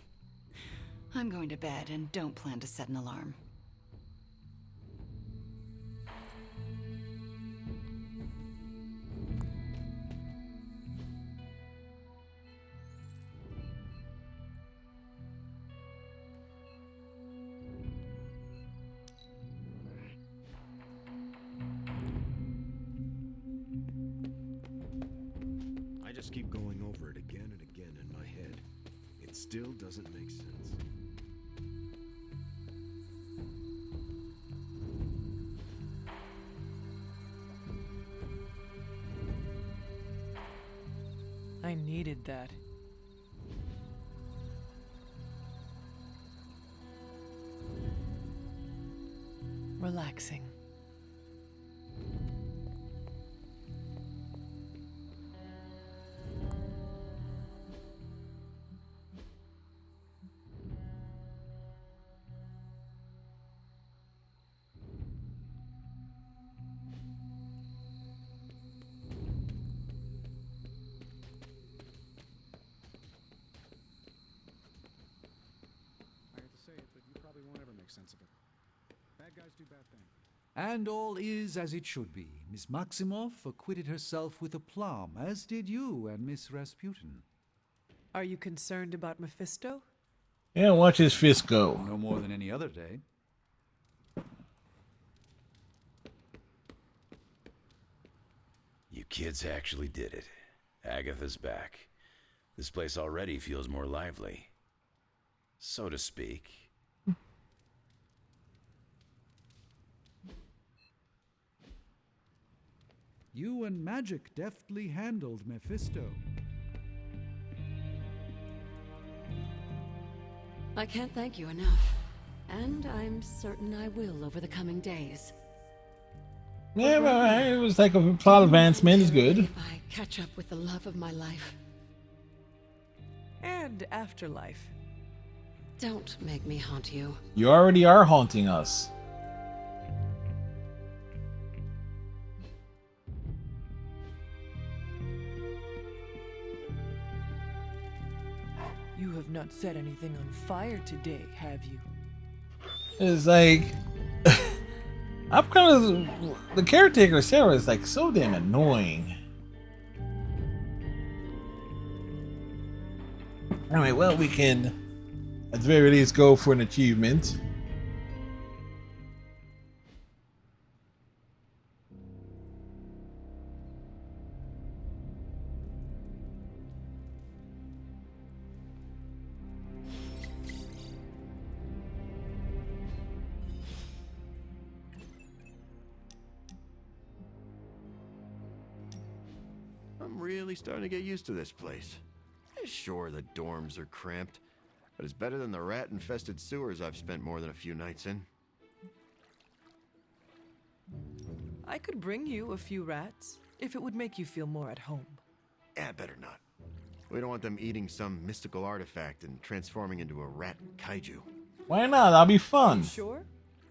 I'm going to bed and don't plan to set an alarm. I just keep going over it again and again in my head. It still doesn't make sense. I needed that. Relaxing. I hate to say it, but you probably won't ever make sense of it. Bad guys do bad things. And all is as it should be. Miss Maximoff acquitted herself with aplomb, as did you and Miss Rasputin. Are you concerned about Mephisto? Yeah, watch his fist go. No more than any other day. You kids actually did it. Agatha's back. This place already feels more lively. So to speak. You and Magic deftly handled Mephisto. I can't thank you enough. And I'm certain I will over the coming days. Yeah, well, it was like a plot advancement. Is good. If I catch up with the love of my life. And afterlife. Don't make me haunt you. You already are haunting us. You have not set anything on fire today, have you? It's like I'm kind of the caretaker Sarah is like so damn annoying. Anyway, well, we can at the very least go for an achievement. I'm really starting to get used to this place. Sure, the dorms are cramped, but it's better than the rat-infested sewers I've spent more than a few nights in. I could bring you a few rats, if it would make you feel more at home. Yeah, better not. We don't want them eating some mystical artifact and transforming into a rat kaiju. Why not? That'll be fun. Sure?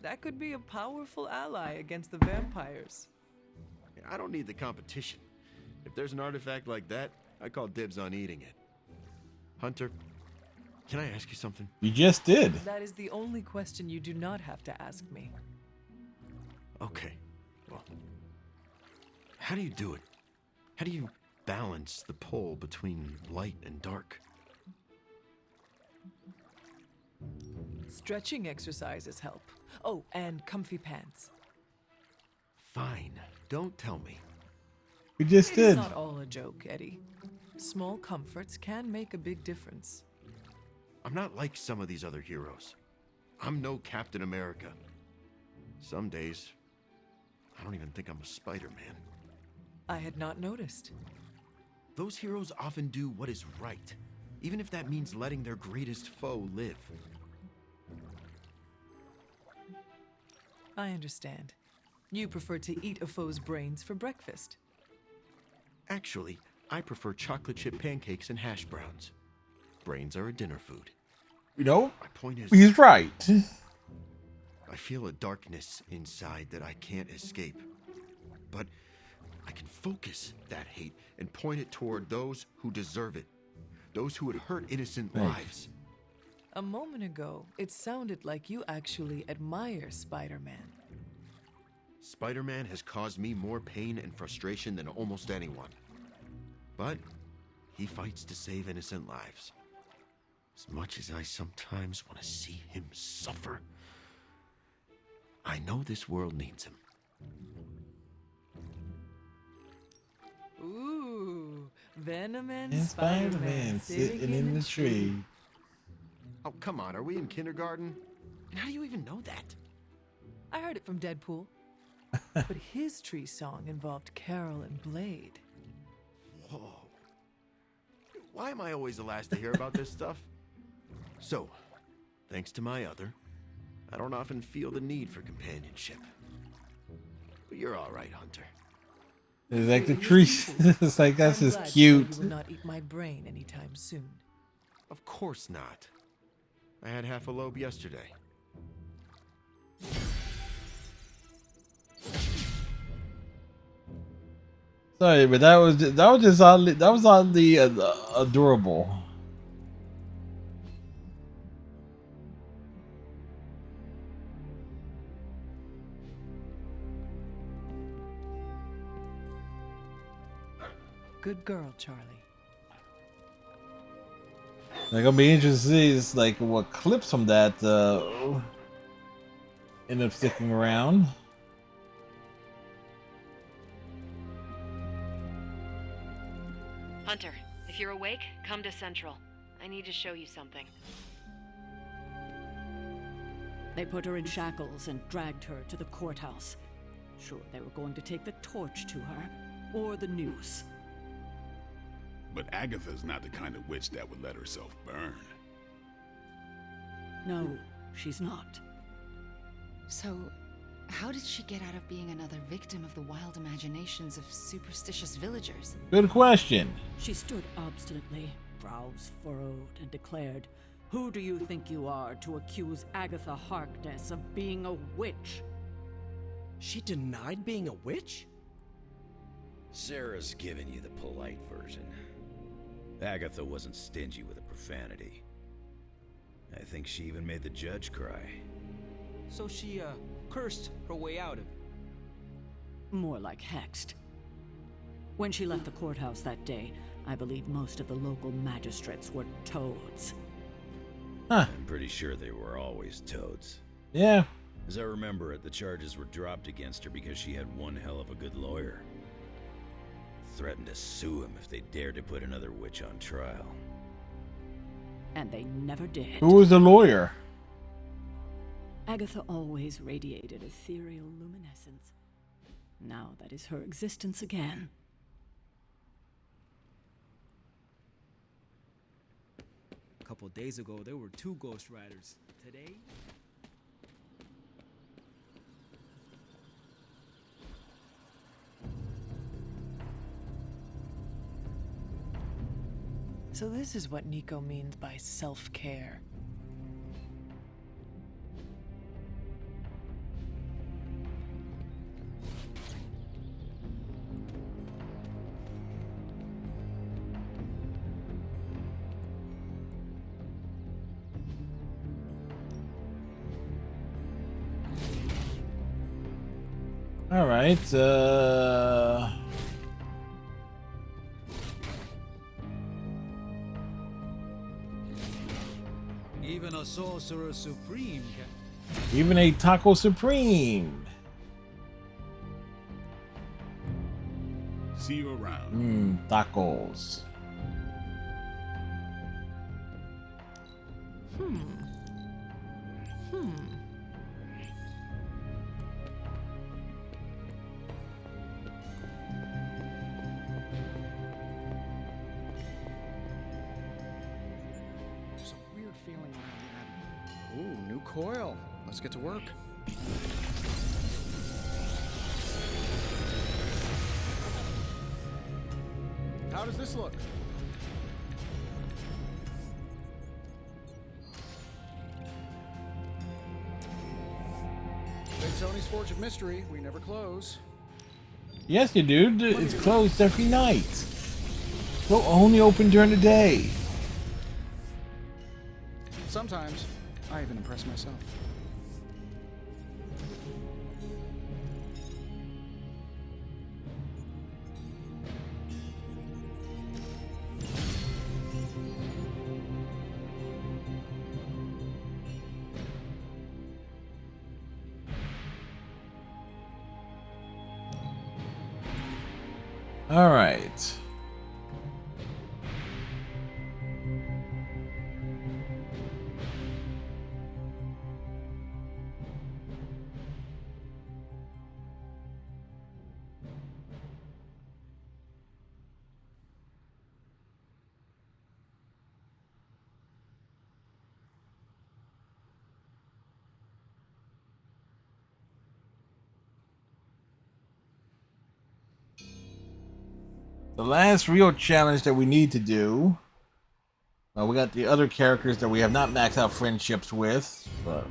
That could be a powerful ally against the vampires. I don't need the competition. If there's an artifact like that, I call dibs on eating it. Hunter, Can I ask you something? You just did. That is the only question you do not have to ask me. Okay. Well, how do you do it? How do you balance the pull between light and dark? Stretching exercises help. Oh, and comfy pants. Fine. Don't tell me. You just did. It's not all a joke, Eddie. Small comforts can make a big difference. I'm not like some of these other heroes. I'm no Captain America. Some days, I don't even think I'm a Spider-Man. I had not noticed. Those heroes often do what is right, even if that means letting their greatest foe live. I understand. You prefer to eat a foe's brains for breakfast. Actually, I prefer chocolate chip pancakes and hash browns. Brains are a dinner food. You know, my point is, he's right. I feel a darkness inside that I can't escape. But I can focus that hate and point it toward those who deserve it. Those who would hurt innocent lives. A moment ago, it sounded like you actually admire Spider-Man. Spider-Man has caused me more pain and frustration than almost anyone. But he fights to save innocent lives. As much as I sometimes want to see him suffer, I know this world needs him. Ooh, Venom and Spider-Man sitting in the tree. Oh, come on, are we in kindergarten? And how do you even know that? I heard it from Deadpool. But his tree song involved Carol and Blade. Whoa. Why am I always the last to hear about this stuff? So, thanks to my other, I don't often feel the need for companionship. But you're all right, Hunter. It's like the tree. It's like, that's I'm just glad cute. You will not eat my brain anytime soon. Of course not. I had half a lobe yesterday. Sorry, but that was oddly adorable. Good girl, Charlie. Like, I'll be interested to see is like what clips from that end up sticking around. Hunter, if you're awake, come to Central. I need to show you something. They put her in shackles and dragged her to the courthouse. Sure, they were going to take the torch to her, or the noose. But Agatha's not the kind of witch that would let herself burn. No, she's not. So, how did she get out of being another victim of the wild imaginations of superstitious villagers? Good question. She stood obstinately, brows furrowed, and declared, "Who do you think you are to accuse Agatha Harkness of being a witch?" She denied being a witch? Sarah's giving you the polite version. Agatha wasn't stingy with a profanity. I think she even made the judge cry. So she, cursed her way out of it? More like hexed. When she left the courthouse that day, I believe most of the local magistrates were toads. Huh. I'm pretty sure they were always toads. Yeah. As I remember it, the charges were dropped against her because she had one hell of a good lawyer. Threatened to sue him if they dared to put another witch on trial. And they never did. Who was the lawyer? Agatha always radiated ethereal luminescence. Now that is her existence again. A couple days ago, there were 2 Ghost Riders. Today? So this is what Nico means by self-care. All right. Even a sorcerer supreme can. Even a Taco Supreme. See you around. Tacos. There's a weird feeling around the avenue. Ooh, new coil. Let's get to work. How does this look? Big Tony's Forge of Mystery. We never close. Yes, you do. It's closed every night. Well, only open during the day. Sometimes, I even impress myself. All right. The last real challenge that we need to do. We got the other characters that we have not maxed out friendships with, but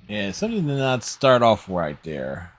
yeah, something did not start off right there.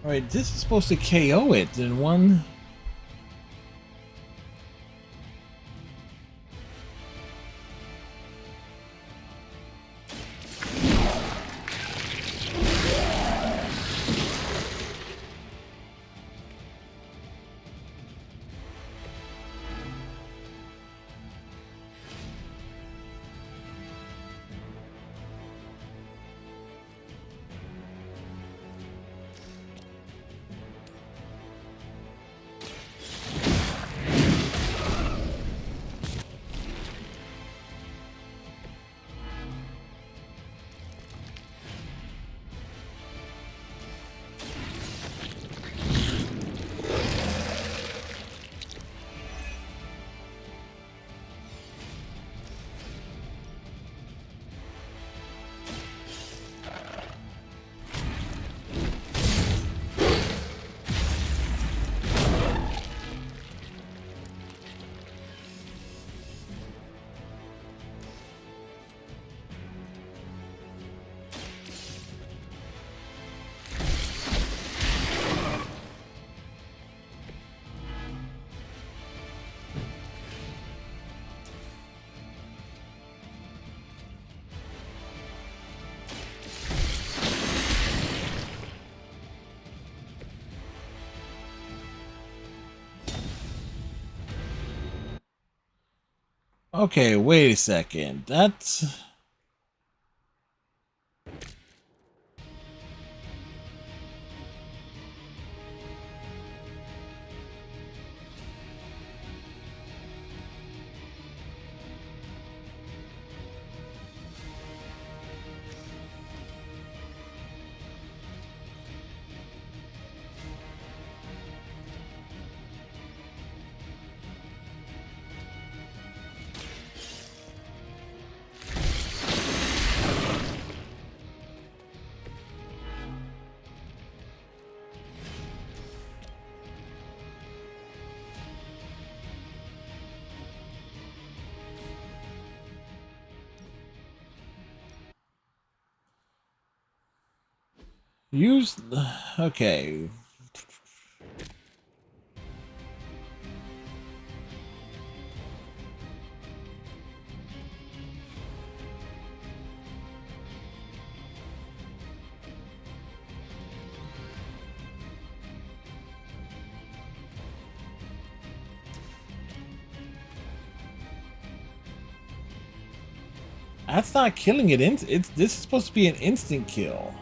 Alright, this is supposed to KO it in one. Okay, wait a second. That's... Use... Okay. That's not killing it. It's this is supposed to be an instant kill.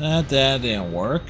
That didn't work.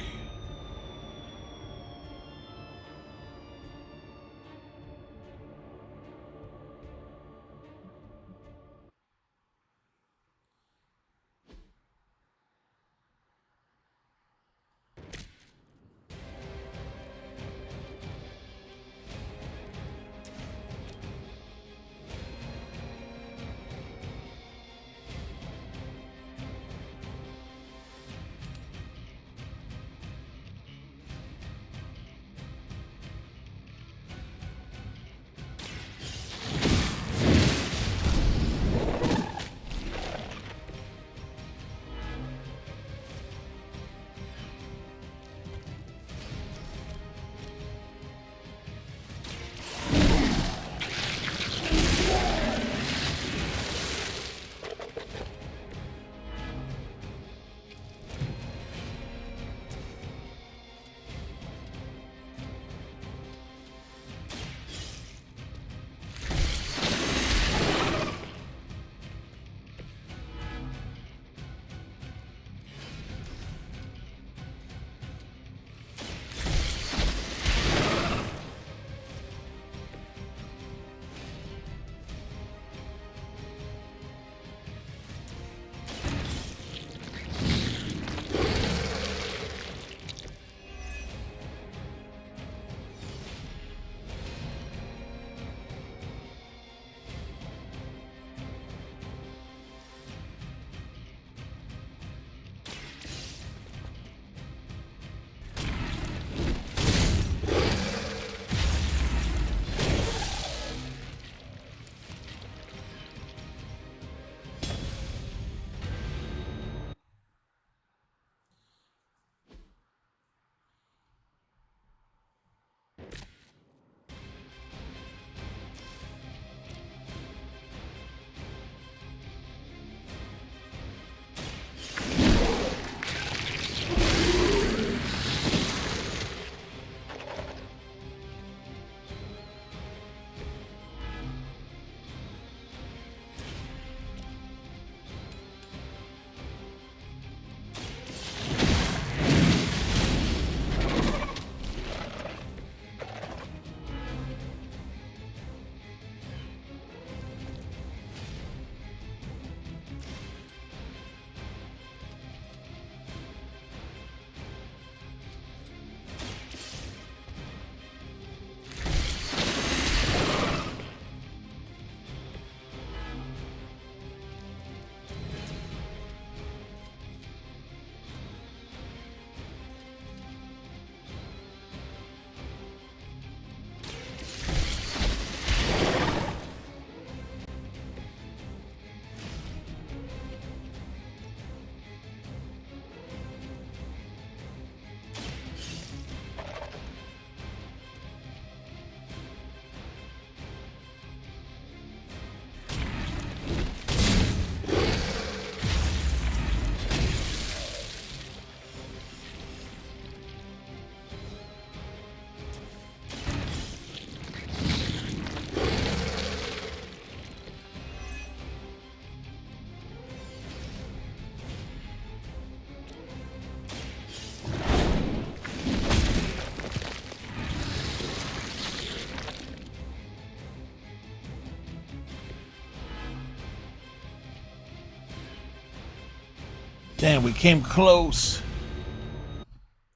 Damn, we came close.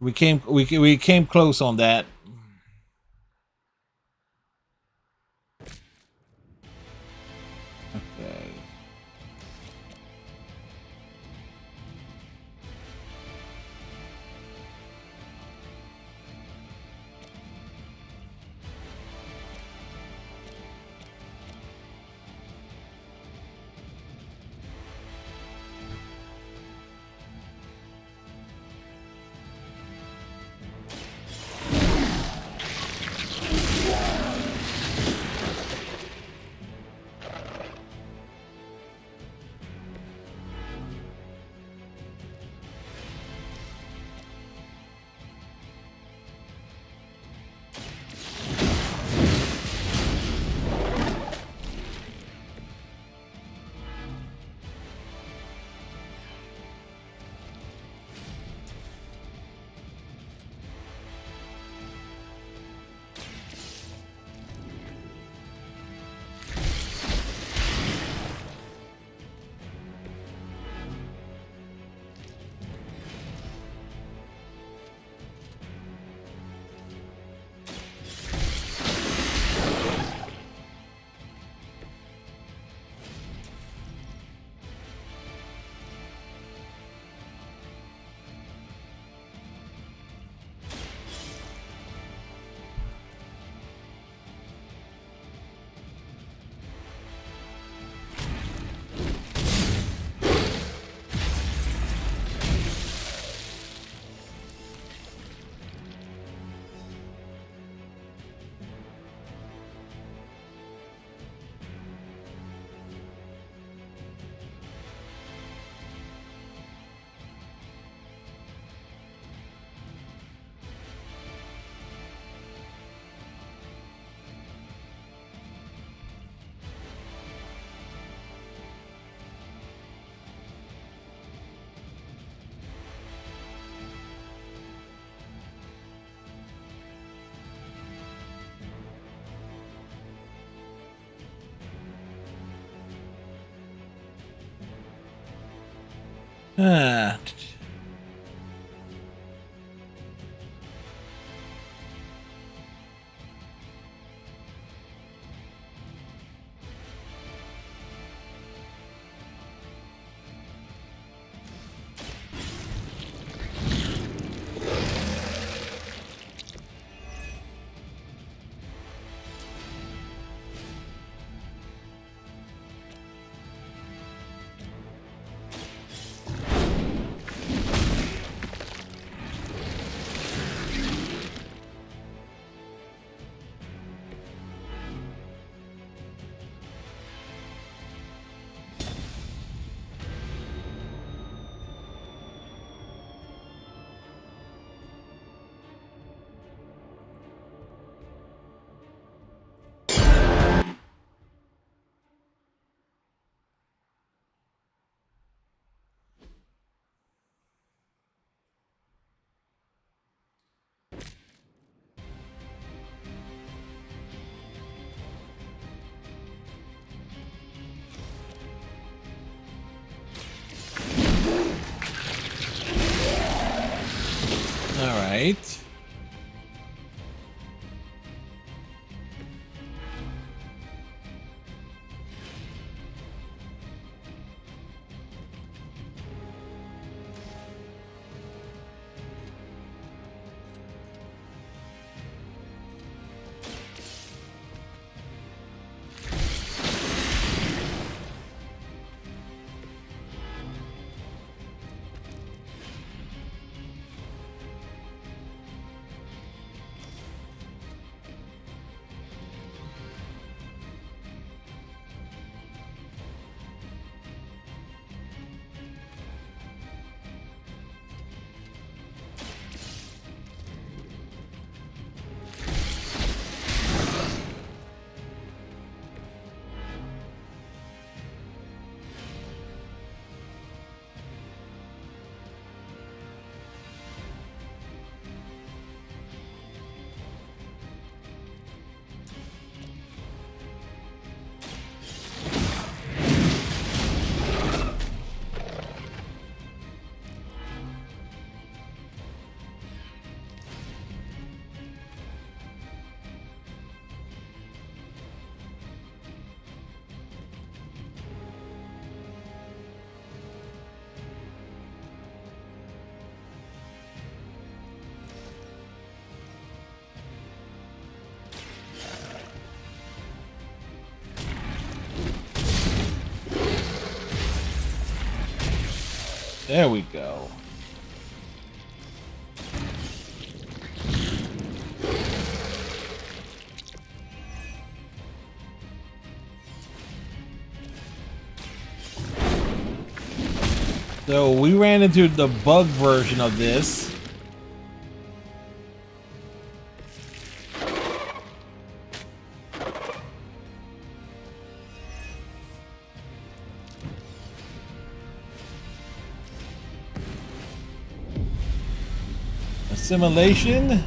We came close on that. Okay. Ah. All right. There we go. So we ran into the bug version of this. Assimilation.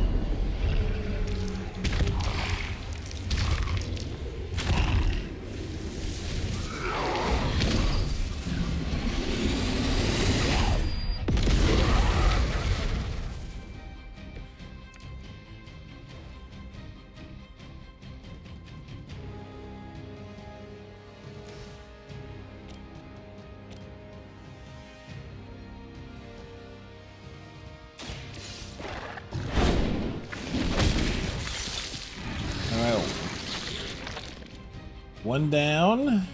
One down.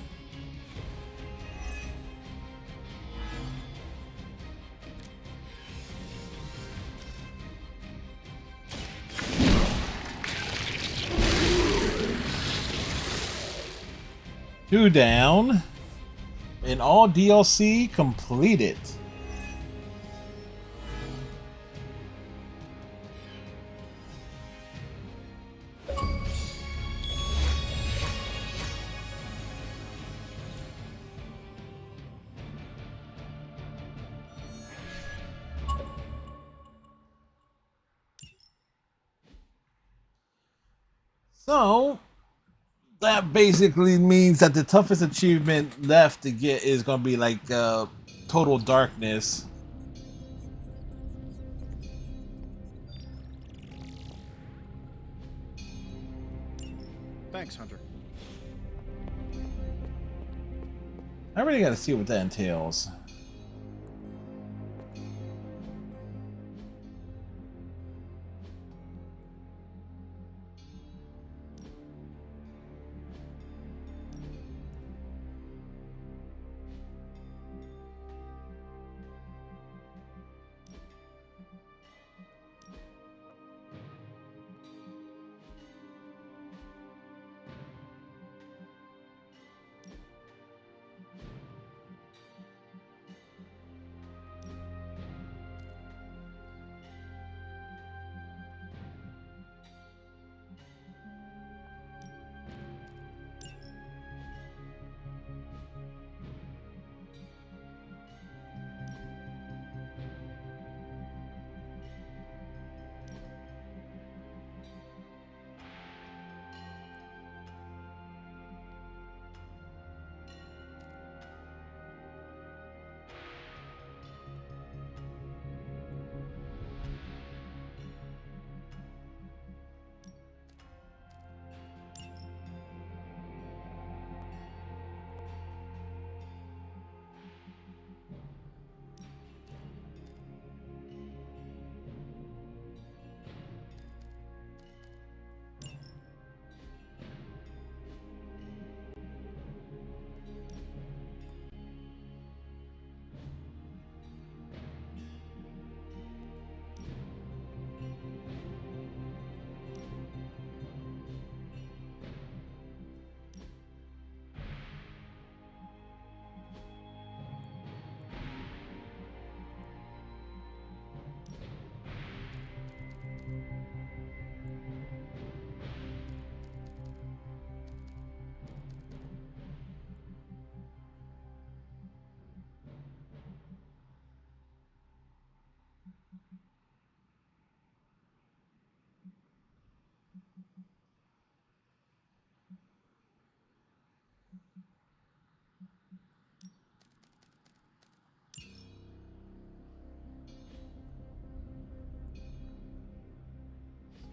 Two down. And all DLC completed. So that basically means that the toughest achievement left to get is going to be like Total Darkness. Thanks, Hunter. I really got to see what that entails.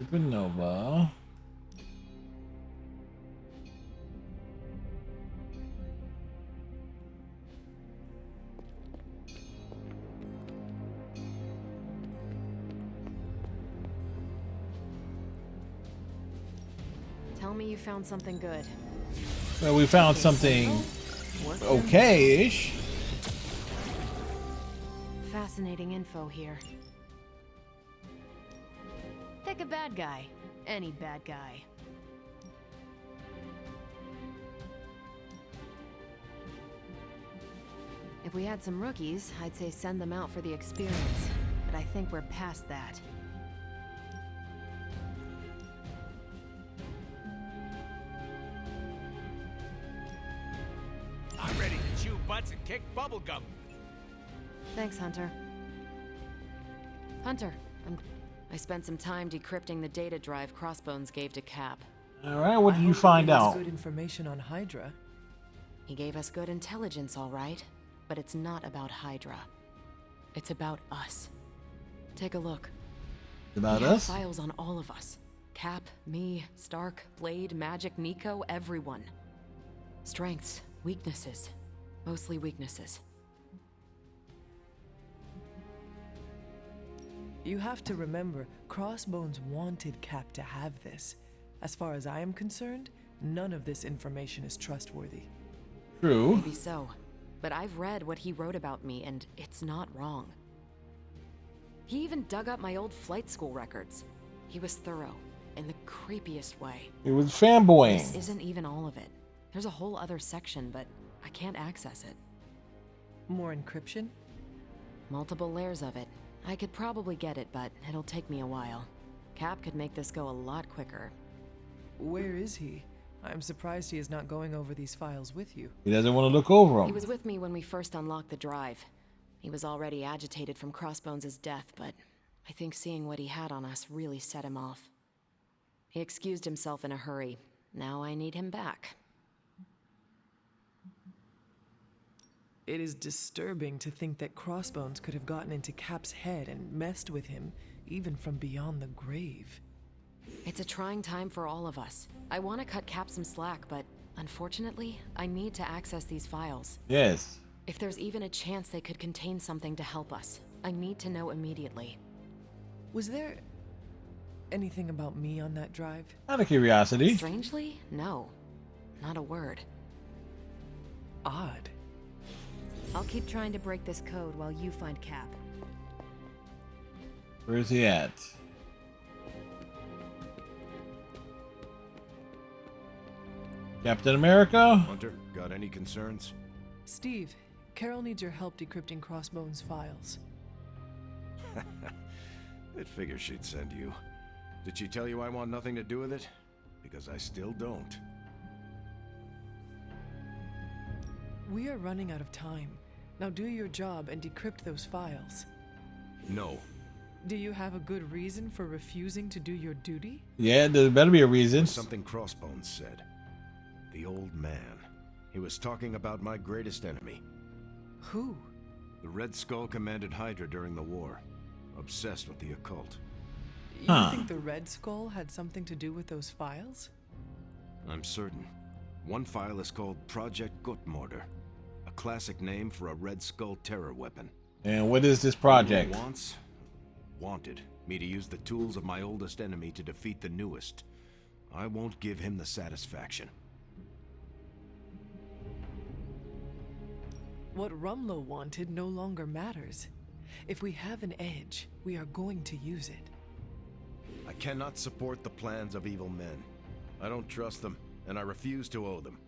Supernova. Tell me you found something good. Well, we found something okay-ish. fascinating info here. Pick a bad guy. Any bad guy. If we had some rookies, I'd say send them out for the experience. But I think we're past that. I'm ready to chew butts and kick bubblegum. Thanks, Hunter. Hunter, I spent some time decrypting the data drive Crossbones gave to Cap. Alright, what did you find out? Good information on Hydra. He gave us good intelligence, all right. But it's not about Hydra. It's about us. Take a look. About We have us? files on all of us. Cap, me, Stark, Blade, Magic, Nico, everyone. Strengths, weaknesses. Mostly weaknesses. You have to remember, Crossbones wanted Cap to have this. As far as I am concerned, none of this information is trustworthy. True. Maybe so. But I've read what he wrote about me, and it's not wrong. He even dug up my old flight school records. He was thorough, in the creepiest way. It was fanboying. This isn't even all of it. There's a whole other section, but I can't access it. More encryption? Multiple layers of it. I could probably get it, but it'll take me a while. Cap could make this go a lot quicker. Where is he? I'm surprised he is not going over these files with you. He doesn't want to look over them. He was with me when we first unlocked the drive. He was already agitated from Crossbones' death, but I think seeing what he had on us really set him off. He excused himself in a hurry. Now I need him back. It is disturbing to think that Crossbones could have gotten into Cap's head and messed with him, even from beyond the grave. It's a trying time for all of us. I want to cut Cap some slack, but unfortunately, I need to access these files. Yes. If there's even a chance they could contain something to help us, I need to know immediately. Was there anything about me on that drive? Out of curiosity. Strangely, no. Not a word. Odd. I'll keep trying to break this code while you find Cap. Where's he at? Captain America? Hunter, got any concerns? Steve, Carol needs your help decrypting Crossbones' files. It figures she'd send you. Did she tell you I want nothing to do with it? Because I still don't. We are running out of time. Now do your job and decrypt those files. No. Do you have a good reason for refusing to do your duty? Yeah, there better be a reason. Something Crossbones said. The old man. He was talking about my greatest enemy. Who? The Red Skull commanded Hydra during the war. Obsessed with the occult. You think the Red Skull had something to do with those files? I'm certain. One file is called Project Gutmorder, a classic name for a Red Skull terror weapon. And what is this project? Wanted me to use the tools of my oldest enemy to defeat the newest. I won't give him the satisfaction. What Rumlow wanted no longer matters. If we have an edge, we are going to use it. I cannot support the plans of evil men. I don't trust them, and I refuse to owe them.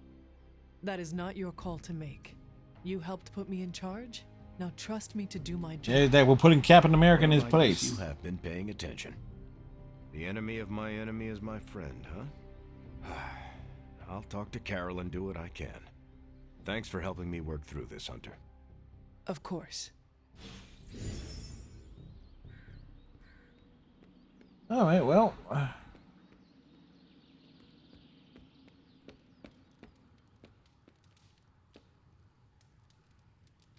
That is not your call to make. You helped put me in charge. Now trust me to do my job. Yeah, that we're putting Captain America in his I place. guess you have been paying attention. The enemy of my enemy is my friend, huh? I'll talk to Carol and do what I can. Thanks for helping me work through this, Hunter. Of course. All right, well.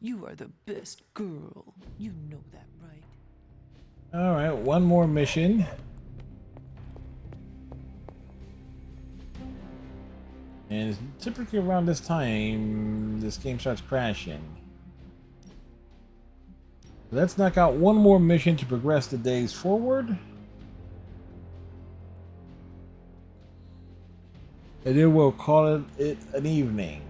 You are the best girl. You know that, right? All right, one more mission. And typically around this time, this game starts crashing. Let's knock out one more mission to progress the days forward. And then we'll call it an evening.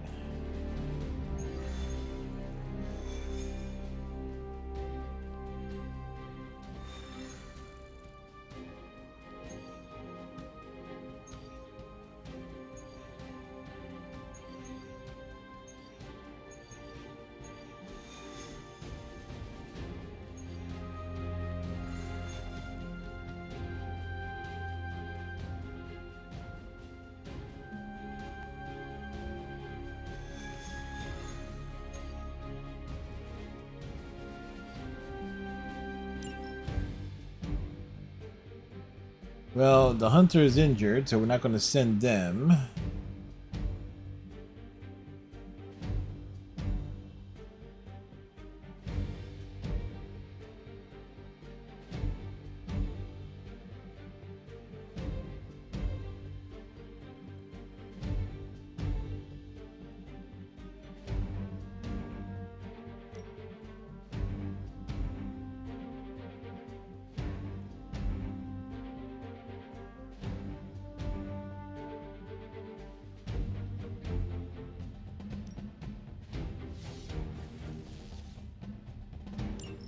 Well, the hunter is injured, so we're not going to send them.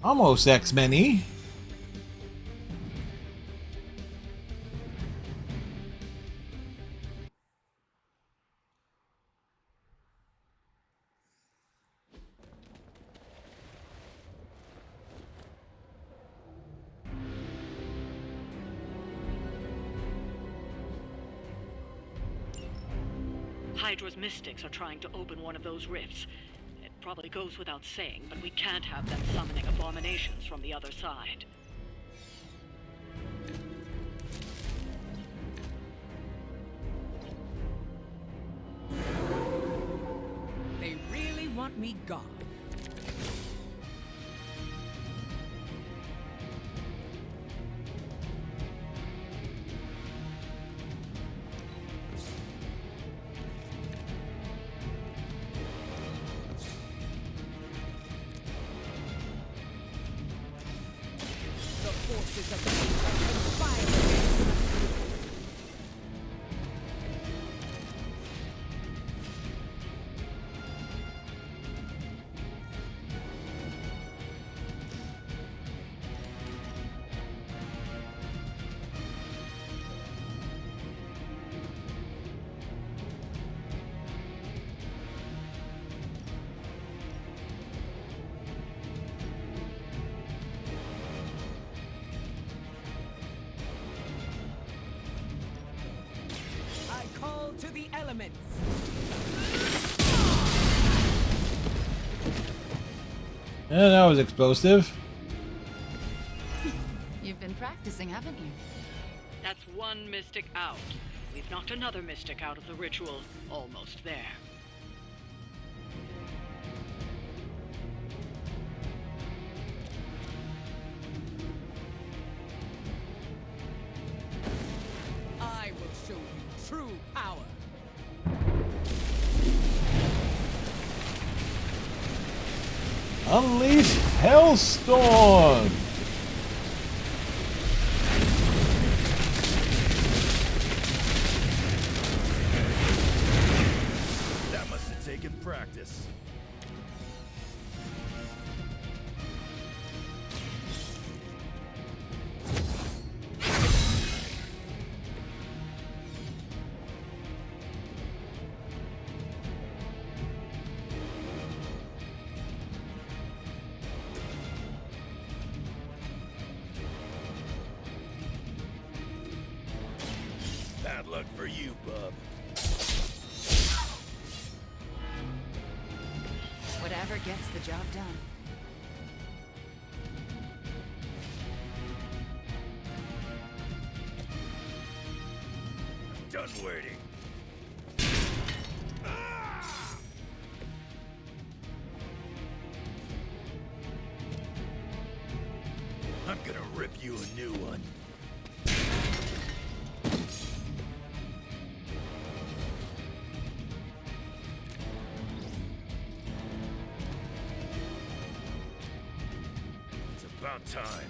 Almost X-Men-y. Hydra's mystics are trying to open one of those rifts. It probably goes without saying, but we can't have them summoning abominations from the other side. They really want me gone. Forces of the conspire. To the elements. Yeah, that was explosive. You've been practicing, haven't you? That's one mystic out. We've knocked another mystic out of the ritual. Almost there. I will show you true power. Unleash Hellstorm! That must have taken practice. Bad luck for you, bub. Whatever gets the job done. Done waiting. I'm gonna rip you a new one. It's about time.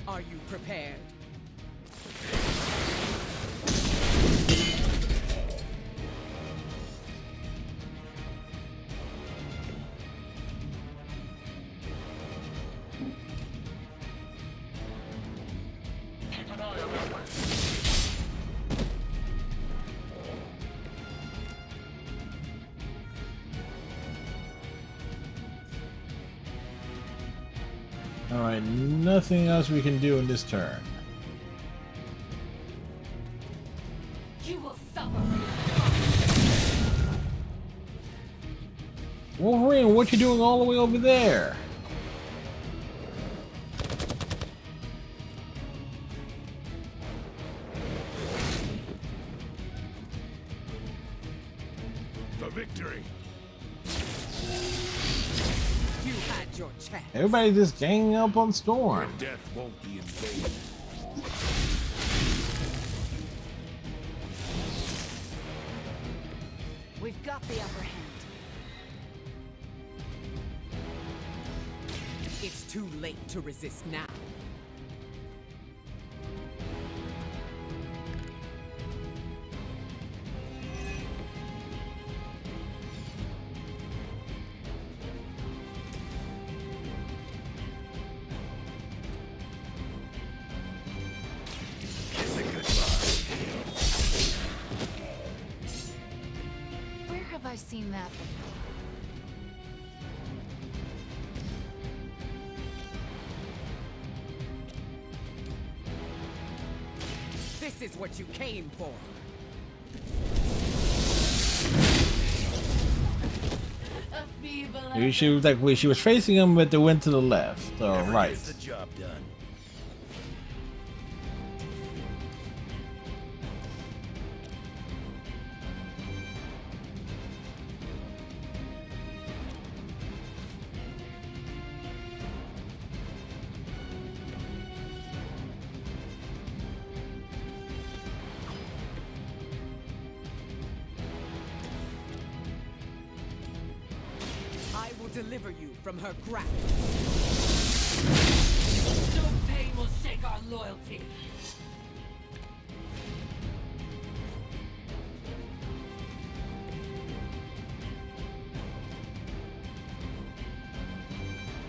Are you prepared? Alright, nothing else we can do in this turn. Wolverine, what you doing all the way over there? For victory. You had your chance. Everybody just ganging up on Storm. Your death won't be in vain. We've got the upper hand. It's too late to resist now. Where have I seen that before? This is what you came for. She was like, she was facing him, but they went to the left. So right. Gets the job done. I will deliver you from her grasp. No pain will shake our loyalty.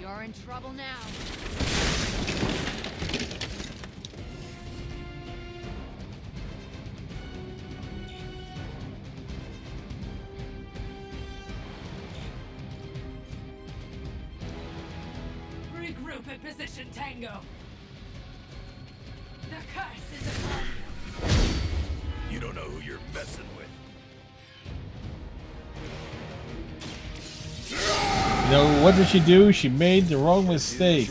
You're in trouble now. Regroup in position, Tango. The curse is upon you. You don't know who you're messing with. You know, what did she do? She made the wrong mistake.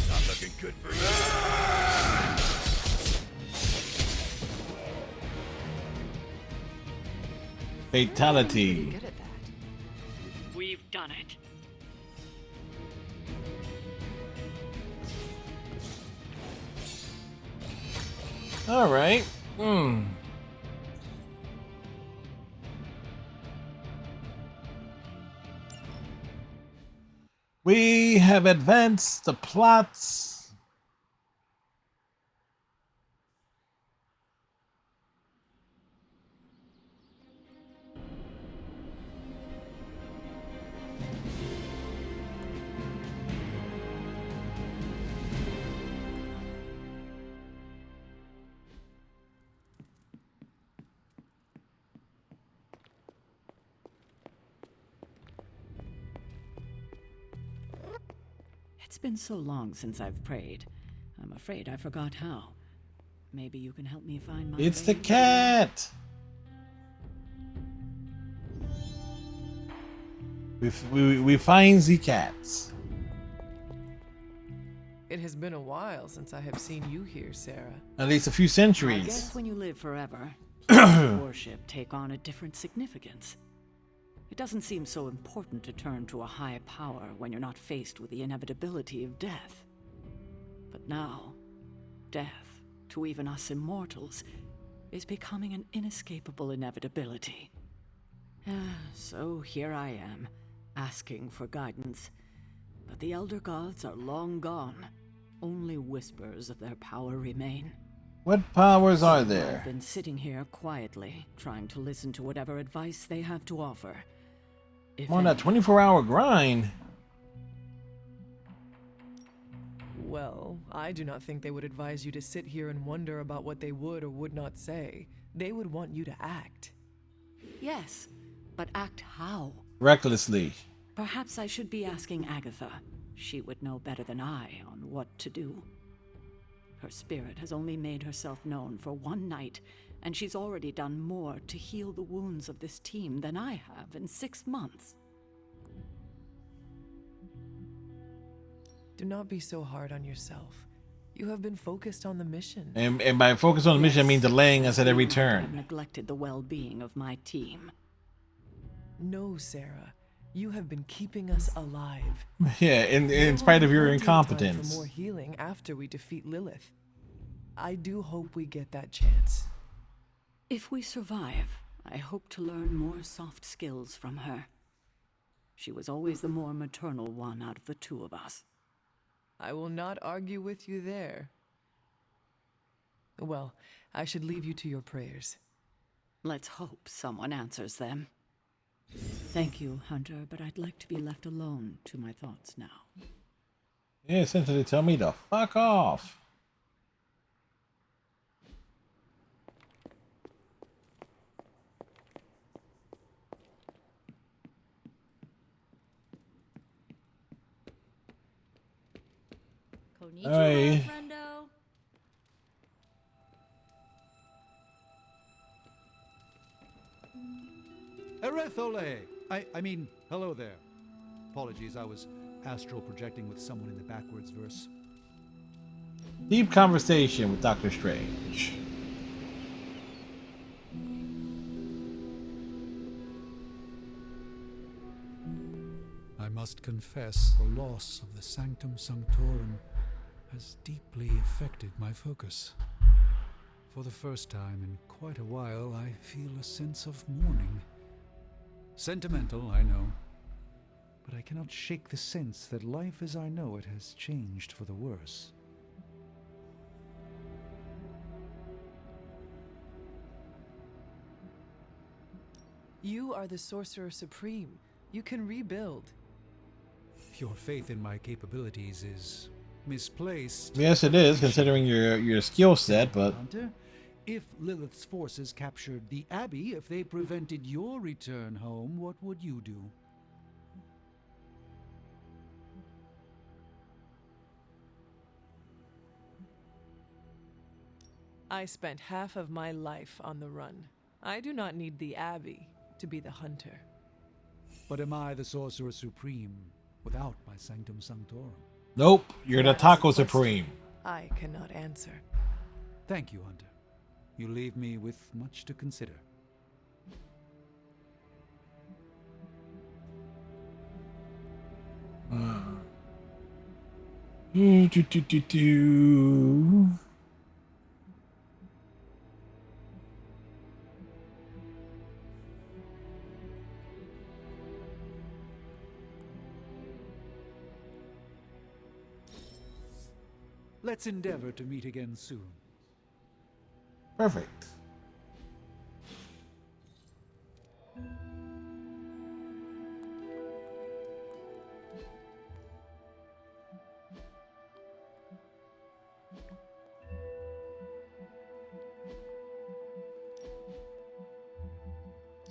Not looking good for you. Fatality. Good at that. We've done it. All right. We have advanced the plots. It's been so long since I've prayed. I'm afraid I forgot how. Maybe you can help me find my It's the baby? cat. We find the cats. It has been a while since I have seen you here, Sarah. At least a few I centuries. guess when you live forever, places of worship take on a different significance. It doesn't seem so important to turn to a high power when you're not faced with the inevitability of death. But now, death, to even us immortals, is becoming an inescapable inevitability. So here I am, asking for guidance. But the Elder Gods are long gone. Only whispers of their power remain. What powers are So there? I've been sitting here quietly, trying to listen to whatever advice they have to offer. If On that any. 24-hour grind. Well, I do not think they would advise you to sit here and wonder about what they would or would not say. They would want you to act. Yes, but act how? Recklessly. Perhaps I should be asking Agatha. she would know better than I on what to do. Her spirit has only made herself known for one night, and she's already done more to heal the wounds of this team than I have in 6 months. Do not be so hard on yourself. You have been focused on the mission. And by focus on the mission, I mean delaying us at every I've turn. neglected the well-being of my team. No, Sarah. You have been keeping us alive. Yeah, in spite of your Plenty of time incompetence. for more healing after we defeat Lilith. I do hope we get that chance. If we survive, I hope to learn more soft skills from her. She was always the more maternal one out of the two of us. I will not argue with you there. Well, I should leave you to your prayers. Let's hope someone answers them. Thank you, Hunter, but I'd like to be left alone to my thoughts now. Yeah, essentially tell me to fuck off. Konnichiwa, Hey. friendo. Erethole! I mean, hello there. Apologies, I was astral projecting with someone in the backwards verse. Deep conversation with Doctor Strange. I must confess, the loss of the Sanctum Sanctorum has deeply affected my focus. For the first time in quite a while, I feel a sense of mourning. Sentimental, I know. But I cannot shake the sense that life as I know it has changed for the worse. You are the Sorcerer Supreme. You can rebuild. Your faith in my capabilities is misplaced. Yes, it is, considering your skill set, but Hunter, if Lilith's forces captured the Abbey, if they prevented your return home, what would you do? I spent half of my life on the run. I do not need the Abbey to be the hunter. But am I the Sorcerer Supreme without my Sanctum Sanctorum? nope, you're the Taco Supreme. I cannot answer. Thank you, Hunter. You leave me with much to consider. Do. Let's endeavor to meet again soon. Perfect.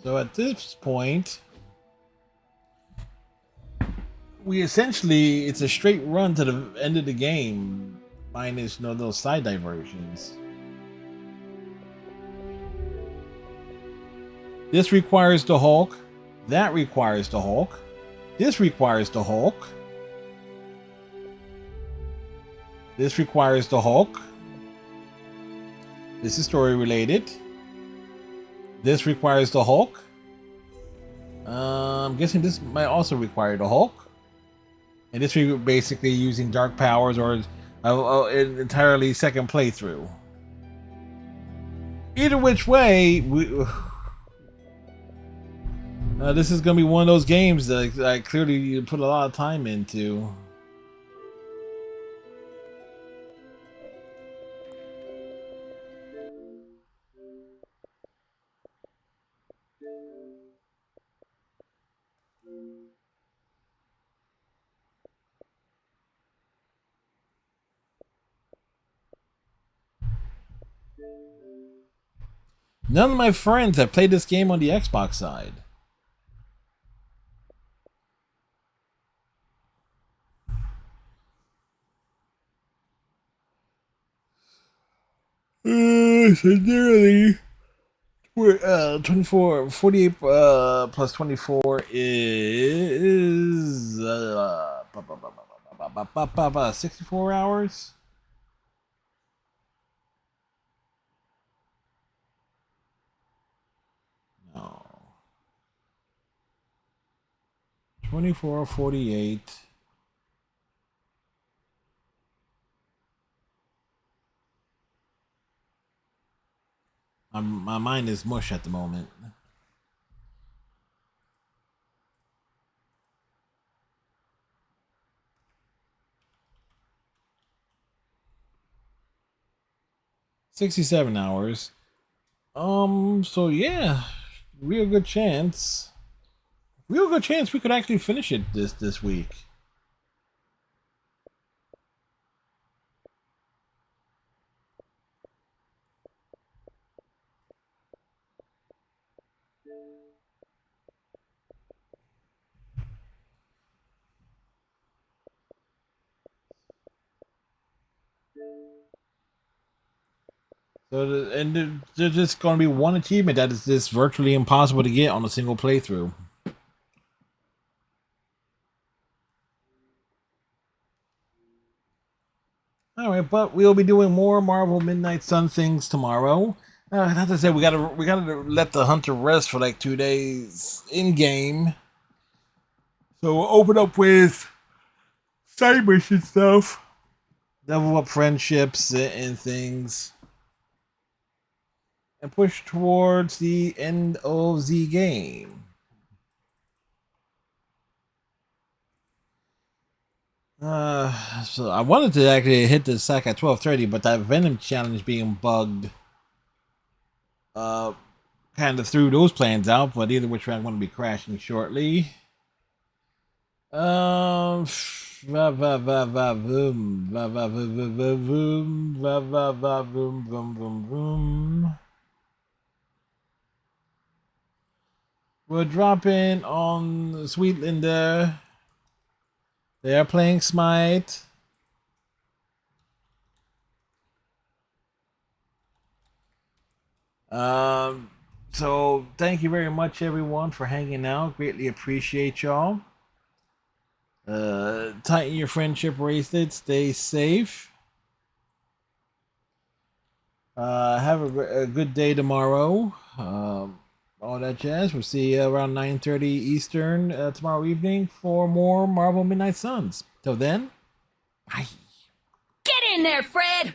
So at this point, we essentially, it's a straight run to the end of the game, minus those side diversions. This requires the Hulk. That requires the Hulk. This requires the Hulk. This requires the Hulk. This is story related. This requires the Hulk. I'm guessing this might also require the Hulk. And this is basically using dark powers or an entirely second playthrough. Either which way, this is going to be one of those games that I clearly put a lot of time into. None of my friends have played this game on the Xbox side. nearly 24, 48 plus 24 is 64 hours. No. 24, 48. My mind is mush at the moment. $67 hours. So yeah, real good chance we could actually finish it this week. So, and there's just going to be one achievement that is just virtually impossible to get on a single playthrough. All right, but we'll be doing more Marvel Midnight Sun things tomorrow. As I said, we gotta let the hunter rest for like 2 days in game. So we'll open up with side mission stuff, level up friendships and things, and push towards the end of the game. So I wanted to actually hit the sack at 12:30, but that Venom challenge being bugged, kind of threw those plans out. But either which way, I'm going to be crashing shortly. We're dropping on Sweet Linda. They are playing Smite. So thank you very much, everyone, for hanging out. Greatly appreciate y'all. Tighten your friendship bracelet. Stay safe. Have a good day tomorrow. All that jazz. We'll see you around 9:30 Eastern tomorrow evening for more Marvel Midnight Suns. Till then, bye. Get in there, Fred!